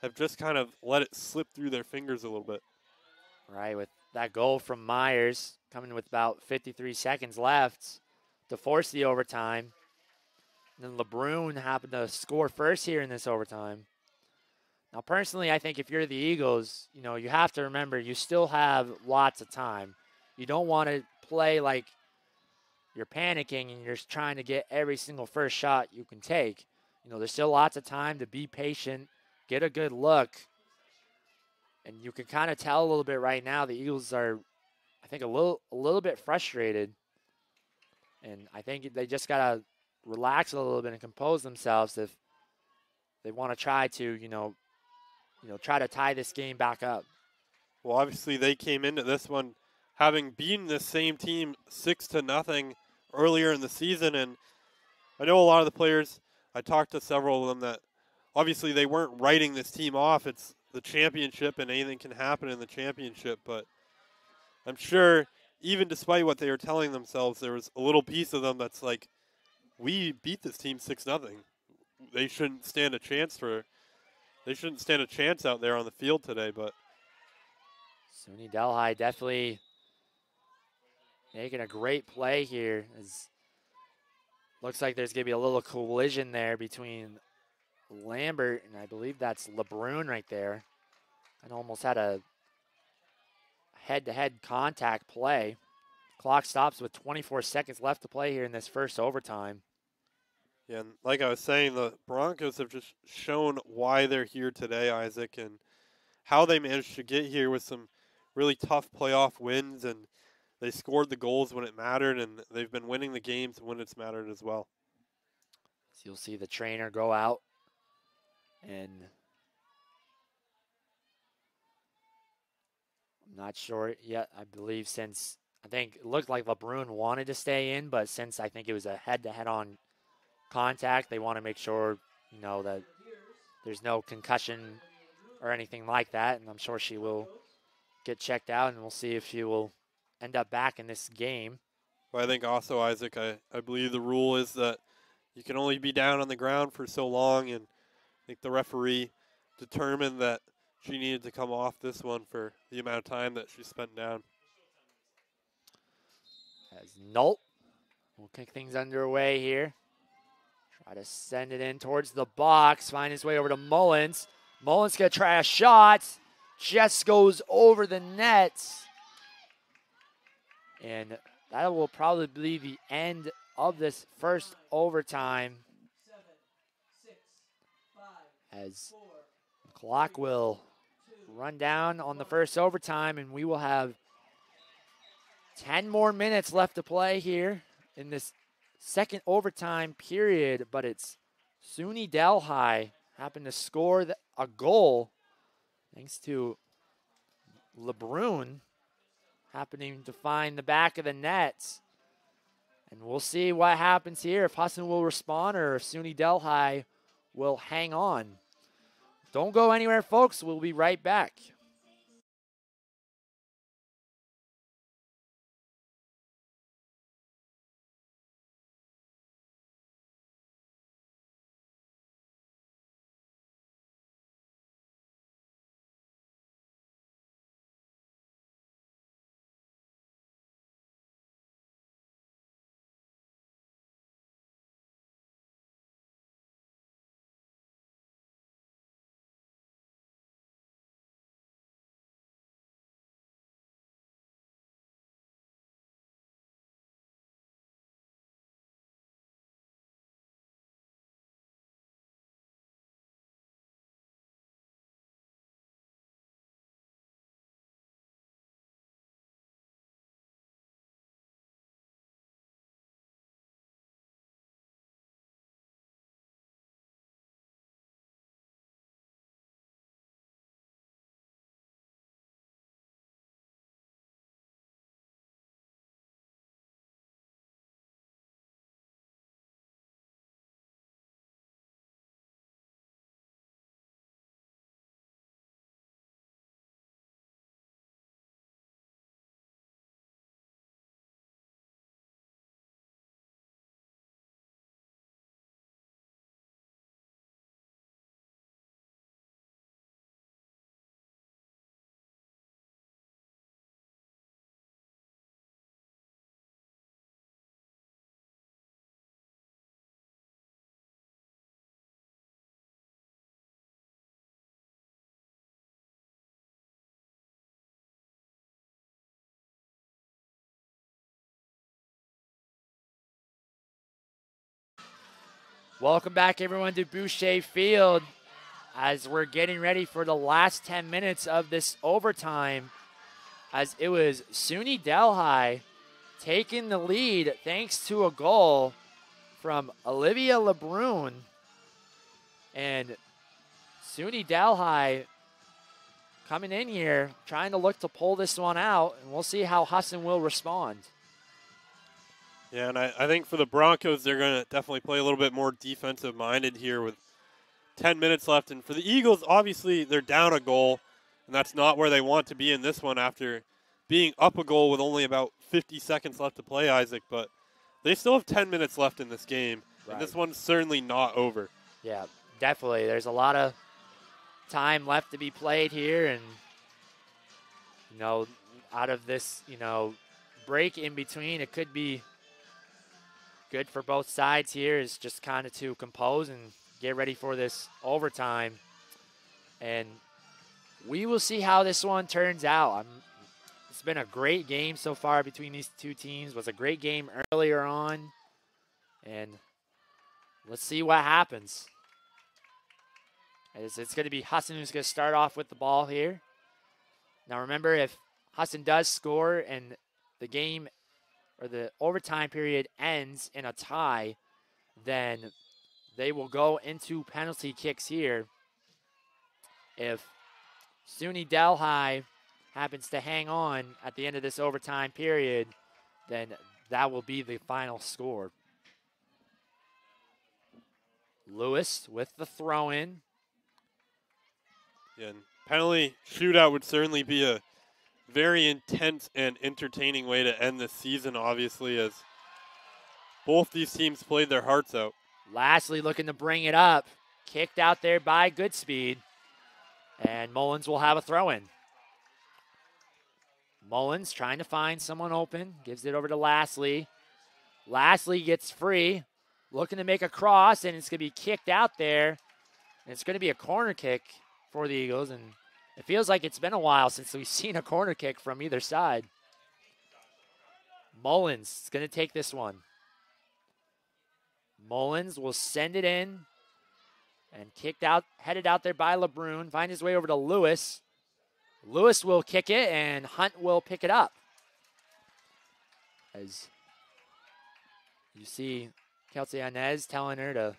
have just kind of let it slip through their fingers a little bit. Right, with that goal from Myers coming with about 53 seconds left to force the overtime. And then LeBrun happened to score first here in this overtime. Now, personally, I think if you're the Eagles, you have to remember you still have lots of time. You don't want to play like you're panicking and you're trying to get every single first shot you can take. There's still lots of time to be patient, get a good look. And you can kind of tell a little bit right now the Eagles are, I think, a little bit frustrated. And I think they just got to relax a little bit and compose themselves if they want to try to, try to tie this game back up. Well, obviously they came into this one having beaten the same team 6-0 earlier in the season, and I know a lot of the players, I talked to several of them, that obviously they weren't writing this team off. It's the championship and anything can happen in the championship, but I'm sure even despite what they were telling themselves, there was a little piece of them that's like, we beat this team 6-0. They shouldn't stand a chance out there on the field today, but SUNY Delhi definitely making a great play here. Looks like there's going to be a little collision there between Lambert and I believe that's LeBrun right there. And almost had a head-to-head contact play. Clock stops with 24 seconds left to play here in this first overtime. Yeah, and like I was saying, the Broncos have just shown why they're here today, Isaac, and how they managed to get here with some really tough playoff wins, and they scored the goals when it mattered, and they've been winning the games when it's mattered as well. So you'll see the trainer go out, and I'm not sure yet. I believe I think it looked like LeBrun wanted to stay in, but since I think it was a head-to-head on contact, they want to make sure, that there's no concussion or anything like that, and I'm sure she will get checked out, and we'll see if she will end up back in this game. Well, I think also, Isaac, I believe the rule is that you can only be down on the ground for so long, and I think the referee determined that she needed to come off this one for the amount of time that she spent down. As Nolt will kick things underway here. Try to send it in towards the box, find his way over to Mullins. Mullins going to try a shot. Just goes over the net. And that will probably be the end of this first overtime, 7, 6, 5, as 4, the clock will 2, run down on the first overtime, and we will have 10 more minutes left to play here in this second overtime period, but it's SUNY Delhi happened to score a goal thanks to LeBrun happening to find the back of the net. And we'll see what happens here, if Husson will respond or if SUNY Delhi will hang on. Don't go anywhere, folks. We'll be right back. Welcome back, everyone, to Boucher Field as we're getting ready for the last 10 minutes of this overtime, as it was SUNY Delhi taking the lead thanks to a goal from Olivia LeBrun. And SUNY Delhi coming in here trying to look to pull this one out, and we'll see how Husson will respond. Yeah, and I think for the Broncos, they're going to definitely play a little bit more defensive-minded here with 10 minutes left. And for the Eagles, obviously, they're down a goal, and that's not where they want to be in this one after being up a goal with only about 50 seconds left to play, Isaac. But they still have 10 minutes left in this game, Right. and this one's certainly not over. Yeah, definitely. There's a lot of time left to be played here, and, out of this, break in between, it could be good for both sides here, is just kind of to compose and get ready for this overtime. And we will see how this one turns out. It's been a great game so far between these two teams. It was a great game earlier on. And let's see what happens. It's going to be Husson who's going to start off with the ball here. Now remember, if Husson does score and the game or the overtime period ends in a tie, then they will go into penalty kicks here. If SUNY Delhi happens to hang on at the end of this overtime period, then that will be the final score. Lewis with the throw-in. Yeah, and penalty shootout would certainly be a very intense and entertaining way to end this season, obviously, as both these teams played their hearts out. Lastly, looking to bring it up. Kicked out there by Goodspeed. And Mullins will have a throw-in. Mullins trying to find someone open. Gives it over to Lastly. Lastly gets free. Looking to make a cross, and it's going to be kicked out there. And it's going to be a corner kick for the Eagles. And it feels like it's been a while since we've seen a corner kick from either side. Mullins is going to take this one. Mullins will send it in and headed out there by LeBrun. Find his way over to Lewis. Lewis will kick it and Hunt will pick it up. As you see Kelsey Inez telling her to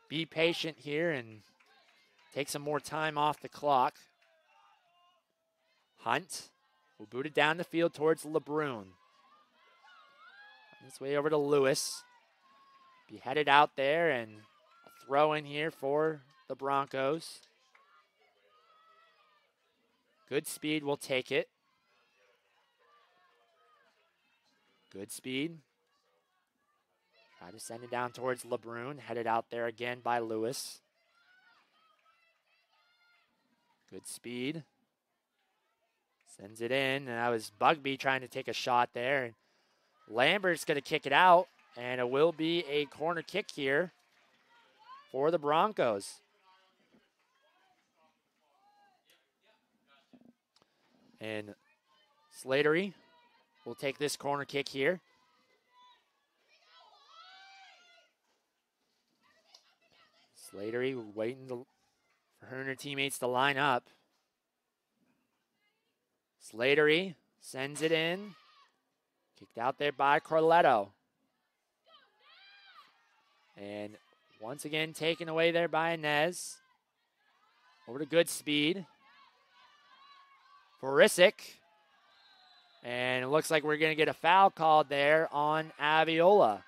be patient here and take some more time off the clock. Hunt will boot it down the field towards LeBrun. On his way over to Lewis. Be headed out there and a throw in here for the Broncos. Good speed will take it. Good speed. Try to send it down towards LeBrun. Headed out there again by Lewis. Good speed. Sends it in. And that was Bugby trying to take a shot there. Lambert's going to kick it out. And it will be a corner kick here for the Broncos. And Slattery will take this corner kick here. Slattery waiting for her and her teammates to line up. Slattery sends it in. Kicked out there by Corletto. And once again taken away there by Inez. Over to good speed. Forisic. And it looks like we're going to get a foul called there on Aviola.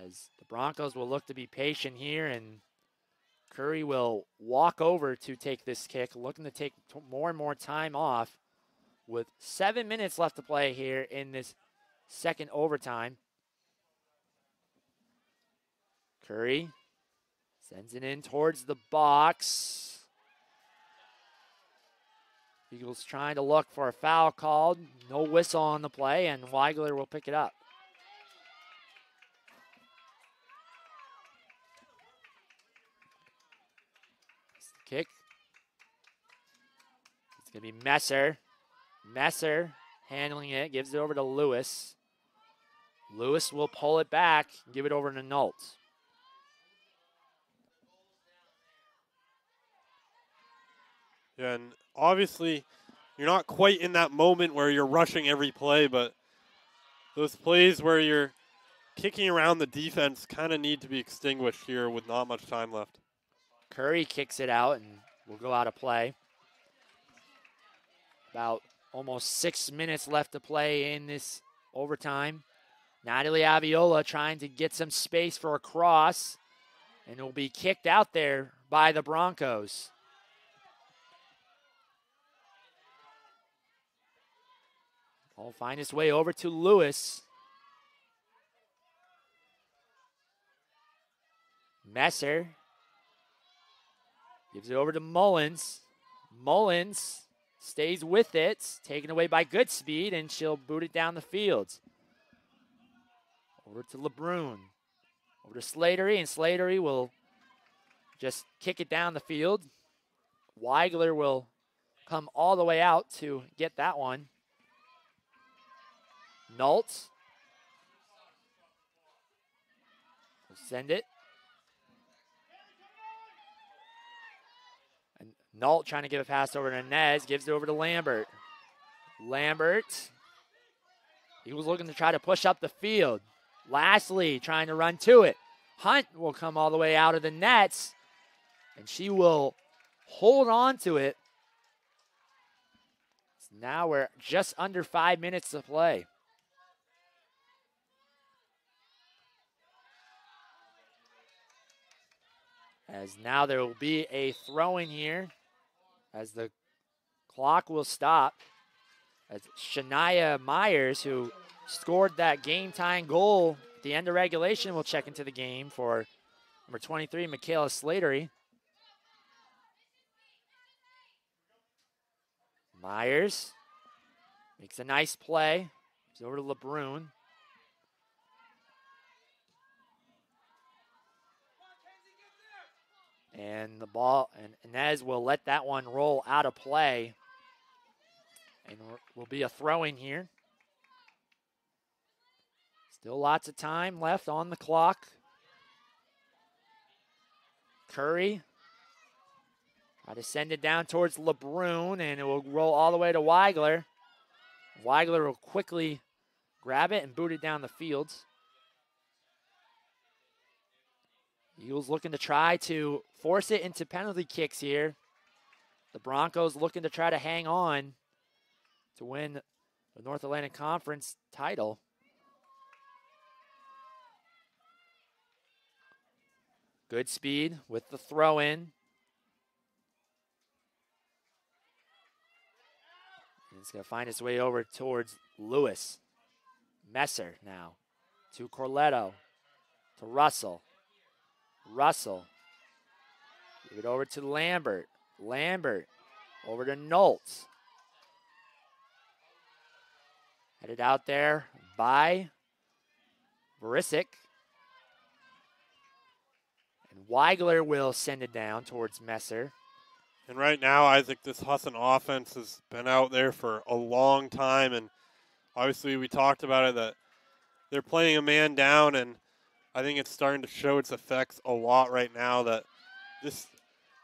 As the Broncos will look to be patient here, and Curry will walk over to take this kick, looking to take more and more time off with 7 minutes left to play here in this second overtime. Curry sends it in towards the box. Eagles trying to look for a foul called. No whistle on the play, and Weigler will pick it up. Kick. It's going to be Messer. Messer handling it, gives it over to Lewis. Lewis will pull it back and give it over to Nault. Yeah, and obviously you're not quite in that moment where you're rushing every play, but those plays where you're kicking around the defense kind of need to be extinguished here with not much time left. Curry kicks it out and will go out of play. About almost 6 minutes left to play in this overtime. Natalie Aviola trying to get some space for a cross, and it will be kicked out there by the Broncos. I'll find his way over to Lewis. Messer gives it over to Mullins. Mullins stays with it, taken away by good speed, and she'll boot it down the field. Over to LeBrun. Over to Slattery, and Slattery will just kick it down the field. Weigler will come all the way out to get that one. Nault will send it. And Nault trying to give a pass over to Inez, gives it over to Lambert. Lambert, he was looking to try to push up the field. Lastly, trying to run to it. Hunt will come all the way out of the nets, and she will hold on to it. So now we're just under 5 minutes to play. As now there will be a throw-in here as the clock will stop. As Shania Myers, who scored that game-tying goal at the end of regulation, will check into the game for number 23, Michaela Slattery. Myers makes a nice play. It's over to LeBrun. And the ball, and Inez will let that one roll out of play. And will be a throw-in here. Still lots of time left on the clock. Curry. Try to send it down towards LeBrun, and it will roll all the way to Weigler. Weigler will quickly grab it and boot it down the field. Eagles looking to try to force it into penalty kicks here. The Broncos looking to try to hang on to win the North Atlantic Conference title. Good speed with the throw-in. It's going to find its way over towards Lewis. Messer now to Corletto, to Russell. Russell. Give it over to Lambert. Lambert over to Noltz. Headed out there by Barisic. And Weigler will send it down towards Messer. And right now, Isaac, this Husson offense has been out there for a long time. And obviously, we talked about it, that they're playing a man down. And I think it's starting to show its effects a lot right now. That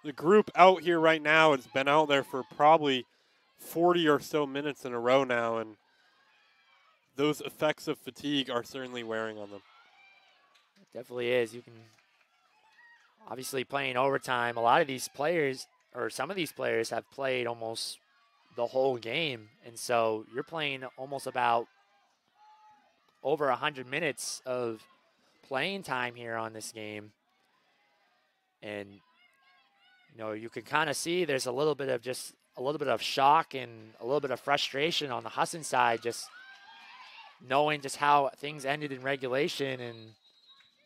the group out here right now has been out there for probably 40 or so minutes in a row now. And those effects of fatigue are certainly wearing on them. It definitely is. You can obviously playing overtime. A lot of these players, or some of these players, have played almost the whole game. And so you're playing almost about over 100 minutes of playing time here on this game. And, you know, you can kind of see there's a little bit of shock and a little bit of frustration on the Husson side, just knowing just how things ended in regulation and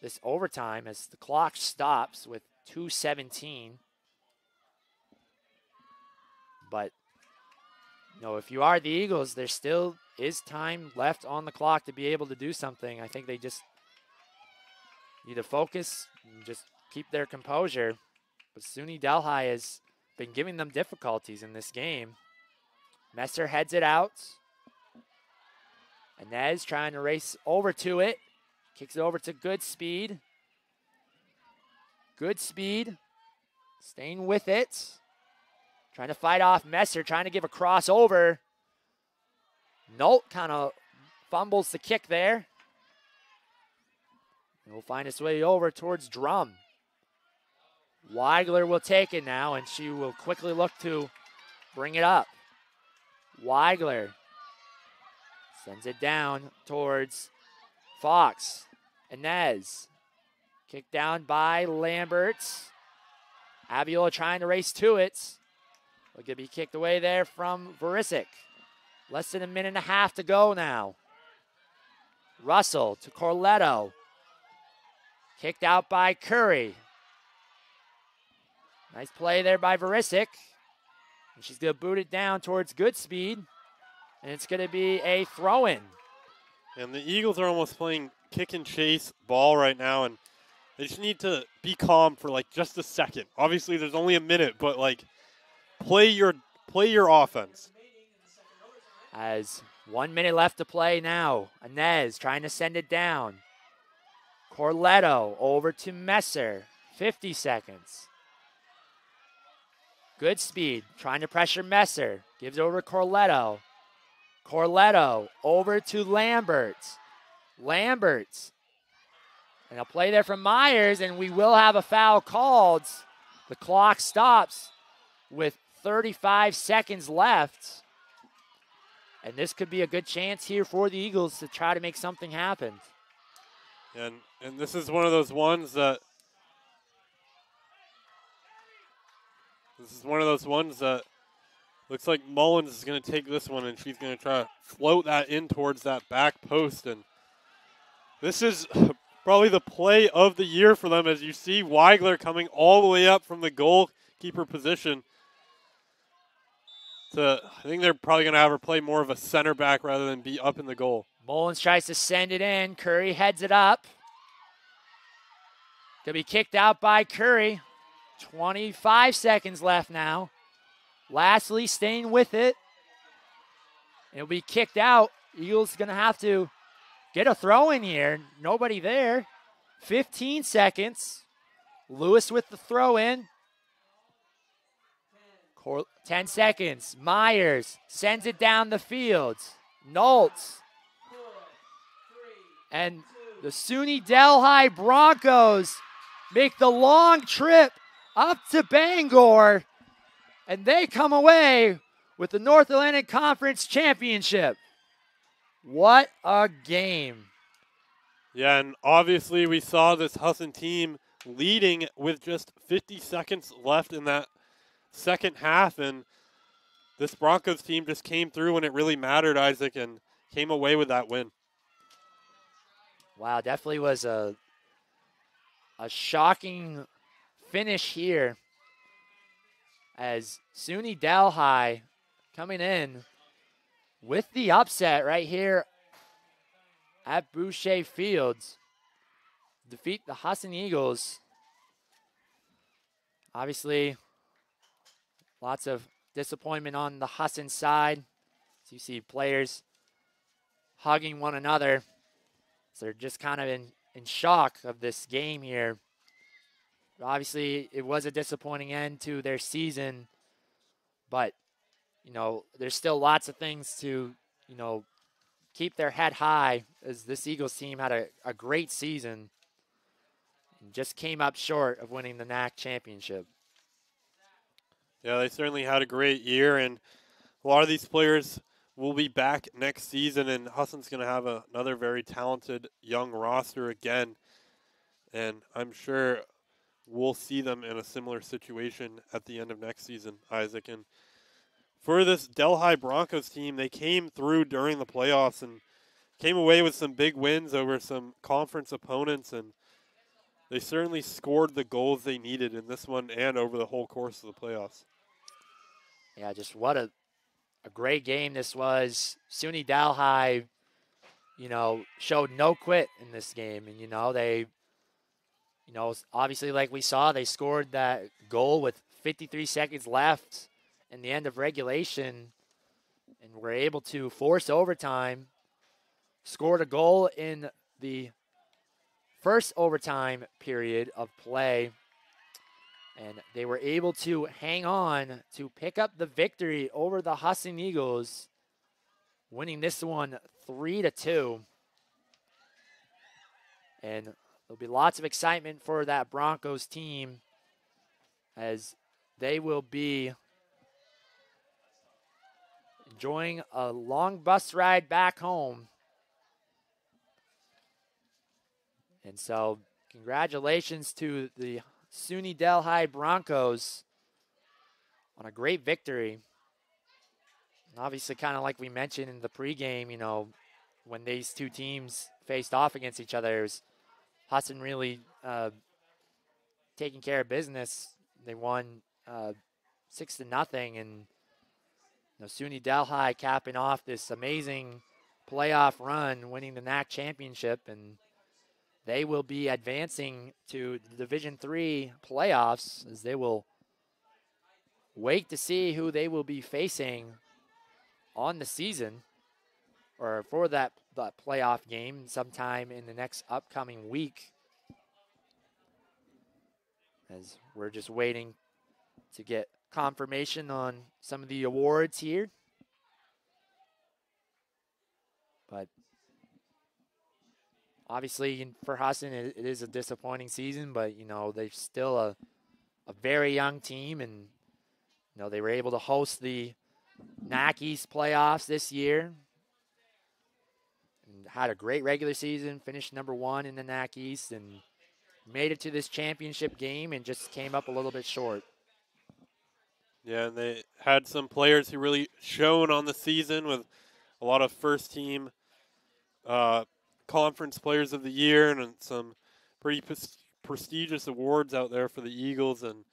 this overtime as the clock stops with 2:17. But, you know, if you are the Eagles, there still is time left on the clock to be able to do something. I think they just need to focus and just keep their composure. But SUNY Delhi has been giving them difficulties in this game. Messer heads it out. Inez trying to race over to it. Kicks it over to Good Speed. Good Speed. Staying with it. Trying to fight off Messer. Trying to give a crossover. Nolt kind of fumbles the kick there. And will find its way over towards Drum. Weigler will take it now, and she will quickly look to bring it up. Weigler sends it down towards Fox. Inez. Kicked down by Lambert. Aviola trying to race to it. Will be kicked away there from Barisic. Less than a minute and a half to go now. Russell to Corletto. Kicked out by Curry. Nice play there by Barisic. And she's going to boot it down towards Good Speed. And it's going to be a throw-in. And the Eagles are almost playing kick and chase ball right now, and they just need to be calm for like just a second. Obviously, there's only a minute, but like play your offense. As 1 minute left to play now. Inez trying to send it down. Corletto over to Messer. 50 seconds. Good Speed trying to pressure Messer. Gives over Corletto. Corletto over to Lambert. Lambert. And a play there from Myers, and we will have a foul called. The clock stops with 35 seconds left. And this could be a good chance here for the Eagles to try to make something happen. And this is one of those ones that looks like Mullins is going to take this one, and she's going to try to float that in towards that back post. And this is probably the play of the year for them, as you see Weigler coming all the way up from the goalkeeper position. I think they're probably going to have her play more of a center back rather than be up in the goal. Mullins tries to send it in. Curry heads it up. Going to be kicked out by Curry. 25 seconds left now. Lastly, staying with it. It'll be kicked out. Eagles going to have to get a throw in here. Nobody there. 15 seconds. Lewis with the throw in. 10 seconds. Myers sends it down the field. Noltz. And the SUNY Delhi Broncos make the long trip up to Bangor, and they come away with the North Atlantic Conference Championship. What a game. Yeah, and obviously we saw this Husson team leading with just 50 seconds left in that second half, and this Broncos team just came through when it really mattered, Isaac, and came away with that win. Wow, definitely was a shocking finish here as SUNY Delhi coming in with the upset right here at Boucher Fields. Defeat the Husson Eagles. Obviously, lots of disappointment on the Husson side. As you see players hugging one another. So they're just kind of in shock of this game here. But obviously, it was a disappointing end to their season. But, you know, there's still lots of things to, you know, keep their head high, as this Eagles team had a great season and just came up short of winning the NAC championship. Yeah, they certainly had a great year, and a lot of these players will be back next season, and Husson's going to have another very talented young roster again, and I'm sure we'll see them in a similar situation at the end of next season, Isaac. And for this Delhi Broncos team, they came through during the playoffs and came away with some big wins over some conference opponents, and they certainly scored the goals they needed in this one and over the whole course of the playoffs. Yeah, just what a great game this was. SUNY Delhi, you know, showed no quit in this game. And, you know, they, you know, obviously like we saw, they scored that goal with 53 seconds left in the end of regulation and were able to force overtime, scored a goal in the first overtime period of play, and they were able to hang on to pick up the victory over the Husson Eagles, winning this one 3-2. And there'll be lots of excitement for that Broncos team as they will be enjoying a long bus ride back home. And so congratulations to the SUNY Delhi Broncos on a great victory. And obviously, kind of like we mentioned in the pregame, you know, when these two teams faced off against each other, it was Hudson really taking care of business. They won 6-0, and you know, SUNY Delhi capping off this amazing playoff run, winning the NAC championship, and they will be advancing to the Division III playoffs, as they will wait to see who they will be facing on the season, or for that playoff game sometime in the next upcoming week. As we're just waiting to get confirmation on some of the awards here. But obviously for Husson, it is a disappointing season, but, you know, they're still a very young team, and, you know, they were able to host the NAC East playoffs this year and had a great regular season, finished #1 in the NAC East, and made it to this championship game and just came up a little bit short. Yeah, and they had some players who really shone on the season with a lot of first-team conference players of the year and some pretty prestigious awards out there for the Eagles. And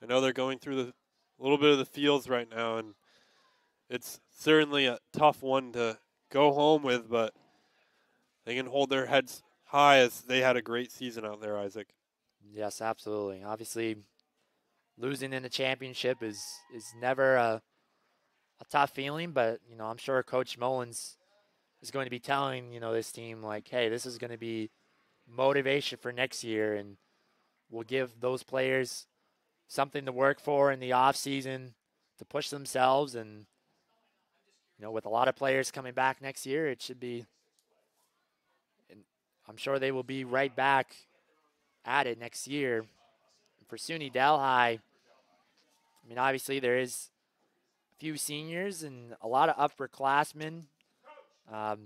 I know they're going through a little bit of the fields right now, and it's certainly a tough one to go home with, but they can hold their heads high as they had a great season out there, Isaac. Yes, absolutely. Obviously, losing in the championship is never a tough feeling, but, I'm sure Coach Mullins is going to be telling, this team, like, hey, this is going to be motivation for next year, and we'll give those players something to work for in the off season to push themselves. And, with a lot of players coming back next year, it should be, and I'm sure they will be right back at it next year. For SUNY Delhi, obviously there is a few seniors and a lot of upperclassmen. And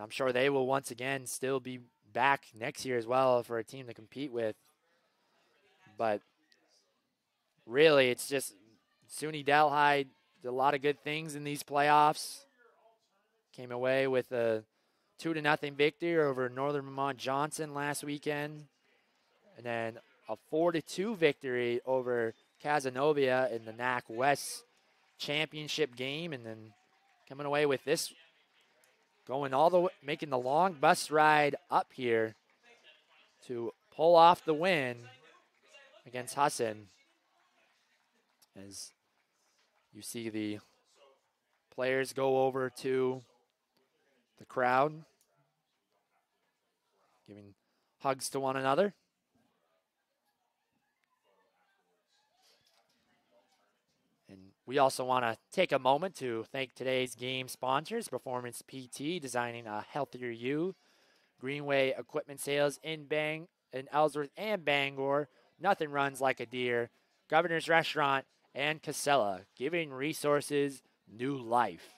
I'm sure they will once again still be back next year as well for a team to compete with. But really, it's just SUNY Delhi did a lot of good things in these playoffs. Came away with a 2-0 victory over Northern Vermont Johnson last weekend. And then a 4-2 victory over Cazenovia in the NAC West championship game. And then coming away with this, going all the way, making the long bus ride up here to pull off the win against Husson. As you see the players go over to the crowd, giving hugs to one another. And we also want to take a moment to thank today's game sponsors, Performance PT, designing a healthier you, Greenway Equipment Sales in Ellsworth and Bangor, Nothing Runs Like a Deer, Governor's Restaurant, and Casella, giving resources new life.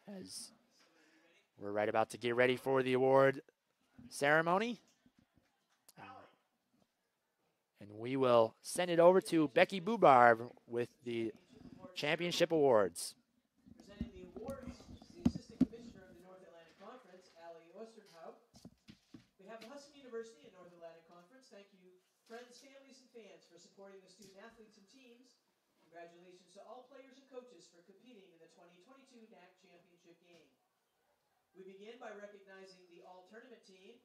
As we're right about to get ready for the award ceremony. And we will send it over to Becky Bubarb with the championship awards. Presenting the awards is the Assistant Commissioner of the North Atlantic Conference, Allie Osterhout. We have the Hudson University and North Atlantic Conference. Thank you, friends, families, and fans for supporting the student athletes and teams. Congratulations to all players and coaches for competing in the 2022 NAC Championship game. We begin by recognizing the all-tournament team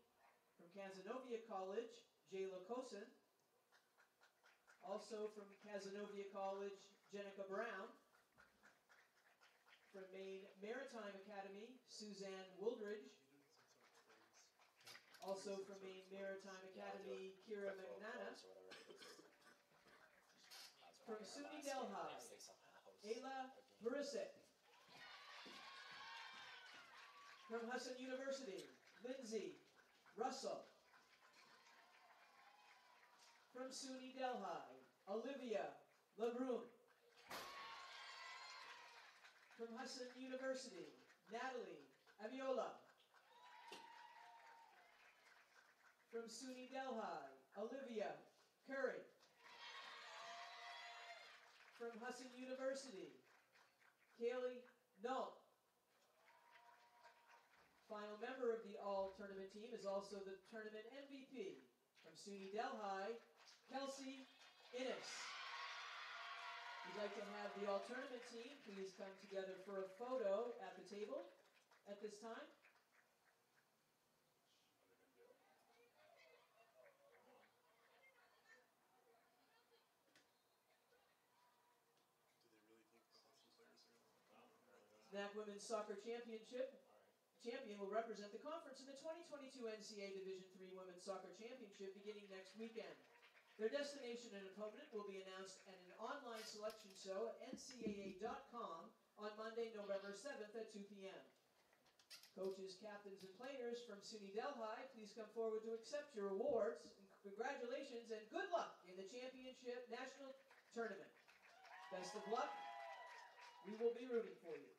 from Cazenovia College, Jayla Kosen. Also from Cazenovia College, Jenica Brown. From Maine Maritime Academy, Suzanne Wooldridge. Also from Maine Maritime Academy, Kira McNana. From SUNY Delhi, Ayla Barisic. From Husson University, Lindsay Russell. From SUNY Delhi, Olivia LeBrun. From Husson University, Natalie Aviola. From SUNY Delhi, Olivia Curry. From Husson University, Kaylee Null. Final member of the all-tournament team is also the tournament MVP. From SUNY Delhi, Kelsey Innes. We'd like to have the all-tournament team please come together for a photo at the table at this time. NAC Women's Soccer Championship. Champion will represent the conference in the 2022 NCAA Division III Women's Soccer Championship beginning next weekend. Their destination and opponent will be announced at an online selection show at ncaa.com on Monday, November 7th at 2 p.m. Coaches, captains, and players from SUNY Delhi, please come forward to accept your awards. Congratulations and good luck in the championship national tournament. Best of luck. We will be rooting for you.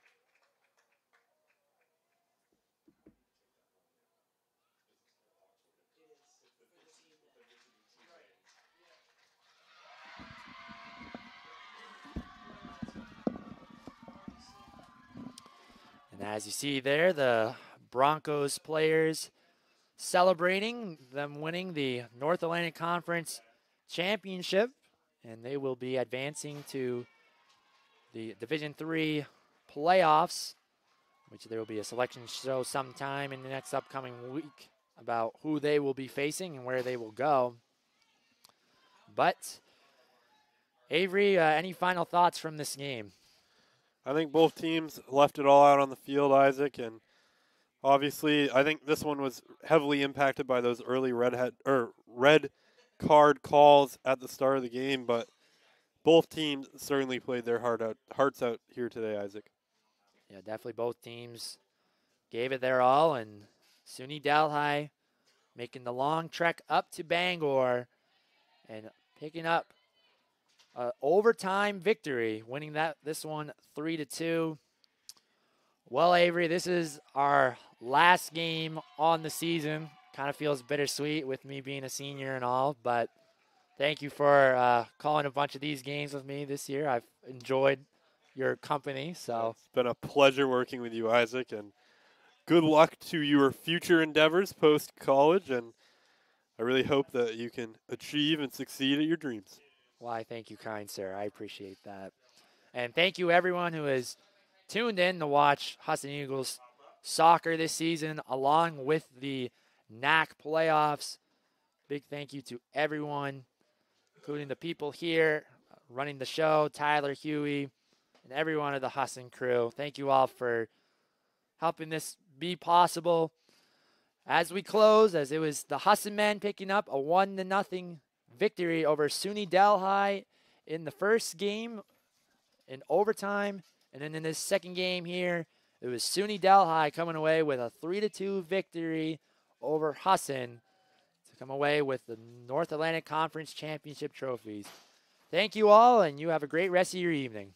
And as you see there, the Broncos players celebrating them winning the North Atlantic Conference Championship. And they will be advancing to the Division III playoffs, which there will be a selection show sometime in the next upcoming week about who they will be facing and where they will go. But Avery, any final thoughts from this game? I think both teams left it all out on the field, Isaac, and obviously I think this one was heavily impacted by those early red card calls at the start of the game, but both teams certainly played their hearts out here today, Isaac. Yeah, definitely both teams gave it their all, and SUNY Delhi making the long trek up to Bangor and picking up an overtime victory, winning this one 3-2. Well, Avery, this is our last game on the season. Kind of feels bittersweet with me being a senior and all, but thank you for calling a bunch of these games with me this year. I've enjoyed your company. So it's been a pleasure working with you, Isaac, and good luck to your future endeavors post-college, and I really hope that you can achieve and succeed at your dreams. Why, thank you, kind sir. I appreciate that. And thank you, everyone who has tuned in to watch Husson Eagles soccer this season, along with the NAC playoffs. Big thank you to everyone, including the people here running the show, Tyler, Huey, and everyone of the Husson crew. Thank you all for helping this be possible. As we close, as it was the Husson men picking up a 1-0 victory over SUNY Delhi in the first game in overtime. And then in this second game here, it was SUNY Delhi coming away with a 3-2 victory over Husson to come away with the North Atlantic Conference Championship trophies. Thank you all, and you have a great rest of your evening.